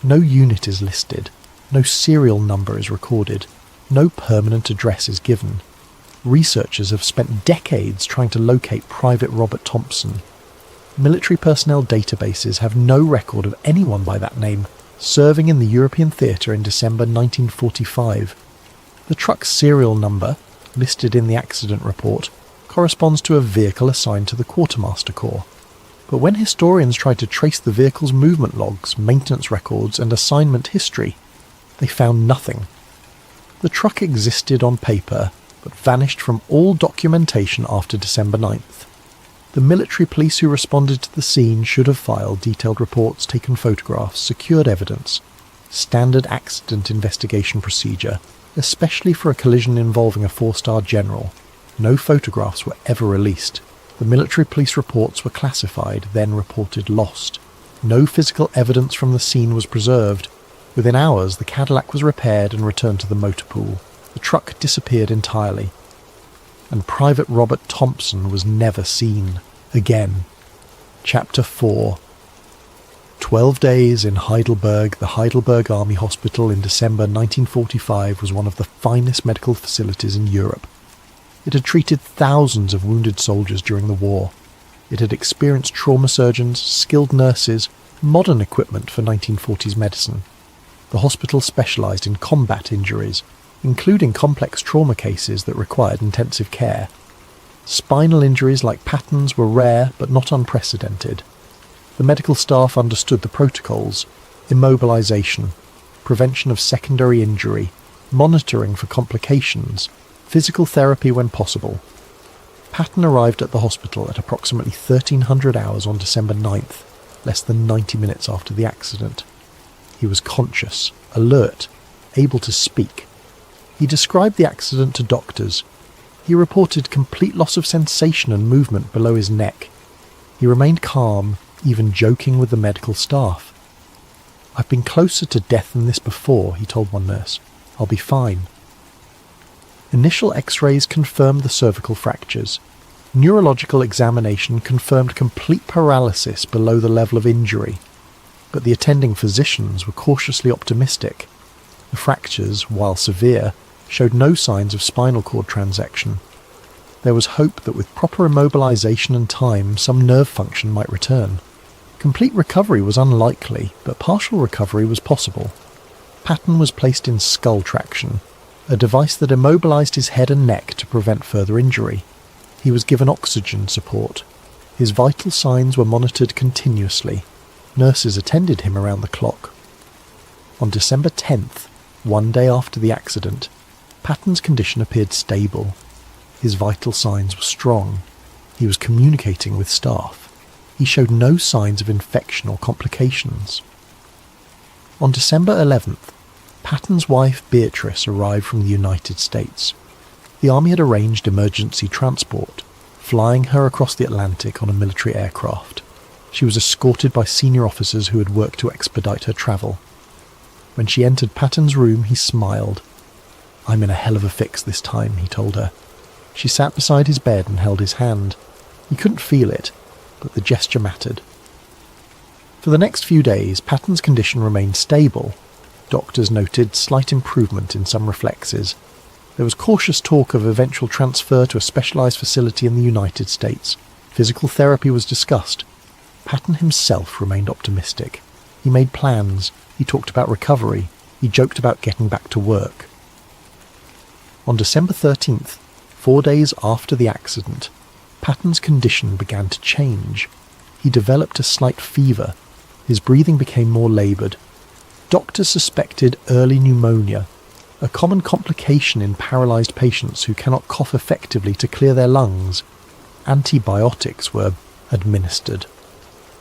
Speaker 1: No unit is listed. No serial number is recorded. No permanent address is given. Researchers have spent decades trying to locate Private Robert Thompson. Military personnel databases have no record of anyone by that name serving in the European theatre in December 1945. The truck's serial number, listed in the accident report, corresponds to a vehicle assigned to the Quartermaster Corps. But when historians tried to trace the vehicle's movement logs, maintenance records and assignment history, they found nothing. The truck existed on paper, but vanished from all documentation after December 9th. The military police who responded to the scene should have filed detailed reports, taken photographs, secured evidence. Standard accident investigation procedure, especially for a collision involving a 4-star general. No photographs were ever released. The military police reports were classified, then reported lost. No physical evidence from the scene was preserved. Within hours, the Cadillac was repaired and returned to the motor pool. The truck disappeared entirely. And Private Robert Thompson was never seen again. Chapter 4. 12 days in Heidelberg. The Heidelberg Army Hospital in December 1945 was one of the finest medical facilities in Europe. It had treated thousands of wounded soldiers during the war. It had experienced trauma surgeons, skilled nurses, modern equipment for 1940s medicine. The hospital specialised in combat injuries, including complex trauma cases that required intensive care. Spinal injuries like Patton's were rare but not unprecedented. The medical staff understood the protocols: immobilisation, prevention of secondary injury, monitoring for complications, physical therapy when possible. Patton arrived at the hospital at approximately 1300 hours on December 9th, less than 90 minutes after the accident. He was conscious, alert, able to speak. He described the accident to doctors. He reported complete loss of sensation and movement below his neck. He remained calm, even joking with the medical staff. "I've been closer to death than this before," he told one nurse. "I'll be fine." Initial X-rays confirmed the cervical fractures. Neurological examination confirmed complete paralysis below the level of injury, but the attending physicians were cautiously optimistic. The fractures, while severe, showed no signs of spinal cord transection. There was hope that with proper immobilization and time, some nerve function might return. Complete recovery was unlikely, but partial recovery was possible. Patton was placed in skull traction, a device that immobilized his head and neck to prevent further injury. He was given oxygen support. His vital signs were monitored continuously. Nurses attended him around the clock. On December 10th, one day after the accident, Patton's condition appeared stable. His vital signs were strong. He was communicating with staff. He showed no signs of infection or complications. On December 11th, Patton's wife Beatrice arrived from the United States. The Army had arranged emergency transport, flying her across the Atlantic on a military aircraft. She was escorted by senior officers who had worked to expedite her travel. When she entered Patton's room, he smiled. "I'm in a hell of a fix this time," he told her. She sat beside his bed and held his hand. He couldn't feel it, but the gesture mattered. For the next few days, Patton's condition remained stable. Doctors noted slight improvement in some reflexes. There was cautious talk of eventual transfer to a specialized facility in the United States. Physical therapy was discussed. Patton himself remained optimistic. He made plans. He talked about recovery. He joked about getting back to work. On December 13th, 4 days after the accident, Patton's condition began to change. He developed a slight fever. His breathing became more laboured. Doctors suspected early pneumonia, a common complication in paralysed patients who cannot cough effectively to clear their lungs. Antibiotics were administered.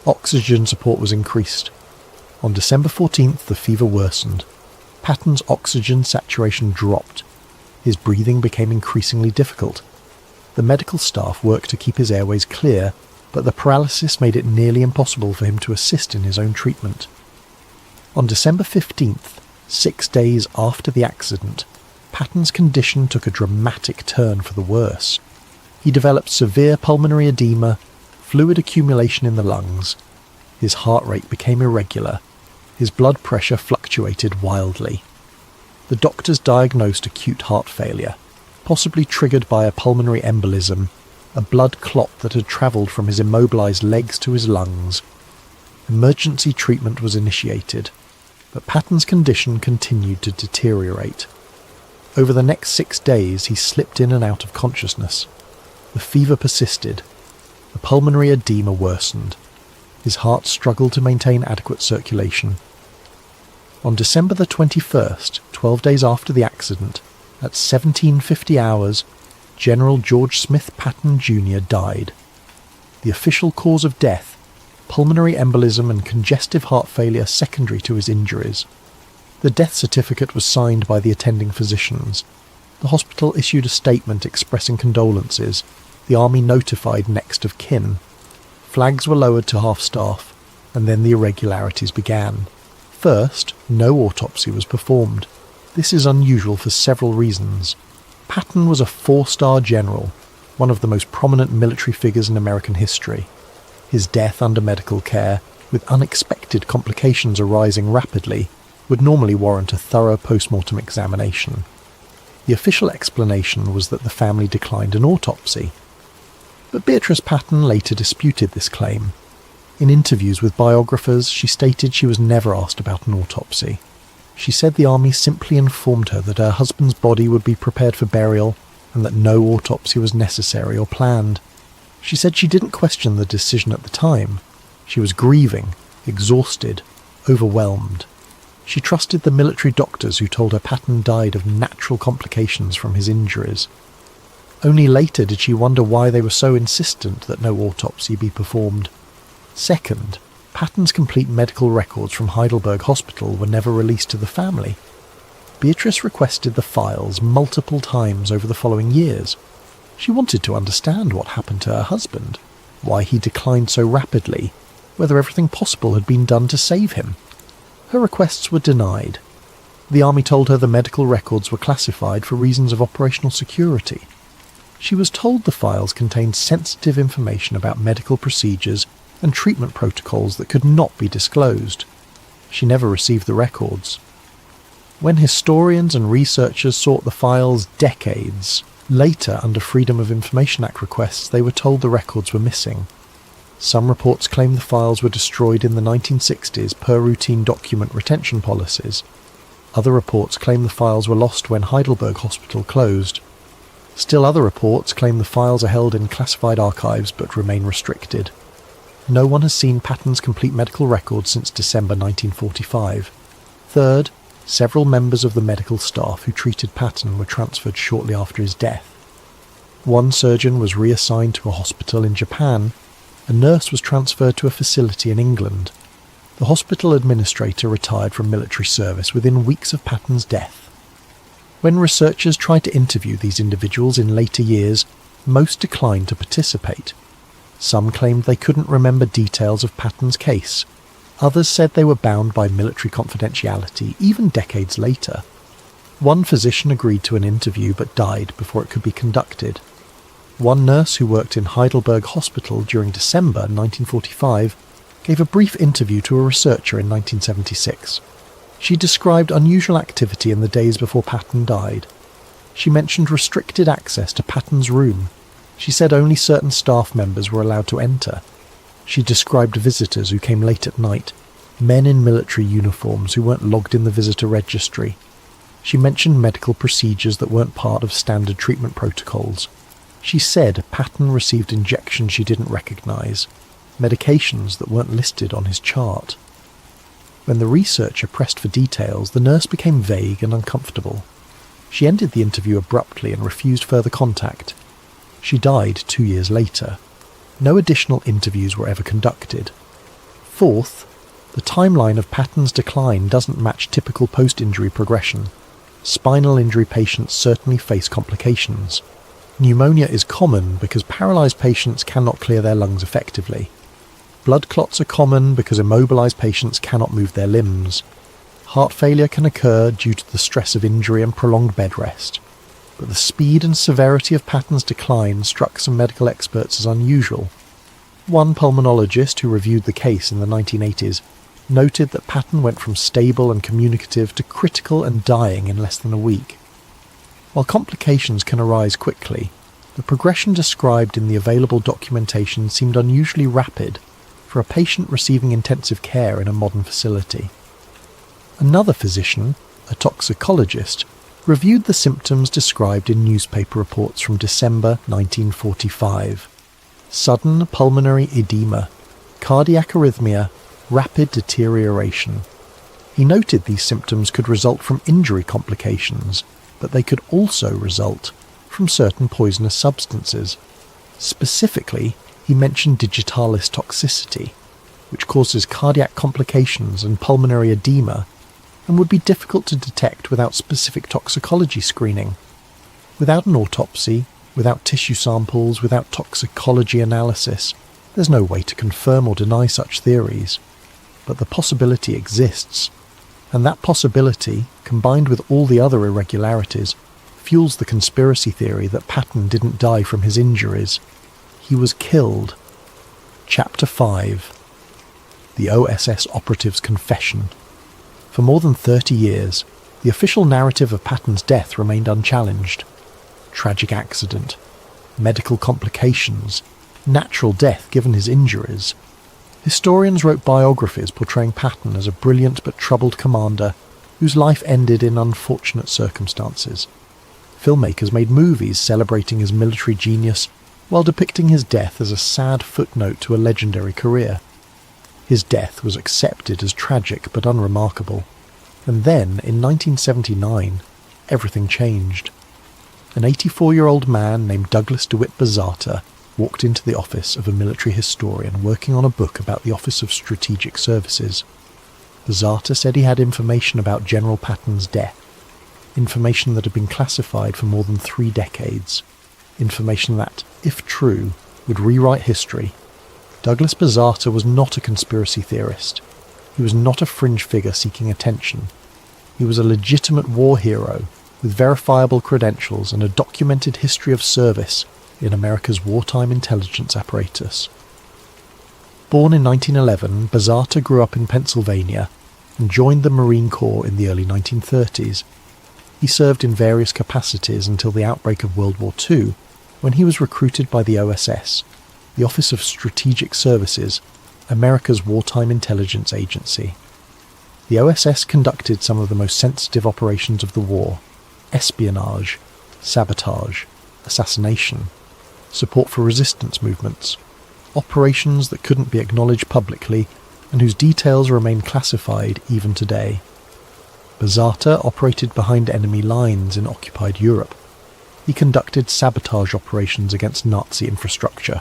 Speaker 1: Oxygen support was increased. On December 14th, the fever worsened. Patton's oxygen saturation dropped. His breathing became increasingly difficult. The medical staff worked to keep his airways clear, but the paralysis made it nearly impossible for him to assist in his own treatment. On December 15th, 6 days after the accident, Patton's condition took a dramatic turn for the worse. He developed severe pulmonary edema, fluid accumulation in the lungs. His heart rate became irregular. His blood pressure fluctuated wildly. The doctors diagnosed acute heart failure, possibly triggered by a pulmonary embolism, a blood clot that had travelled from his immobilised legs to his lungs. Emergency treatment was initiated, but Patton's condition continued to deteriorate. Over the next 6 days, he slipped in and out of consciousness. The fever persisted. The pulmonary edema worsened. His heart struggled to maintain adequate circulation. On December the 21st, 12 days after the accident, at 1750 hours, General George Smith Patton Jr. died. The official cause of death: pulmonary embolism and congestive heart failure secondary to his injuries. The death certificate was signed by the attending physicians. The hospital issued a statement expressing condolences. The Army notified next of kin. Flags were lowered to half-staff, and then the irregularities began. First, no autopsy was performed. This is unusual for several reasons. Patton was a 4-star general, one of the most prominent military figures in American history. His death under medical care, with unexpected complications arising rapidly, would normally warrant a thorough post-mortem examination. The official explanation was that the family declined an autopsy. But Beatrice Patton later disputed this claim. In interviews with biographers, she stated she was never asked about an autopsy. She said the Army simply informed her that her husband's body would be prepared for burial and that no autopsy was necessary or planned. She said she didn't question the decision at the time. She was grieving, exhausted, overwhelmed. She trusted the military doctors who told her Patton died of natural complications from his injuries. Only later did she wonder why they were so insistent that no autopsy be performed. Second, Patton's complete medical records from Heidelberg Hospital were never released to the family. Beatrice requested the files multiple times over the following years. She wanted to understand what happened to her husband, why he declined so rapidly, whether everything possible had been done to save him. Her requests were denied. The Army told her the medical records were classified for reasons of operational security. She was told the files contained sensitive information about medical procedures and treatment protocols that could not be disclosed. She never received the records. When historians and researchers sought the files decades later under Freedom of Information Act requests, they were told the records were missing. Some reports claim the files were destroyed in the 1960s per routine document retention policies. Other reports claim the files were lost when Heidelberg Hospital closed. Still other reports claim the files are held in classified archives but remain restricted. No one has seen Patton's complete medical records since December 1945. Third, several members of the medical staff who treated Patton were transferred shortly after his death. One surgeon was reassigned to a hospital in Japan. A nurse was transferred to a facility in England. The hospital administrator retired from military service within weeks of Patton's death. When researchers tried to interview these individuals in later years, most declined to participate. Some claimed they couldn't remember details of Patton's case. Others said they were bound by military confidentiality, even decades later. One physician agreed to an interview but died before it could be conducted. One nurse who worked in Heidelberg Hospital during December 1945 gave a brief interview to a researcher in 1976. She described unusual activity in the days before Patton died. She mentioned restricted access to Patton's room. She said only certain staff members were allowed to enter. She described visitors who came late at night, men in military uniforms who weren't logged in the visitor registry. She mentioned medical procedures that weren't part of standard treatment protocols. She said Patton received injections she didn't recognise, medications that weren't listed on his chart. When the researcher pressed for details, the nurse became vague and uncomfortable. She ended the interview abruptly and refused further contact. She died 2 years later. No additional interviews were ever conducted. Fourth, the timeline of Patton's decline doesn't match typical post-injury progression. Spinal injury patients certainly face complications. Pneumonia is common because paralysed patients cannot clear their lungs effectively. Blood clots are common because immobilised patients cannot move their limbs. Heart failure can occur due to the stress of injury and prolonged bed rest. But the speed and severity of Patton's decline struck some medical experts as unusual. One pulmonologist who reviewed the case in the 1980s noted that Patton went from stable and communicative to critical and dying in less than a week. While complications can arise quickly, the progression described in the available documentation seemed unusually rapid for a patient receiving intensive care in a modern facility. Another physician, a toxicologist, reviewed the symptoms described in newspaper reports from December 1945. Sudden pulmonary edema, cardiac arrhythmia, rapid deterioration. He noted these symptoms could result from injury complications, but they could also result from certain poisonous substances. Specifically, he mentioned digitalis toxicity, which causes cardiac complications and pulmonary edema, and would be difficult to detect without specific toxicology screening. Without an autopsy, without tissue samples, without toxicology analysis, there's no way to confirm or deny such theories. But the possibility exists, and that possibility, combined with all the other irregularities, fuels the conspiracy theory that Patton didn't die from his injuries. He was killed. Chapter 5. The OSS operative's confession. For more than 30 years, the official narrative of Patton's death remained unchallenged. Tragic accident, medical complications, natural death given his injuries. Historians wrote biographies portraying Patton as a brilliant but troubled commander whose life ended in unfortunate circumstances. Filmmakers made movies celebrating his military genius while depicting his death as a sad footnote to a legendary career. His death was accepted as tragic but unremarkable. And then, in 1979, everything changed. An 84-year-old man named Douglas DeWitt Bazata walked into the office of a military historian working on a book about the Office of Strategic Services. Bazata said he had information about General Patton's death, information that had been classified for more than 3 decades, information that, if true, would rewrite history. Douglas Bazata was not a conspiracy theorist. He was not a fringe figure seeking attention. He was a legitimate war hero with verifiable credentials and a documented history of service in America's wartime intelligence apparatus. Born in 1911, Bazata grew up in Pennsylvania and joined the Marine Corps in the early 1930s. He served in various capacities until the outbreak of World War II, when he was recruited by the OSS, the Office of Strategic Services, America's wartime intelligence agency. The OSS conducted some of the most sensitive operations of the war: espionage, sabotage, assassination, support for resistance movements, operations that couldn't be acknowledged publicly and whose details remain classified even today. Bazata operated behind enemy lines in occupied Europe. He conducted sabotage operations against Nazi infrastructure.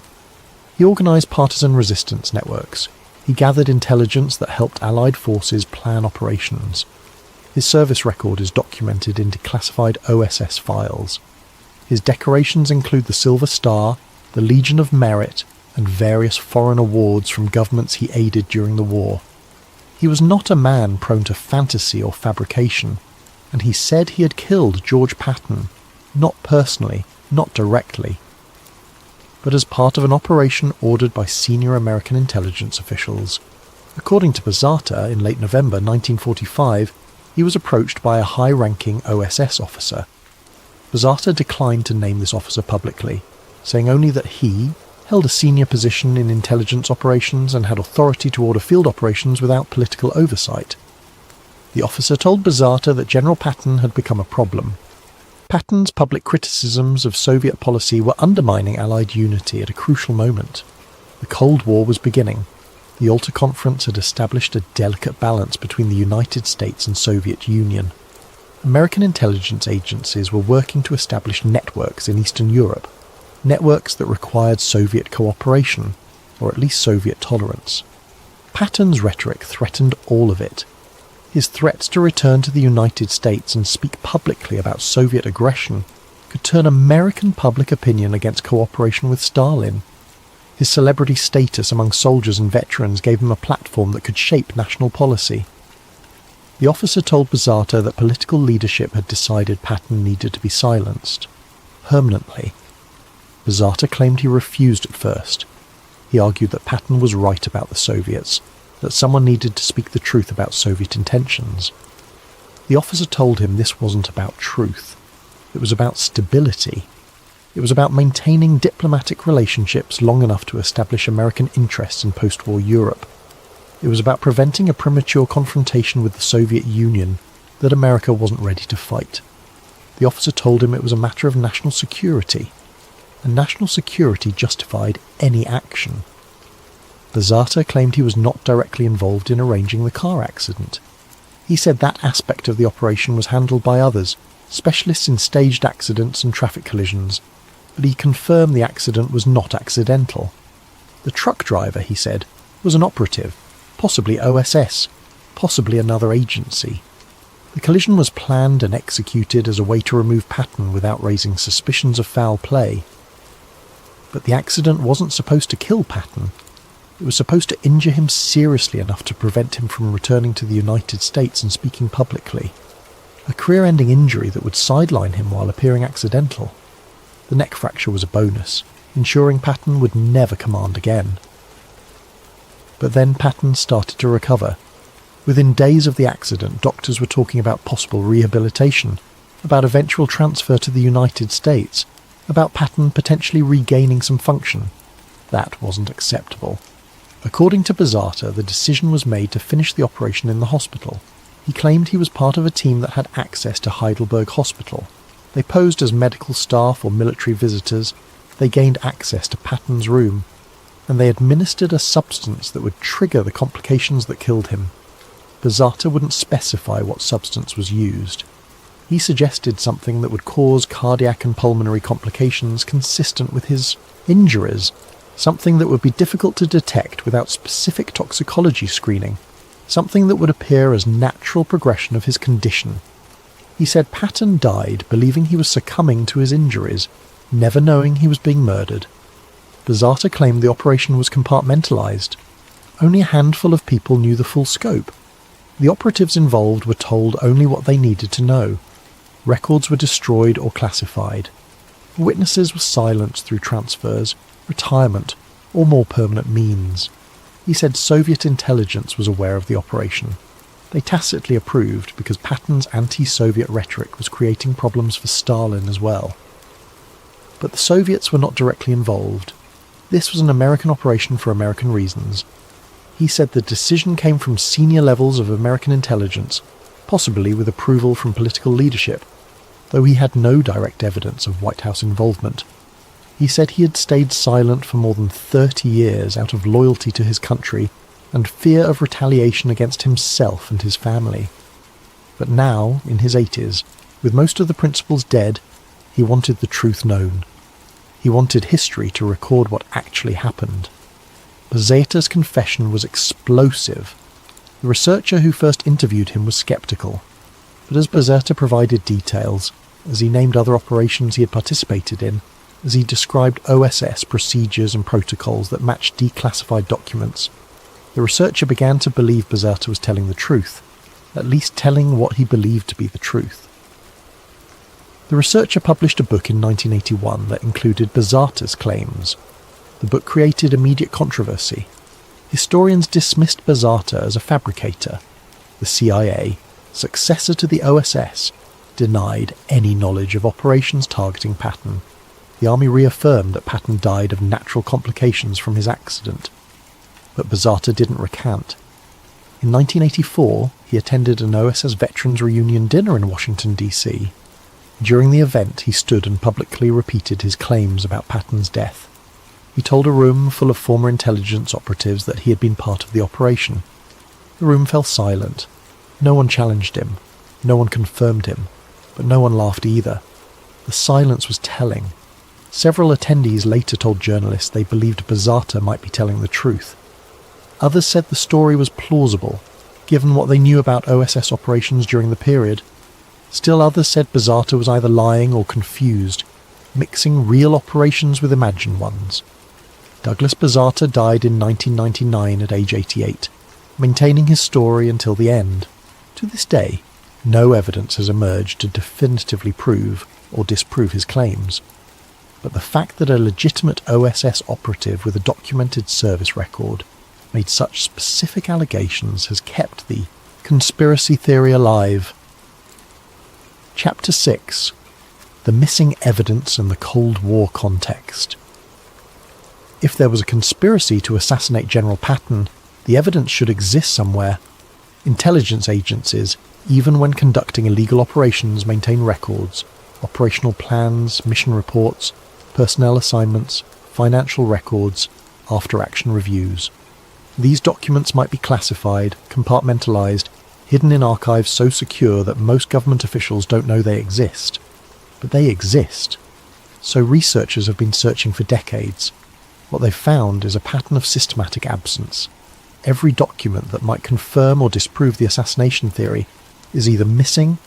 Speaker 1: He organised partisan resistance networks. He gathered intelligence that helped Allied forces plan operations. His service record is documented in declassified OSS files. His decorations include the Silver Star, the Legion of Merit, and various foreign awards from governments he aided during the war. He was not a man prone to fantasy or fabrication, and he said he had killed George Patton, not personally, not directly, but as part of an operation ordered by senior American intelligence officials. According to Bazata, in late November 1945, he was approached by a high-ranking OSS officer. Bazata declined to name this officer publicly, saying only that he held a senior position in intelligence operations and had authority to order field operations without political oversight. The officer told Bazata that General Patton had become a problem. Patton's public criticisms of Soviet policy were undermining Allied unity at a crucial moment. The Cold War was beginning. The Yalta Conference had established a delicate balance between the United States and Soviet Union. American intelligence agencies were working to establish networks in Eastern Europe, networks that required Soviet cooperation, or at least Soviet tolerance. Patton's rhetoric threatened all of it. His threats to return to the United States and speak publicly about Soviet aggression could turn American public opinion against cooperation with Stalin. His celebrity status among soldiers and veterans gave him a platform that could shape national policy. The officer told Bazata that political leadership had decided Patton needed to be silenced, permanently. Bazata claimed he refused at first. He argued that Patton was right about the Soviets, that someone needed to speak the truth about Soviet intentions. The officer told him this wasn't about truth. It was about stability. It was about maintaining diplomatic relationships long enough to establish American interests in post-war Europe. It was about preventing a premature confrontation with the Soviet Union that America wasn't ready to fight. The officer told him it was a matter of national security, and national security justified any action. Bazata claimed he was not directly involved in arranging the car accident. He said that aspect of the operation was handled by others, specialists in staged accidents and traffic collisions, but he confirmed the accident was not accidental. The truck driver, he said, was an operative, possibly OSS, possibly another agency. The collision was planned and executed as a way to remove Patton without raising suspicions of foul play. But the accident wasn't supposed to kill Patton. It was supposed to injure him seriously enough to prevent him from returning to the United States and speaking publicly. A career-ending injury that would sideline him while appearing accidental. The neck fracture was a bonus, ensuring Patton would never command again. But then Patton started to recover. Within days of the accident, doctors were talking about possible rehabilitation, about eventual transfer to the United States, about Patton potentially regaining some function. That wasn't acceptable. According to Bazata, the decision was made to finish the operation in the hospital. He claimed he was part of a team that had access to Heidelberg Hospital. They posed as medical staff or military visitors. They gained access to Patton's room, and they administered a substance that would trigger the complications that killed him. Bazata wouldn't specify what substance was used. He suggested something that would cause cardiac and pulmonary complications consistent with his injuries, something that would be difficult to detect without specific toxicology screening, something that would appear as natural progression of his condition. He said Patton died believing he was succumbing to his injuries, never knowing he was being murdered. Bazata claimed the operation was compartmentalized. Only a handful of people knew the full scope. The operatives involved were told only what they needed to know. Records were destroyed or classified. Witnesses were silenced through transfers, retirement, or more permanent means. He said Soviet intelligence was aware of the operation. They tacitly approved because Patton's anti-Soviet rhetoric was creating problems for Stalin as well. But the Soviets were not directly involved. This was an American operation for American reasons. He said the decision came from senior levels of American intelligence, possibly with approval from political leadership, though he had no direct evidence of White House involvement. He said he had stayed silent for more than 30 years out of loyalty to his country and fear of retaliation against himself and his family. But now, in his 80s, with most of the principals dead, he wanted the truth known. He wanted history to record what actually happened. Bezzeta's confession was explosive. The researcher who first interviewed him was sceptical, but as Bezzeta provided details, as he named other operations he had participated in, as he described OSS procedures and protocols that matched declassified documents, the researcher began to believe Bezzeta was telling the truth, at least telling what he believed to be the truth. The researcher published a book in 1981 that included Bezzeta's claims. The book created immediate controversy. Historians dismissed Bezzeta as a fabricator. The CIA, successor to the OSS, denied any knowledge of operations targeting Patton. The army reaffirmed that Patton died of natural complications from his accident. But Bezzeta didn't recant. In 1984, he attended an OSS Veterans Reunion dinner in Washington, D.C. During the event, he stood and publicly repeated his claims about Patton's death. He told a room full of former intelligence operatives that he had been part of the operation. The room fell silent. No one challenged him. No one confirmed him. But no one laughed either. The silence was telling. Several attendees later told journalists they believed Bezzeta might be telling the truth. Others said the story was plausible, given what they knew about OSS operations during the period. Still others said Bezzeta was either lying or confused, mixing real operations with imagined ones. Douglas Bezzeta died in 1999 at age 88, maintaining his story until the end. To this day, no evidence has emerged to definitively prove or disprove his claims. But the fact that a legitimate OSS operative with a documented service record made such specific allegations has kept the conspiracy theory alive. Chapter 6. The Missing Evidence in the Cold War Context. If there was a conspiracy to assassinate General Patton, the evidence should exist somewhere. Intelligence agencies, even when conducting illegal operations, maintain records, operational plans, mission reports, personnel assignments, financial records, after-action reviews. These documents might be classified, compartmentalized, hidden in archives so secure that most government officials don't know they exist. But they exist. So researchers have been searching for decades. What they've found is a pattern of systematic absence. Every document that might confirm or disprove the assassination theory is either missing,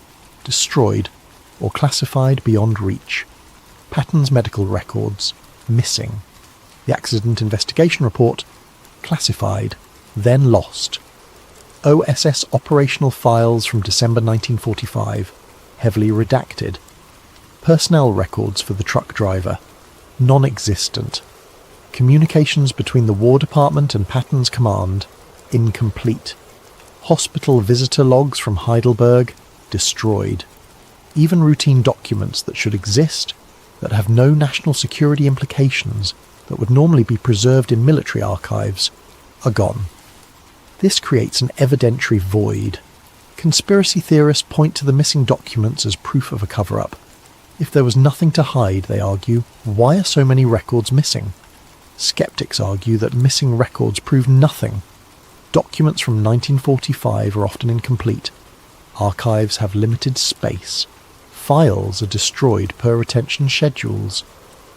Speaker 1: destroyed, or classified beyond reach. Patton's medical records, missing. The accident investigation report, classified, then lost. OSS operational files from December 1945, heavily redacted. Personnel records for the truck driver, non-existent. Communications between the War Department and Patton's command, incomplete. Hospital visitor logs from Heidelberg, destroyed. Even routine documents that should exist, that have no national security implications, that would normally be preserved in military archives, are gone. This creates an evidentiary void. Conspiracy theorists point to the missing documents as proof of a cover-up. If there was nothing to hide, they argue, why are so many records missing? Skeptics argue that missing records prove nothing. Documents from 1945 are often incomplete. Archives have limited space. Files are destroyed per retention schedules.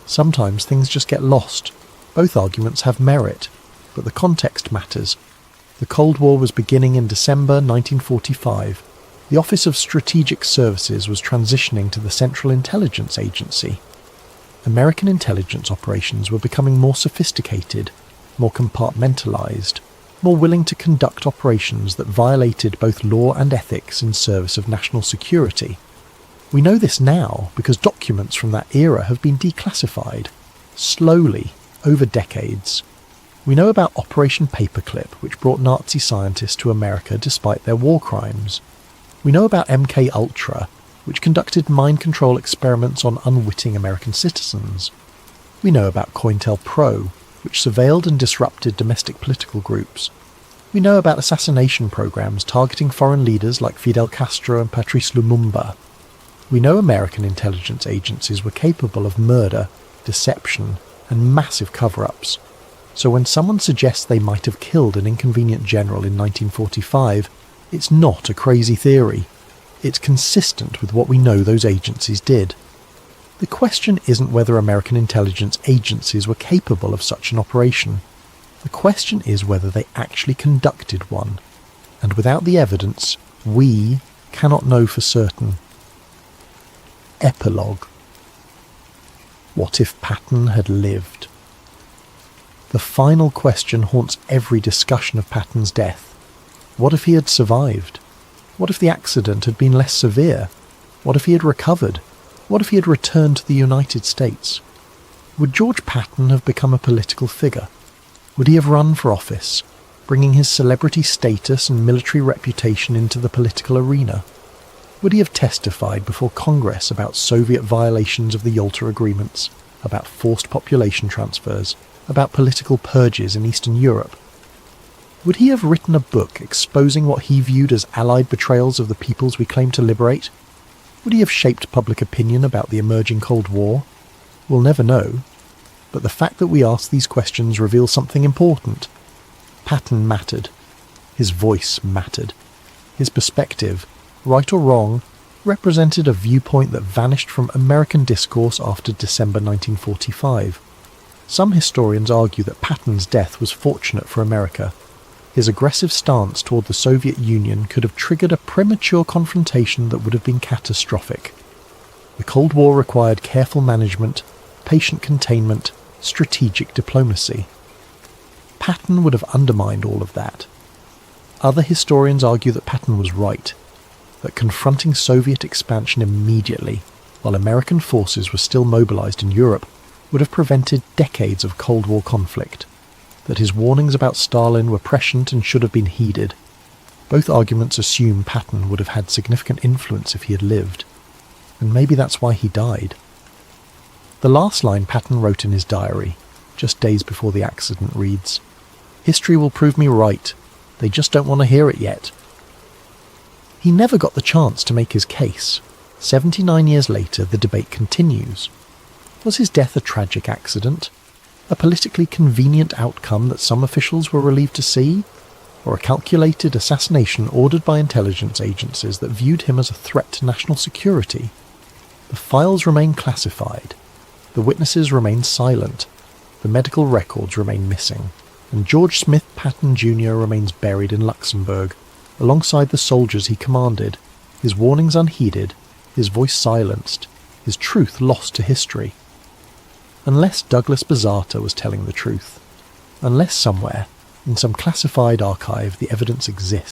Speaker 1: Sometimes things just get lost. Both arguments have merit, but the context matters. The Cold War was beginning in December 1945. The Office of Strategic Services was transitioning to the Central Intelligence Agency. American intelligence operations were becoming more sophisticated, more compartmentalized, more willing to conduct operations that violated both law and ethics in service of national security. We know this now because documents from that era have been declassified, slowly, over decades. We know about Operation Paperclip, which brought Nazi scientists to America despite their war crimes. We know about MK-Ultra, which conducted mind control experiments on unwitting American citizens. We know about COINTELPRO, which surveilled and disrupted domestic political groups. We know about assassination programs targeting foreign leaders like Fidel Castro and Patrice Lumumba. We know American intelligence agencies were capable of murder, deception, and massive cover-ups. So when someone suggests they might have killed an inconvenient general in 1945, it's not a crazy theory. It's consistent with what we know those agencies did. The question isn't whether American intelligence agencies were capable of such an operation. The question is whether they actually conducted one. And without the evidence, we cannot know for certain. Epilogue. What if Patton had lived? The final question haunts every discussion of Patton's death. What if he had survived? What if the accident had been less severe? What if he had recovered? What if he had returned to the United States? Would George Patton have become a political figure? Would he have run for office, bringing his celebrity status and military reputation into the political arena? Would he have testified before Congress about Soviet violations of the Yalta agreements, about forced population transfers, about political purges in Eastern Europe? Would he have written a book exposing what he viewed as Allied betrayals of the peoples we claim to liberate? Would he have shaped public opinion about the emerging Cold War? We'll never know. But the fact that we ask these questions reveals something important. Patton mattered. His voice mattered. His perspective, right or wrong, represented a viewpoint that vanished from American discourse after December 1945. Some historians argue that Patton's death was fortunate for America. His aggressive stance toward the Soviet Union could have triggered a premature confrontation that would have been catastrophic. The Cold War required careful management, patient containment, strategic diplomacy. Patton would have undermined all of that. Other historians argue that Patton was right, that confronting Soviet expansion immediately, while American forces were still mobilized in Europe, would have prevented decades of Cold War conflict, that his warnings about Stalin were prescient and should have been heeded. Both arguments assume Patton would have had significant influence if he had lived, and maybe that's why he died. The last line Patton wrote in his diary, just days before the accident, reads, "History will prove me right. They just don't want to hear it yet." He never got the chance to make his case. 79 years later, the debate continues. Was his death a tragic accident? A politically convenient outcome that some officials were relieved to see? Or a calculated assassination ordered by intelligence agencies that viewed him as a threat to national security? The files remain classified. The witnesses remain silent. The medical records remain missing. And George Smith Patton Jr. remains buried in Luxembourg, alongside the soldiers he commanded, his warnings unheeded, his voice silenced, his truth lost to history. Unless Douglas Bazata was telling the truth. Unless somewhere, in some classified archive, the evidence exists.